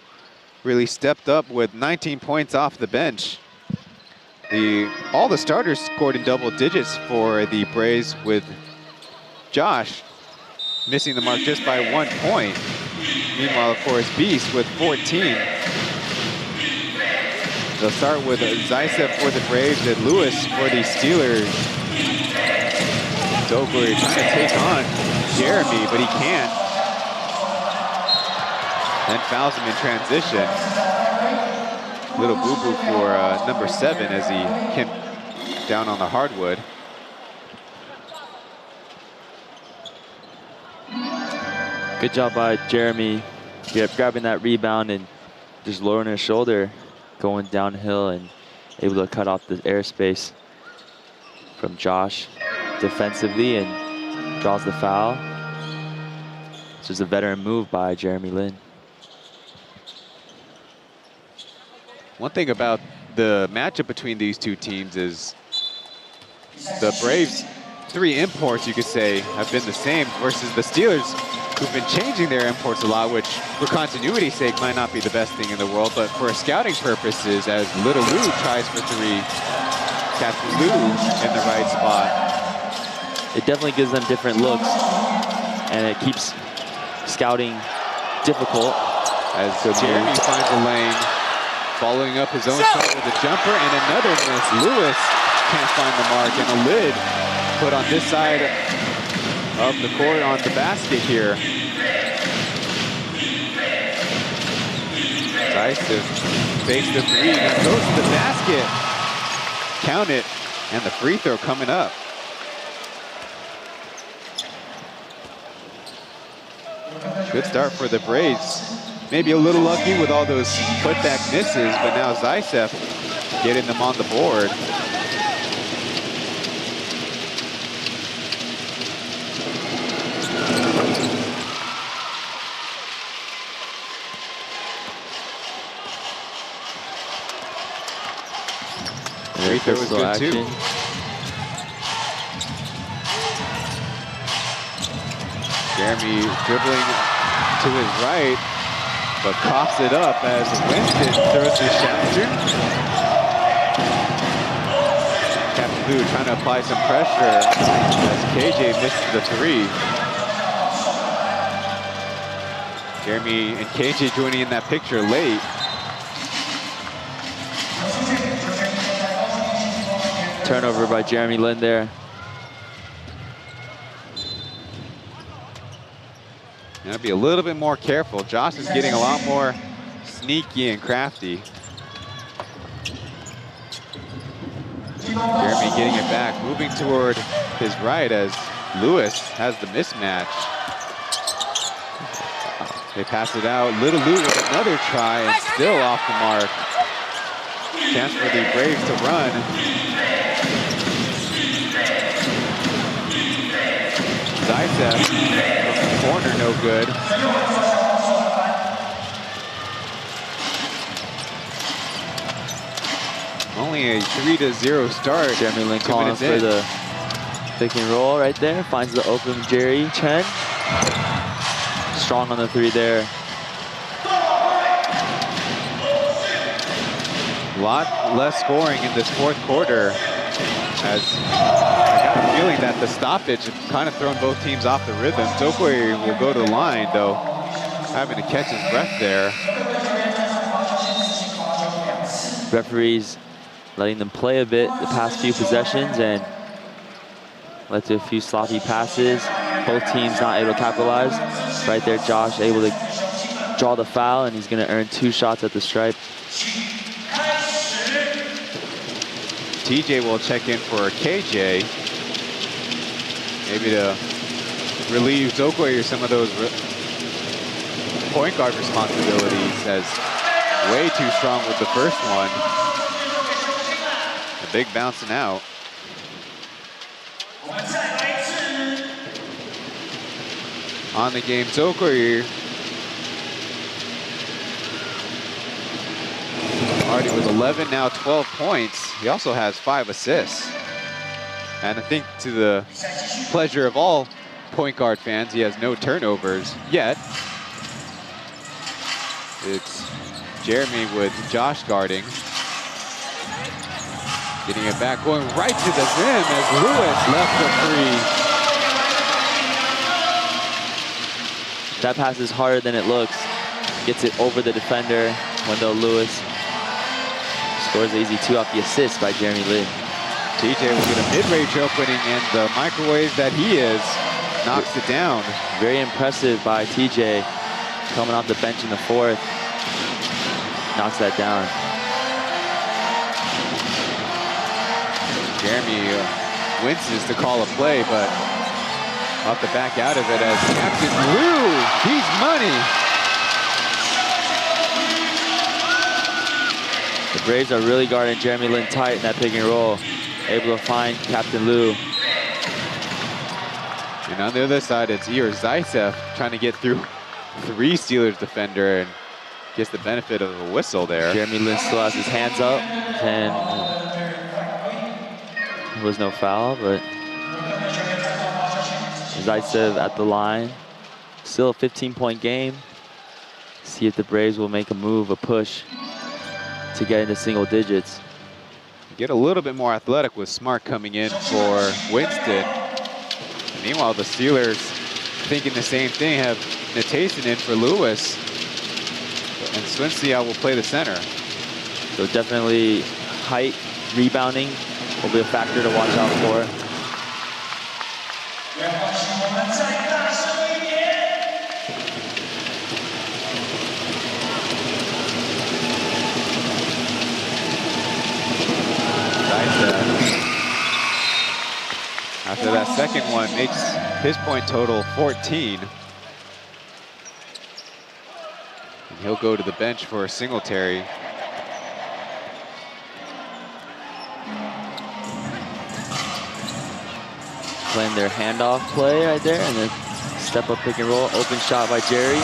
really stepped up with 19 points off the bench. All the starters scored in double digits for the Braves, with Josh missing the mark just by 1 point. Meanwhile, of course, Beast with 14. They'll start with Zaitsev for the Braves and Lewis for the Steelers. Douglas trying to take on Jeremy, but he can't. Then fouls him in transition. Little boo-boo for number 7 as he came down on the hardwood. Good job by Jeremy, grabbing that rebound and just lowering his shoulder, going downhill and able to cut off the airspace from Josh defensively and draws the foul. It's just a veteran move by Jeremy Lin. One thing about the matchup between these two teams is the Braves' 3 imports, you could say, have been the same versus the Steelers, who've been changing their imports a lot, which for continuity's sake might not be the best thing in the world, but for scouting purposes, as Little Lou tries for 3, Captain Lou in the right spot. It definitely gives them different looks, and it keeps scouting difficult. As Jeremy finds a lane, following up his own shot with a jumper and another miss. Lewis can't find the mark, and a lid put on this side of the court on the basket here. Zaitsev fakes the 3, and goes to the basket. Count it, and the free throw coming up. Good start for the Braves. maybe a little lucky with all those putback misses, but now Zaitsev getting them on the board. Free throw was good too. Jeremy dribbling to his right, but coughs it up as Winston throws his challenger. Captain Lou trying to apply some pressure as KJ misses the three. Jeremy and KJ joining in that picture late. Turnover by Jeremy Lin there. Gotta be a little bit more careful. Josh is getting a lot more sneaky and crafty. Jeremy getting it back, moving toward his right as Lewis has the mismatch. They pass it out. Little Lou with another try and still off the mark. Chance for the Braves to run. Zaitsev from the corner, no good. Only a 3-0 start. Jeremy Lin calling for the pick and roll right there. Finds the open Jerry Chen. Strong on the three there. A lot less scoring in this fourth quarter, as I got a feeling that the stoppage kind of thrown both teams off the rhythm. Zokoye will go to the line, though, having to catch his breath there. Referees letting them play a bit the past few possessions and led to a few sloppy passes. Both teams not able to capitalize. Right there, Josh able to draw the foul, and he's going to earn 2 shots at the stripe. TJ will check in for KJ. Maybe to relieve Zokoye of some of those point guard responsibilities, as way too strong with the first one. A big bouncing out. On the game, Zokoye already with 11, now 12 points. He also has 5 assists. And I think to the pleasure of all point guard fans, he has no turnovers yet. It's Jeremy with Josh guarding. Getting it back, going right to the rim as Lewis left the three. That pass is harder than it looks. Gets it over the defender. Wendell Lewis scores the easy 2 off the assist by Jeremy Lin. TJ will get a mid-range opening, and the microwave that he is knocks it down. Very impressive by TJ. Coming off the bench in the 4th. Knocks that down. Jeremy winces to call a play, but off the back out of it as Captain Lou, he's money. The Braves are really guarding Jeremy Lin tight in that pick and roll. Able to find Captain Lou. And on the other side, it's Zaitsev trying to get through 3 Steelers defender and gets the benefit of a whistle there. Jeremy Lin still has his hands up, and there was no foul, but Zaitsev at the line. Still a 15-point game. See if the Braves will make a move, a push to get into single digits. Get a little bit more athletic with Smart coming in for Winston. Meanwhile, the Steelers thinking the same thing, have Natason in for Lewis. And Swincia will play the center. So definitely height, rebounding will be a factor to watch out for. After that second one, makes his point total 14. He'll go to the bench for Singletary. Playing their handoff play right there, and then step up pick and roll. Open shot by Jerry.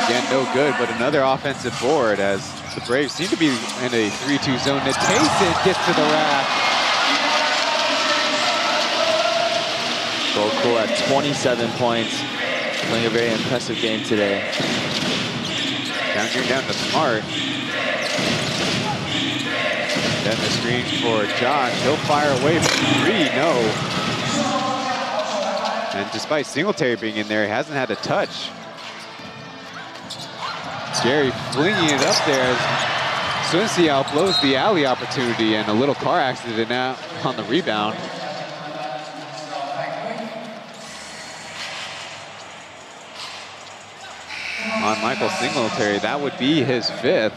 Again, no good, but another offensive board as the Braves seem to be in a 3-2 zone. Natayson gets to the rack. Goku at 27 points. Playing a very impressive game today. Down to Smart. Then the screen for Josh. He'll fire away from 3, no. And despite Singletary being in there, he hasn't had a touch. Jerry flinging it up there as Sun Xiao blows the alley opportunity, and a little car accident now on the rebound. On Michael Singletary, that would be his 5th.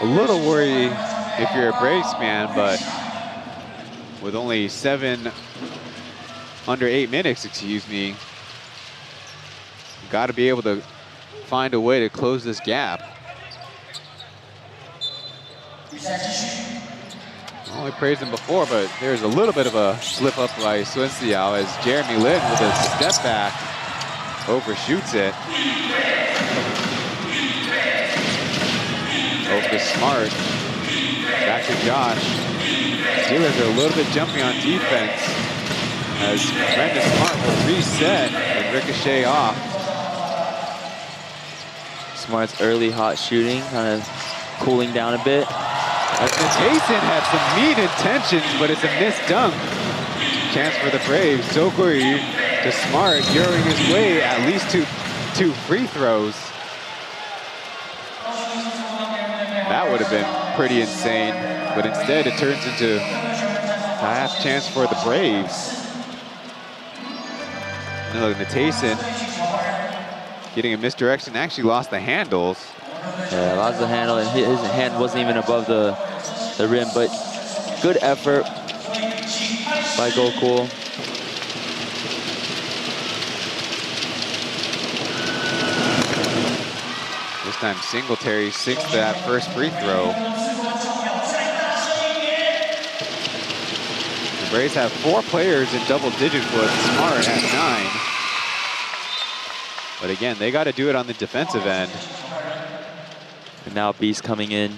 A little worried if you're a Braves fan, but with only under 8 minutes, excuse me, got to be able to find a way to close this gap. Only praised him before, but there's a little bit of a slip up by Sun Xiao as Jeremy Lin with a step back overshoots it. Over to Smart. Back to Josh. Steelers are a little bit jumpy on defense as Brendan Smart will reset and ricochet off. Smart's early hot shooting kind of cooling down a bit. Natayson had some mean intentions, but it's a missed dunk. Chance for the Braves. Sokori to Smart, gearing his way at least two free throws. That would have been pretty insane, but instead it turns into a half chance for the Braves. No, Natayson getting a misdirection, actually lost the handles. Yeah, lost the handle, and his hand wasn't even above the rim, but good effort by Goku. This time Singletary sinks that first free throw. The Braves have 4 players in double digits with Smart at 9. But again, they got to do it on the defensive end. And now Beast coming in.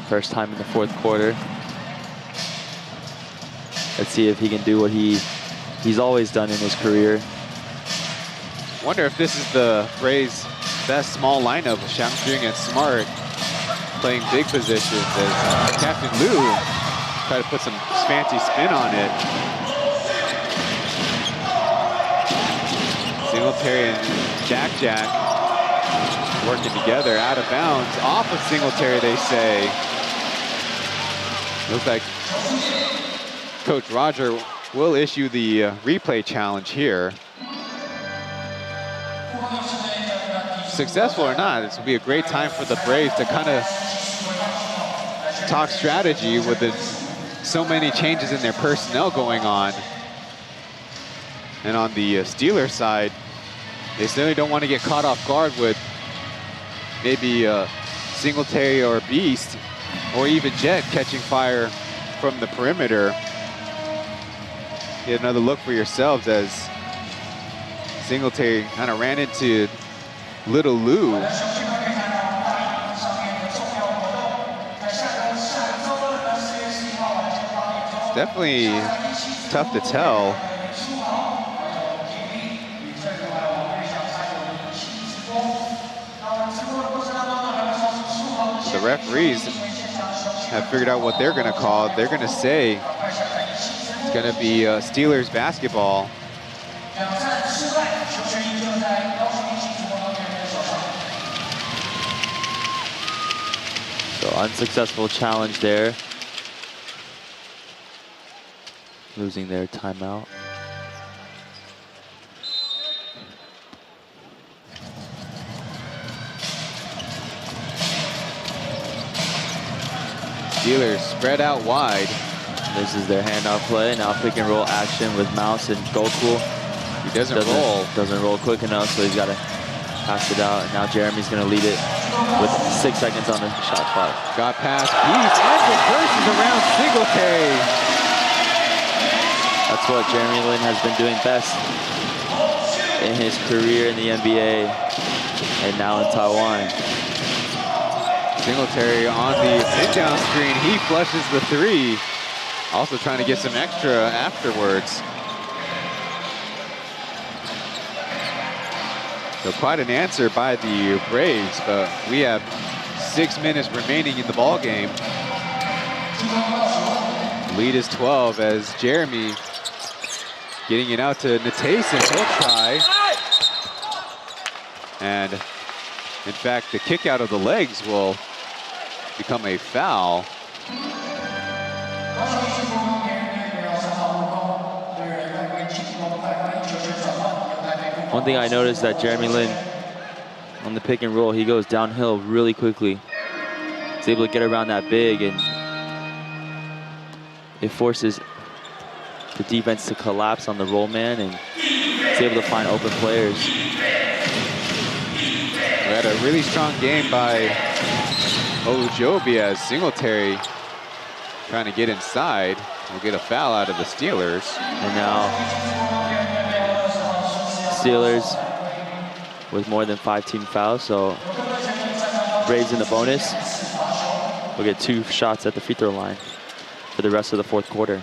First time in the 4th quarter. Let's see if he can do what he's always done in his career. Wonder if this is the Braves' best small lineup with Xiangjun and Smart playing big positions as Captain Liu try to put some fancy spin on it. Singletary and Jack working together, out of bounds, off of Singletary, they say. Looks like Coach Roger will issue the replay challenge here. Successful or not, this will be a great time for the Braves to kind of talk strategy with so many changes in their personnel going on. And on the Steelers side, they certainly don't want to get caught off guard with maybe Singletary or Beast, or even Jet catching fire from the perimeter. Get another look for yourselves as Singletary kind of ran into Little Lou. Definitely tough to tell. The referees have figured out what they're going to call. They're going to say it's going to be Steelers basketball. So unsuccessful challenge there. Losing their timeout. Steelers spread out wide. This is their handoff play. Now pick and roll action with Mouse and Goku. He doesn't roll. Doesn't roll quick enough, so he's got to pass it out. And now Jeremy's going to lead it with 6 seconds on the shot clock. Got past Beast and reverses around Singletary. That's what Jeremy Lin has been doing best in his career in the NBA and now in Taiwan. Singletary on the sit-down screen. He flushes the 3. Also trying to get some extra afterwards. So quite an answer by the Braves, but we have 6 minutes remaining in the ball game. Lead is 12 as Jeremy getting it out to Natason. He'll try. And in fact, the kick out of the legs will become a foul. One thing I noticed that Jeremy Lin on the pick and roll, he goes downhill really quickly. He's able to get around that big, and it forces the defense to collapse on the roll man, and he's able to find open players. We had a really strong game by Ojobi as Singletary trying to get inside. We'll get a foul out of the Steelers. And now Steelers with more than 5 team fouls, so Braves in the bonus. We'll get 2 shots at the free throw line for the rest of the 4th quarter.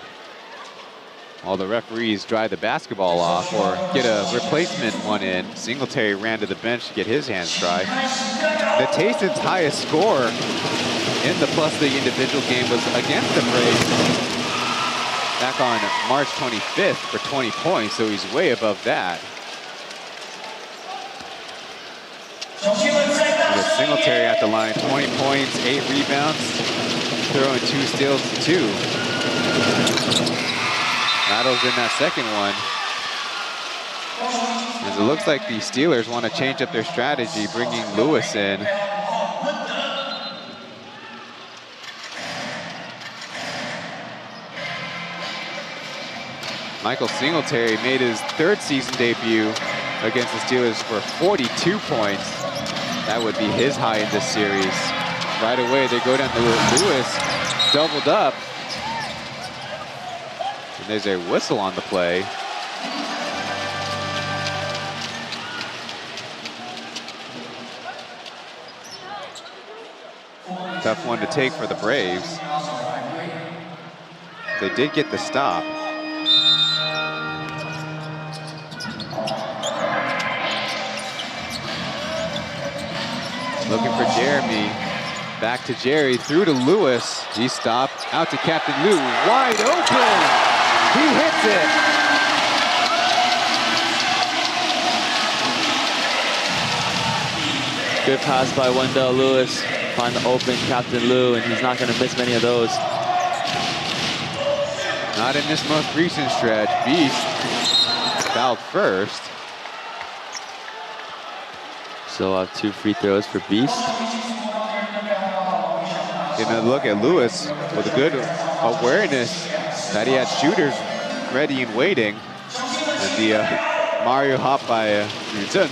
While the referees dry the basketball off or get a replacement one in, Singletary ran to the bench to get his hands dry. Natason's highest score in the Plus League individual game was against the Braves back on March 25th for 20 points, so he's way above that. With Singletary at the line, 20 points, 8 rebounds, throwing 2 steals to 2. Battles in that second one. As it looks like the Steelers want to change up their strategy, bringing Lewis in. Michael Singletary made his 3rd season debut against the Steelers for 42 points. That would be his high in this series. Right away, they go down to Lewis, doubled up. And there's a whistle on the play. Tough one to take for the Braves. They did get the stop. Looking for Jeremy. Back to Jerry, through to Lewis. He stopped, out to Captain Lou, wide open! He hits it! Good pass by Wendell Lewis. Find the open Captain Lou, and he's not going to miss many of those. Not in this most recent stretch. Beast fouled first. So 2 free throws for Beast. Getting a look at Lewis with a good awareness that he had shooters ready and waiting. And the Mario hop by Chen.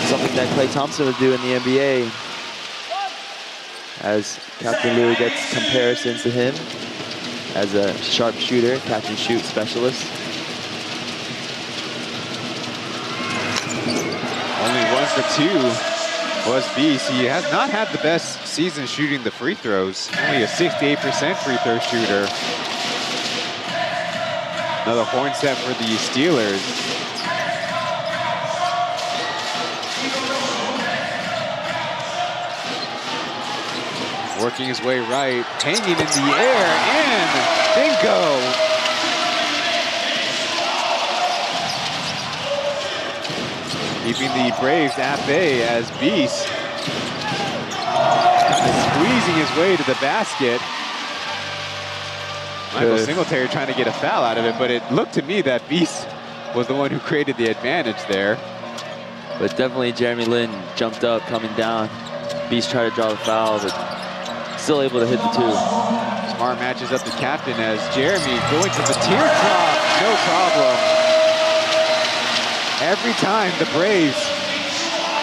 Something that Klay Thompson would do in the NBA. As Captain Lou gets comparisons to him as a sharpshooter, catch and shoot specialist. Only 1 for 2 was Beast. He has not had the best season shooting the free throws. Only a 68% free throw shooter. Another horn set for the Steelers. Working his way right, hanging in the air, and bingo! Keeping the Braves at bay as Beast kind of squeezing his way to the basket. Michael Singletary trying to get a foul out of it, but it looked to me that Beast was the one who created the advantage there. But definitely Jeremy Lin jumped up, coming down. Beast tried to draw the foul, but still able to hit the 2. Smart matches up the captain as Jeremy going to the teardrop. No problem. Every time the Braves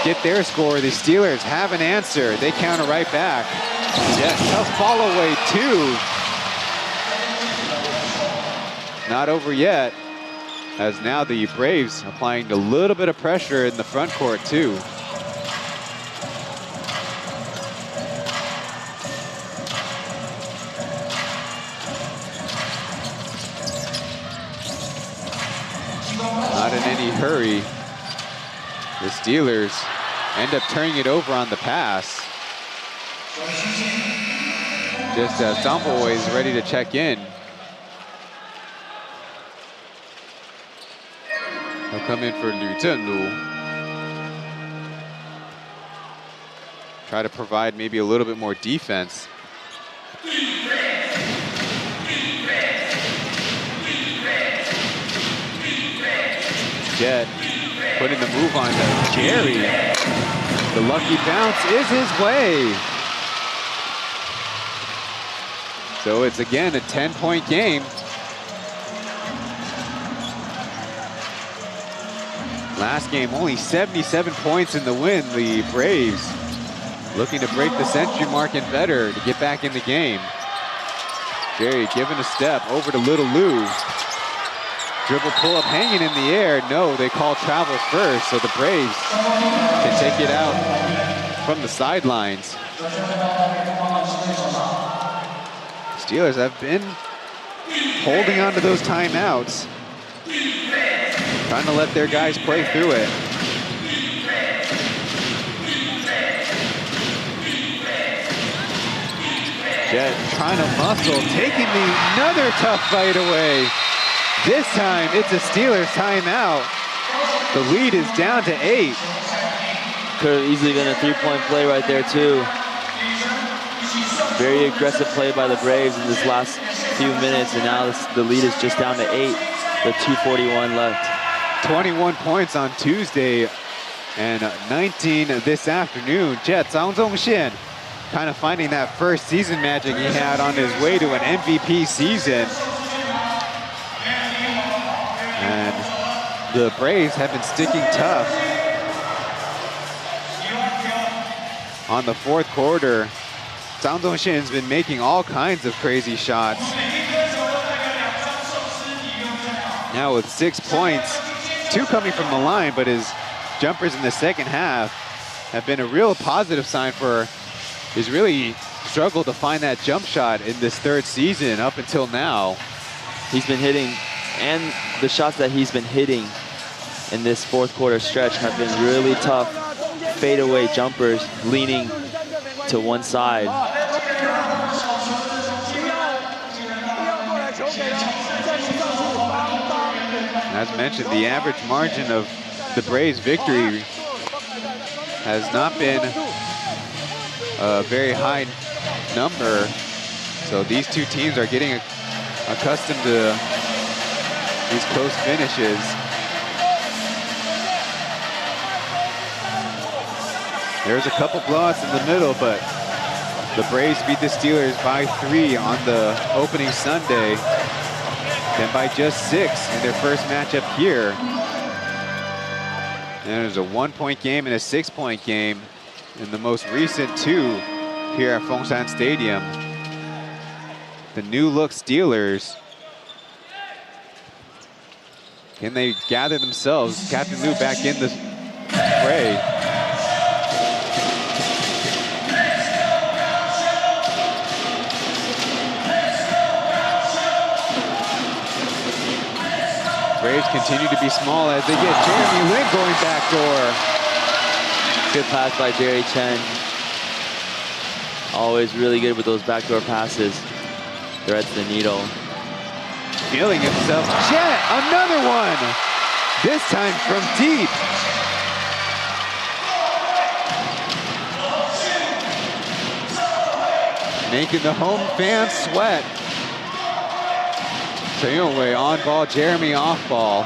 get their score, the Steelers have an answer. They counter right back. Jet, tough fall away too. Not over yet, as now the Braves applying a little bit of pressure in the front court too. Not in any hurry. The Steelers end up turning it over on the pass. Just as Dumbo is ready to check in. He'll come in for Liu Zhenlu. Try to provide maybe a little bit more defense. Jet putting the move on to Jerry. The lucky bounce is his way. So it's again a 10-point game. Last game, only 77 points in the win. The Braves looking to break the century mark and better to get back in the game. Jerry giving a step over to Little Lou. Dribble pull-up hanging in the air. No, they call travel first, so the Braves can take it out from the sidelines. Steelers have been holding on to those timeouts, trying to let their guys play through it. Jet trying to muscle, taking another tough fight away. This time, it's a Steelers timeout. The lead is down to 8. Could have easily been a three-point play right there, too. Very aggressive play by the Braves in this last few minutes, and now the lead is just down to 8 with 2:41 left. 21 points on Tuesday and 19 this afternoon. Jet Zhang Zhongxian kind of finding that first season magic he had on his way to an MVP season. And the Braves have been sticking tough. On the fourth quarter, Zhang Zhongxian's been making all kinds of crazy shots. Now with 6 points, 2 coming from the line, but his jumpers in the second half have been a real positive sign for he's really struggled to find that jump shot in this third season up until now. He's been hitting, and the shots that he's been hitting in this fourth quarter stretch have been really tough fadeaway jumpers leaning to one side. As mentioned, the average margin of the Braves' victory has not been a very high number. So these two teams are getting accustomed to these close finishes. There's a couple blowouts in the middle, but the Braves beat the Steelers by 3 on the opening Sunday, then by just 6 in their first matchup here. And there's a 1-point game and a 6-point game in the most recent 2 here at Fengshan Stadium. The new look Steelers. Can they gather themselves? Captain Lou back in the fray. Braves continue to be small as they get Jeremy Lin going backdoor. Good pass by Jerry Chen. Always really good with those backdoor passes. Threads the needle. Feeling himself. Jet, another one. This time from deep. Making the home fans sweat. Taipei on ball, Jeremy off ball.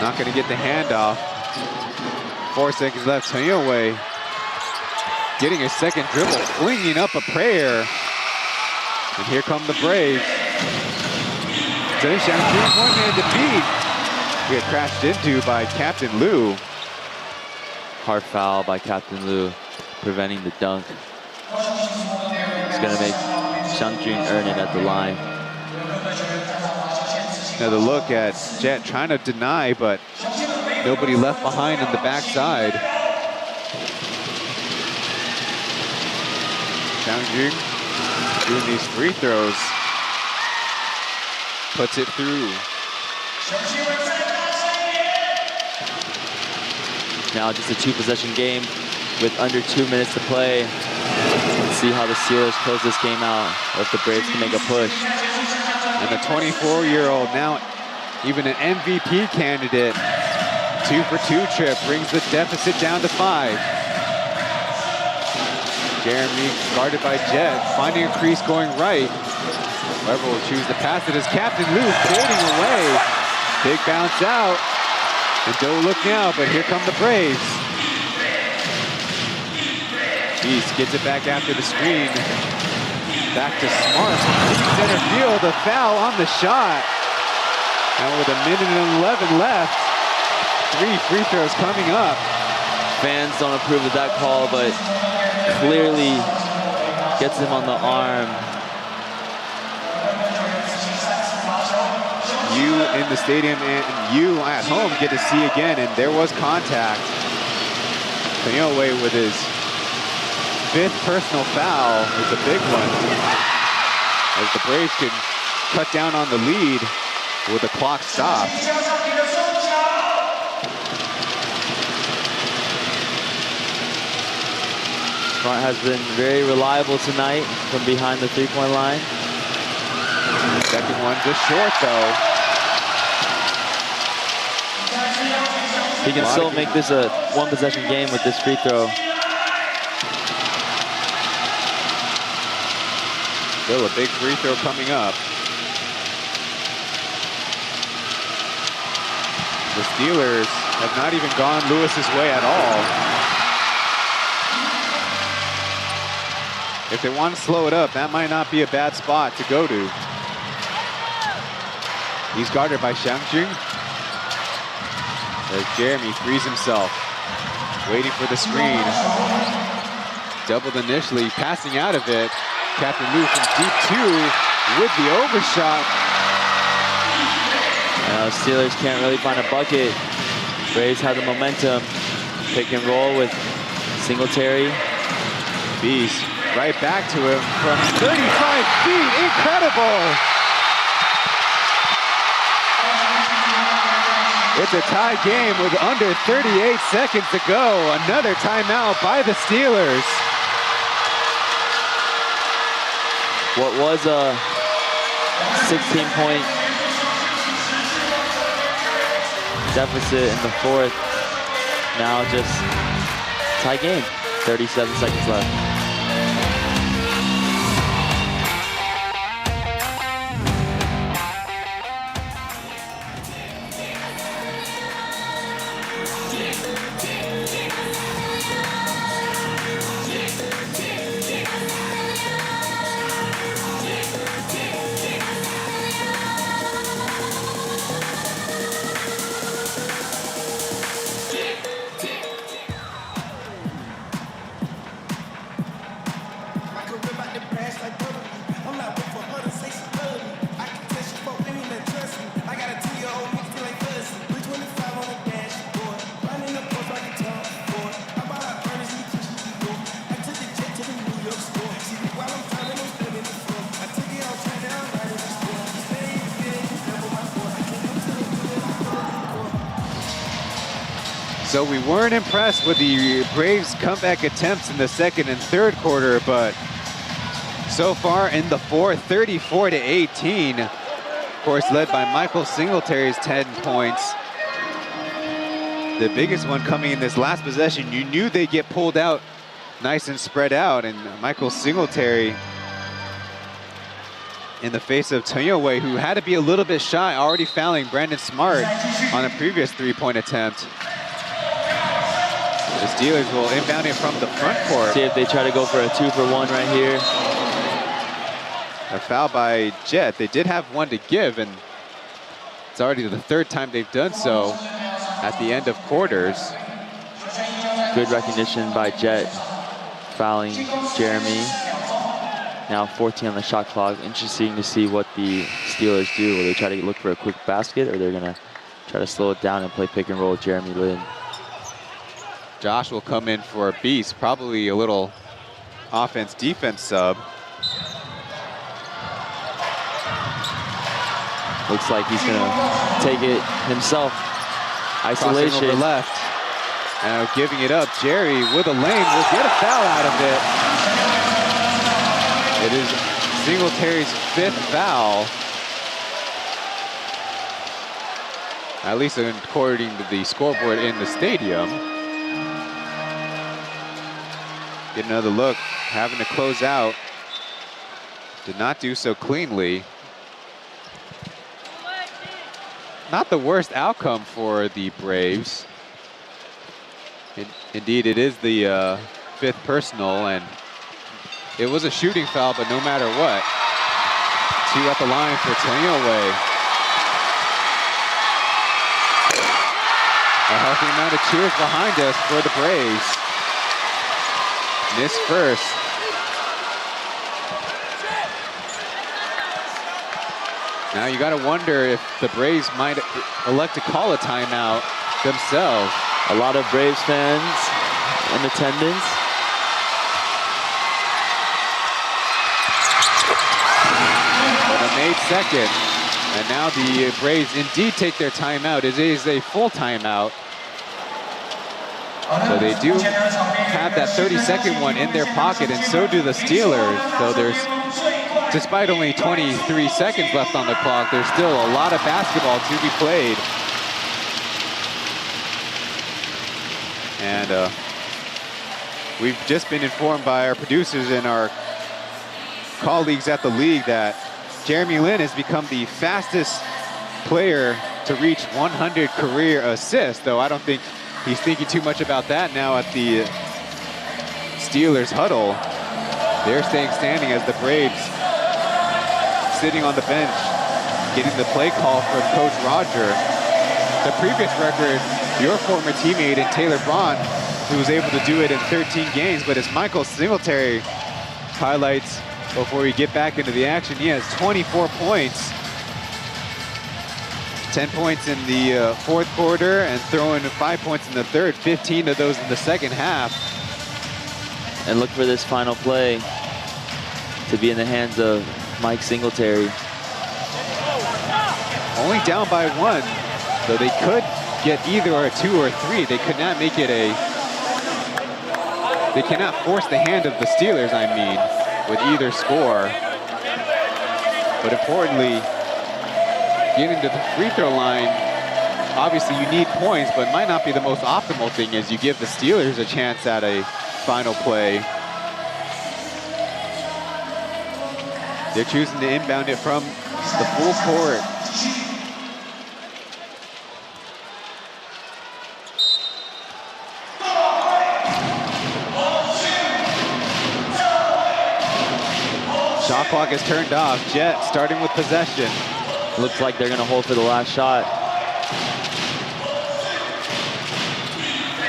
Not going to get the handoff. 4 seconds left. Taipei getting a second dribble, flinging up a prayer. And here come the Braves. Chen Xiangjun, one man to beat. Get crashed into by Captain Liu. Hard foul by Captain Liu, preventing the dunk. It's gonna make Xiangjun earn it at the line. Another look at Jet trying to deny, but nobody left behind on the backside. Xiangjun doing these free throws. Puts it through. Now just a 2-possession game with under 2 minutes to play. Let's see how the Steelers close this game out, or if the Braves can make a push. And the 24-year-old, now even an MVP candidate, 2-for-2 trip, brings the deficit down to 5. Jeremy guarded by Jet, finding a crease going right. Whoever will choose to pass it is Captain Liu, fading away. Big bounce out. And don't look now, but here come the Braves. East gets it back after the screen. Back to Smart. Deep center field, a foul on the shot. Now with 1:11 left, 3 free throws coming up. Fans don't approve of that call, but clearly gets him on the arm. You in the stadium and you at home get to see again, and there was contact. Taipei with his 5th personal foul. It's a big one. As the Braves can cut down on the lead with the clock stopped. Smart has been very reliable tonight from behind the 3-point line. Second one just short though. He can still make this a 1-possession game with this free throw. Still a big free throw coming up. The Steelers have not even gone Lewis's way at all. If they want to slow it up, that might not be a bad spot to go to. He's guarded by Xiangjun. As Jeremy frees himself, waiting for the screen. Doubled initially, passing out of it. Captain Liu from deep 2 with the overshot. Now Steelers can't really find a bucket. Braves have the momentum. Pick and roll with Singletary. Beast right back to him from 35 feet. Incredible! It's a tie game with under 38 seconds to go. Another timeout by the Steelers. What was a 16-point deficit in the 4th, now just tie game. 37 seconds left. So we weren't impressed with the Braves' comeback attempts in the 2nd and 3rd quarter, but so far in the 4th, 34-18. Of course, led by Michael Singletary's 10 points. The biggest one coming in this last possession. You knew they'd get pulled out nice and spread out, and Michael Singletary in the face of Taipei, who had to be a little bit shy, already fouling Brandon Smart on a previous 3-point attempt. The Steelers will inbound it from the front court. See if they try to go for a 2-for-1 right here. A foul by Jet. They did have one to give, and it's already the third time they've done so at the end of quarters. Good recognition by Jet, fouling Jeremy. Now 14 on the shot clock. Interesting to see what the Steelers do. Will they try to look for a quick basket, or they're gonna try to slow it down and play pick and roll with Jeremy Lin? Josh will come in for a beast, probably a little offense-defense sub. Looks like he's gonna take it himself. Isolation. Crossing over left. Now giving it up. Jerry with a lane will get a foul out of it. It is Singletary's 5th foul. At least according to the scoreboard in the stadium. Get another look, having to close out. Did not do so cleanly. Not the worst outcome for the Braves. Indeed, it is the 5th personal, and it was a shooting foul, but no matter what. 2 at the line for Toyoe. A healthy amount of cheers behind us for the Braves. Missed first. Now you gotta wonder if the Braves might elect to call a timeout themselves. A lot of Braves fans in attendance. But a made second. And now the Braves indeed take their timeout. It is a full timeout. So they do have that 30-second one in their pocket, and so do the Steelers. So there's, despite only 23 seconds left on the clock, there's still a lot of basketball to be played. And we've just been informed by our producers and our colleagues at the league that Jeremy Lin has become the fastest player to reach 100 career assists, though I don't think he's thinking too much about that now at the Steelers huddle. They're staying standing as the Braves sitting on the bench, getting the play call from Coach Roger. The previous record, your former teammate in Taylor Braun, who was able to do it in 13 games, but as Michael Singletary highlights before we get back into the action, he has 24 points. 10 points in the 4th quarter and throwing 5 points in the 3rd, 15 of those in the 2nd half. And look for this final play to be in the hands of Mike Singletary. Only down by 1, so they could get either a 2 or 3. They could not make it they cannot force the hand of the Steelers, I mean, with either score. But importantly, getting to the free throw line, obviously you need points, but might not be the most optimal thing as you give the Steelers a chance at a final play. They're choosing to inbound it from the full court. Shot clock is turned off. Jet starting with possession. Looks like they're gonna hold for the last shot.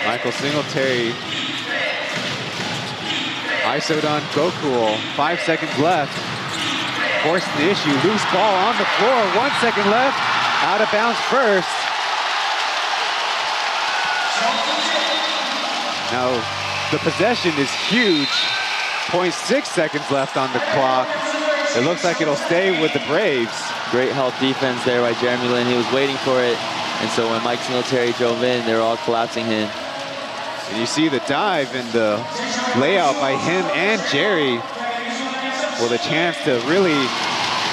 Michael Singletary ISO'd on Gokul. 5 seconds left. Forcing the issue. Loose ball on the floor. 1 second left. Out of bounds first. Now the possession is huge. 0.6 seconds left on the clock. It looks like it'll stay with the Braves. Great help defense there by Jeremy Lin. He was waiting for it. And so when Mike Singletary drove in, they were all collapsing him. And you see the dive and the layout by him and Jerry with a chance to really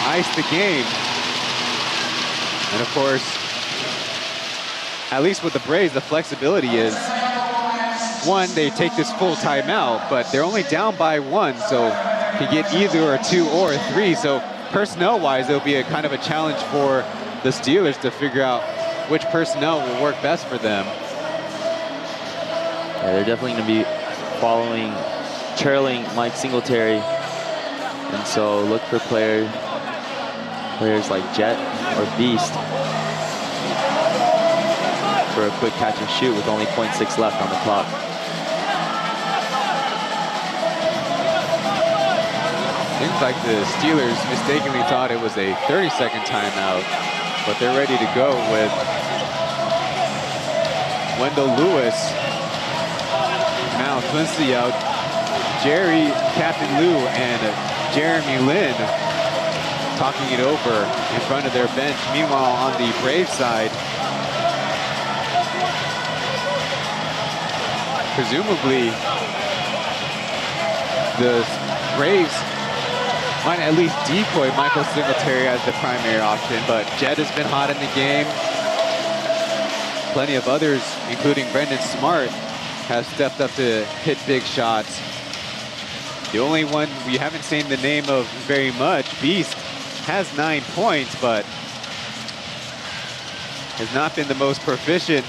ice the game. And of course, at least with the Braves, the flexibility is, one, they take this full timeout, but they're only down by 1, so can get either a 2 or a 3. So personnel-wise, it'll be a kind of a challenge for the Steelers to figure out which personnel will work best for them. Yeah, they're definitely going to be trailing Mike Singletary. And so look for players like Jet or Beast for a quick catch and shoot with only 0.6 left on the clock. Seems like the Steelers mistakenly thought it was a 30-second timeout, but they're ready to go with Wendell Lewis. Now Quincy out. Jerry, Captain Lou, and Jeremy Lin talking it over in front of their bench. Meanwhile, on the Braves side, presumably the Braves might at least decoy Michael Singletary as the primary option, but Jed has been hot in the game. Plenty of others, including Brendan Smart, have stepped up to hit big shots. The only one we haven't seen the name of very much, Beast, has 9 points, but has not been the most proficient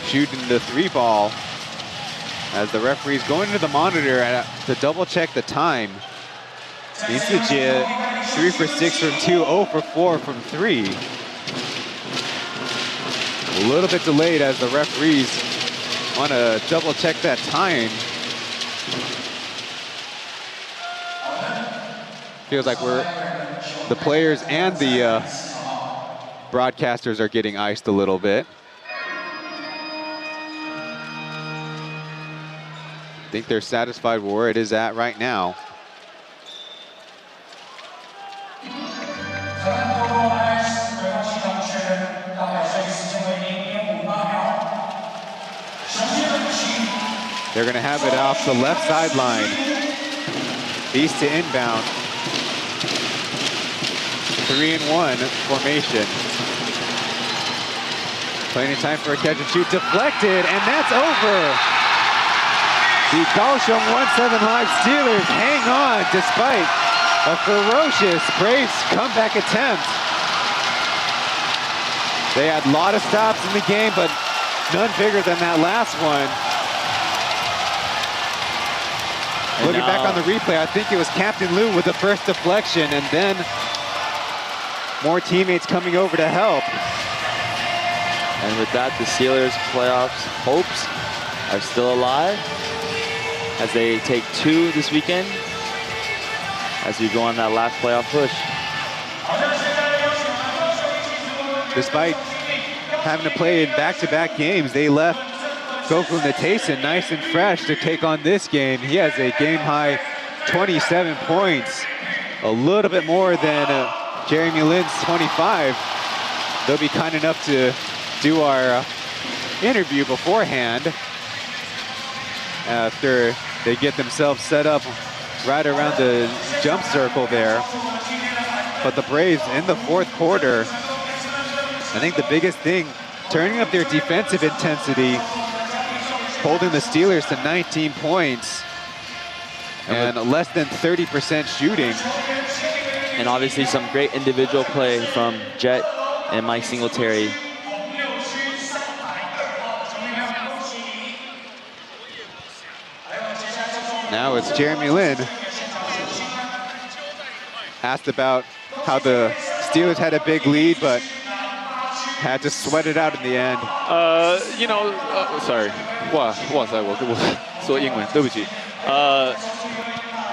shooting the 3-ball. As the referee's going to the monitor to double check the time. 林志杰 3 for 6 from 2, 0 for 4 from 3. A little bit delayed as the referees want to double check that time. Feels like the players and the broadcasters are getting iced a little bit. I think they're satisfied with where it is at right now. They're going to have it off the left sideline. Beast to inbound. 3-and-1 formation. Plenty of time for a catch and shoot. Deflected, and that's over. The Kaohsiung 1-7 Live Steelers hang on despite a ferocious Braves comeback attempt. They had a lot of stops in the game, but none bigger than that last one. And looking back on the replay, I think it was Captain Lou with the first deflection, and then more teammates coming over to help. And with that, the Steelers' playoffs hopes are still alive as they take 2 this weekend as we go on that last playoff push. Despite having to play in back-to-back games, they left Goku Natason nice and fresh to take on this game. He has a game-high 27 points, a little bit more than Jeremy Lin's 25. They'll be kind enough to do our interview beforehand after they get themselves set up right around the jump circle there. But the Braves in the fourth quarter, I think the biggest thing, turning up their defensive intensity, holding the Steelers to 19 points and less than 30% shooting. And obviously some great individual play from Jet and Mike Singletary. Now it's Jeremy Lin. Asked about how the Steelers had a big lead, but had to sweat it out in the end. You know, sorry. 哇塞，我说英文，对不起。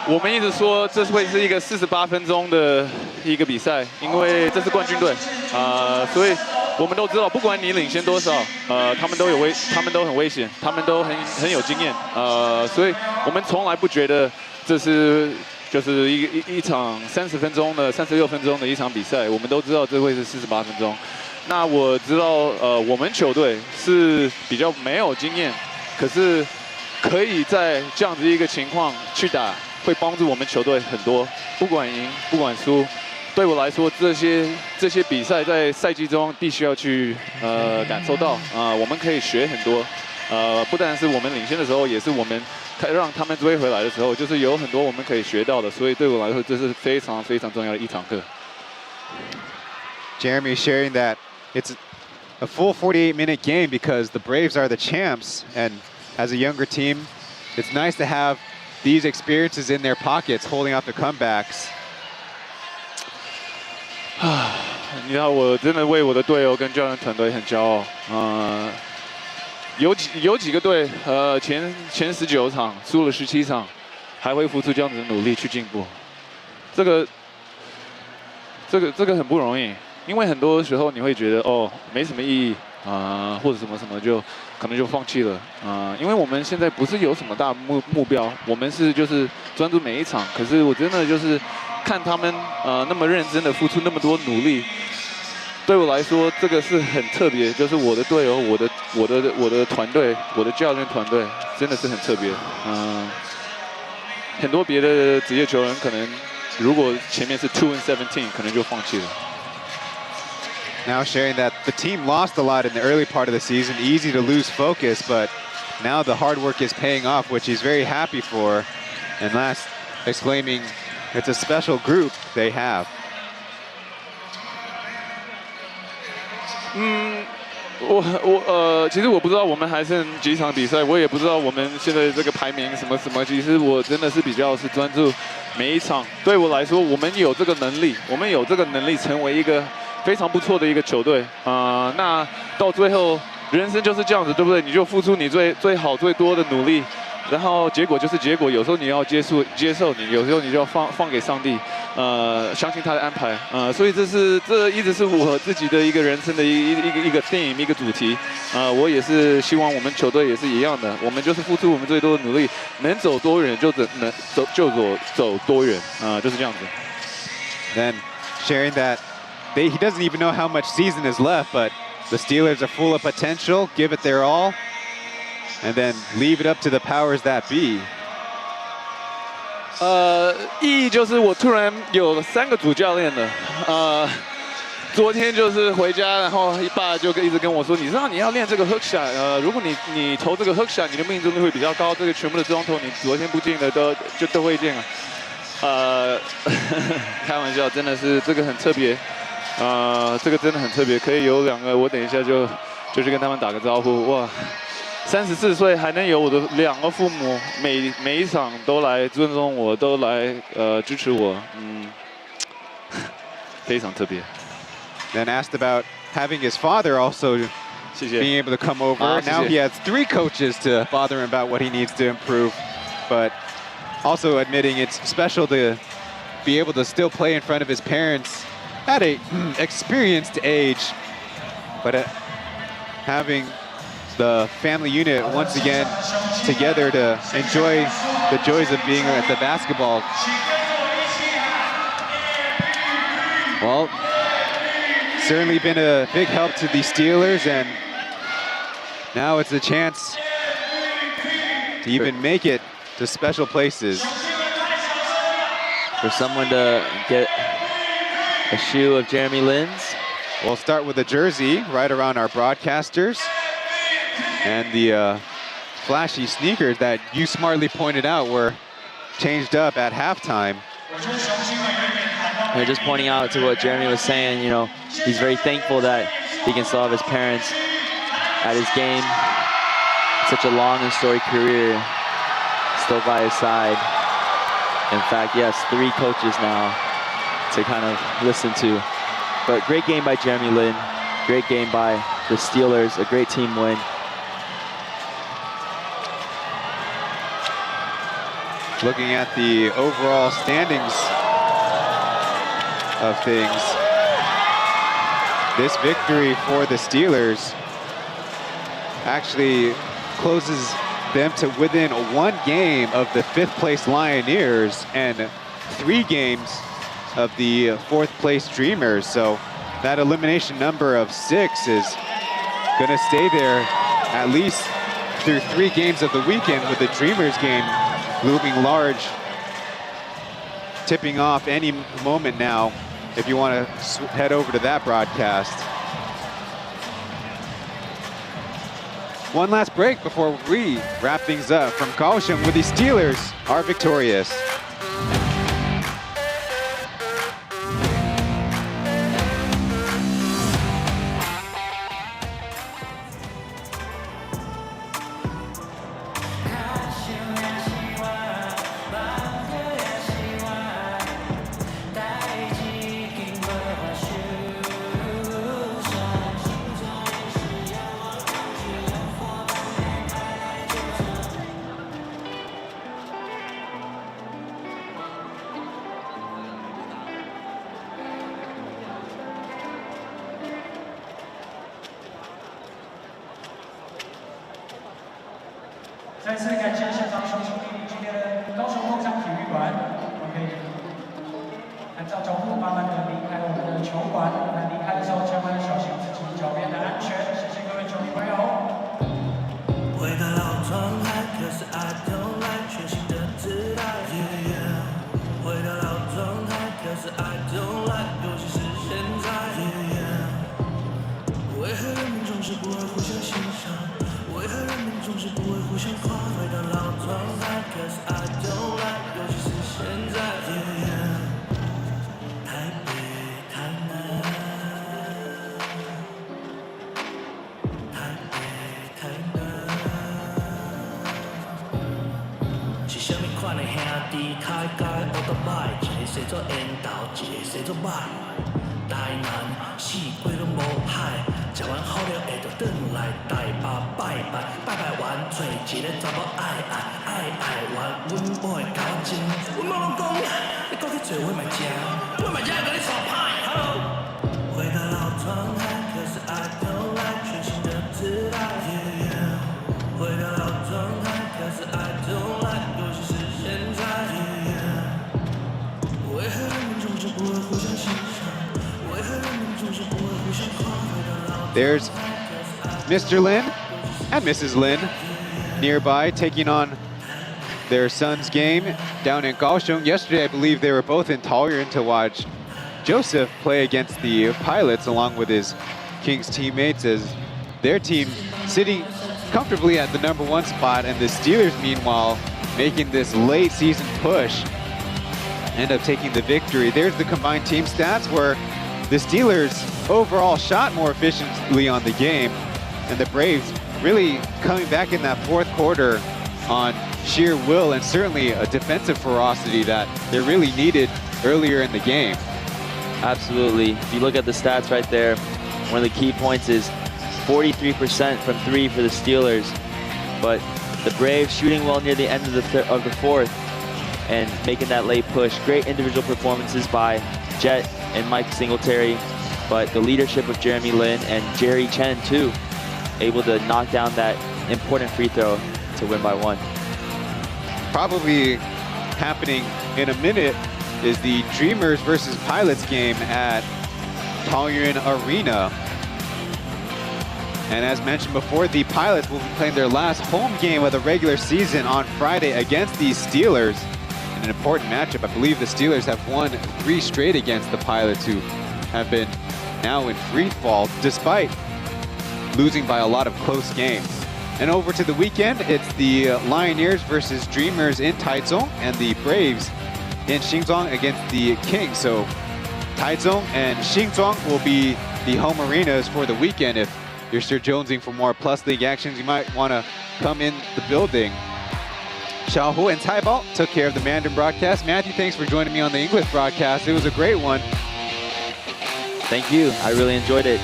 我们一直说这会是一个48分钟的一个比赛，因为这是冠军队，所以我们都知道，不管你领先多少，他们都很危险，他们都很有经验，所以我们从来不觉得这是就是一场36分钟的一场比赛，我们都知道这会是48分钟。那我知道，我们球队是比较没有经验，可是可以在这样子一个情况去打，会帮助我们球队很多。不管赢，不管输，对我来说，这些比赛在赛季中必须要去感受到我们可以学很多。不但是我们领先的时候，也是我们让他们追回来的时候，就是有很多我们可以学到的。所以对我来说，这是非常非常重要的一堂课。Jeremy sharing that it's a full 48-minute game because the Braves are the champs, and as a younger team, it's nice to have these experiences in their pockets, holding out the comebacks. 你知道，我真的为我的队友跟教练团队很骄傲。有几个队，前19场输了17场，还会付出这样子的努力去进步。这个很不容易，因为很多时候你会觉得哦没什么意义或者什么就可能就放弃了因为我们现在不是有什么大目标，我们是就是专注每一场。可是我真的就是看他们那么认真的付出那么多努力。 对我来说，这个是很特别，就是我的队友、我的团队、我的教练团队，真的是很特别。很多别的职业球员可能，如果前面是2-17，可能就放弃了。Now sharing that the team lost a lot in the early part of the season, easy to lose focus, but now the hard work is paying off, which he's very happy for. And last, exclaiming, it's a special group they have. 其实我不知道我们还剩几场比赛，我也不知道我们现在这个排名什么。其实我真的是比较专注每一场。对我来说，我们有这个能力，成为一个非常不错的一个球队那到最后，人生就是这样子，对不对？你就付出你最好最多的努力。 然后结果就是结果，有时候你要接受你，有时候你就要放给上帝，相信他的安排，所以这一直是我自己的一个人生的一个theme，一个主题，我也是希望我们球队也是一样的，我们就是付出我们最多的努力，能走多远就走多远，就是这样子。Then sharing that he doesn't even know how much season is left, but the Steelers are full of potential, give it their all. And then leave it up to the powers that be. 意义就是我突然有3个主教练了。昨天就是回家，然后爸就一直跟我说，你知道你要练这个 hook shot， 如果你投这个 hook shot， 你的命中率会比较高。这个全部的中投，你昨天不进的都会进开玩笑，真的是这个很特别。这个真的很特别，可以有2个，我等一下就去跟他们打个招呼。哇！ 34岁还能有我的2个父母，每一场都来尊重我，都来支持我，非常特别。Then asked about having his father also being able to come over. Now he has 3 coaches to bother him about what he needs to improve, but also admitting it's special to be able to still play in front of his parents at a experienced age, but having the family unit once again together to enjoy the joys of being at the basketball. Well, certainly been a big help to the Steelers, and now it's a chance to even make it to special places. For someone to get a shoe of Jeremy Lin's. We'll start with the jersey right around our broadcasters. And the flashy sneakers that you smartly pointed out were changed up at halftime. And just pointing out to what Jeremy was saying, you know, he's very thankful that he can still have his parents at his game. Such a long and storied career, still by his side. In fact, yes, 3 coaches now to kind of listen to. But great game by Jeremy Lin, great game by the Steelers, a great team win. Looking at the overall standings of things, this victory for the Steelers actually closes them to within 1 game of the 5th place Lioneers and 3 games of the 4th place Dreamers. So that elimination number of 6 is gonna stay there at least through 3 games of the weekend, with the Dreamers game looming large, tipping off any moment now if you want to head over to that broadcast. One last break before we wrap things up from Kaohsiung, where the Steelers are victorious. 次感谢现场雄心鼎鼎今天的高雄梦想体育馆，我们可以按照脚步慢慢的离开我们的球馆。那离开的时候千万小心自己脚边的安全。谢谢各位球迷朋友。回到老状态，可是 I don't like 全新的姿态。回到老状态，可是 I don't like 尤其是现在。为何人们总是不会互相欣赏？为何人们总是不会互相夸？回到老状态，可是 I don't like 尤其是现在。台北、台南，台北、台南。是啥物款的兄弟开街学到歹？一个生做烟头，一个生做歹。台南四季拢无海，食完好料会着转来台北拜拜，拜拜完找一个查某爱完，阮某的交情。阮某拢讲，你搁去做我嘛吃，我嘛才甲你耍歹。Hello， 回到老状态，可是 I don't like 全新的姿态。回到老状态，可是 I don't like 尤其是现在。为何人们总是不会互相欣赏？ There's Mr. Lin and Mrs. Lin nearby taking on their son's game down in Kaohsiung. Yesterday, I believe they were both in Taoyuan to watch Joseph play against the Pilots along with his Kings teammates as their team sitting comfortably at the #1 spot, and the Steelers, meanwhile, making this late season push, end up taking the victory. There's the combined team stats where the Steelers overall shot more efficiently on the game, and the Braves really coming back in that fourth quarter on sheer will and certainly a defensive ferocity that they really needed earlier in the game. Absolutely. If you look at the stats right there, one of the key points is 43% from three for the Steelers, but the Braves shooting well near the end of the fourth and making that late push. Great individual performances by Jet and Mike Singletary, but the leadership of Jeremy Lin and Jerry Chen too, able to knock down that important free throw to win by 1. Probably happening in a minute is the Dreamers versus Pilots game at Taoyuan Arena. And as mentioned before, the Pilots will be playing their last home game of the regular season on Friday against the Steelers. An important matchup. I believe the Steelers have won 3 straight against the Pilots, who have been now in free fall despite losing by a lot of close games. And over to the weekend, it's the Lioneers versus Dreamers in Taichung and the Braves in Xinzhuang against the Kings. So Taichung and Xinzhuang will be the home arenas for the weekend. If you're still jonesing for more Plus League actions, you might want to come in the building. Xiaohu and Taibao took care of the Mandarin broadcast. Matthew, thanks for joining me on the English broadcast. It was a great one. Thank you. I really enjoyed it.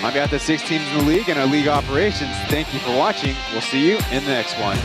On behalf of the 6 teams in the league and our league operations, thank you for watching. We'll see you in the next one.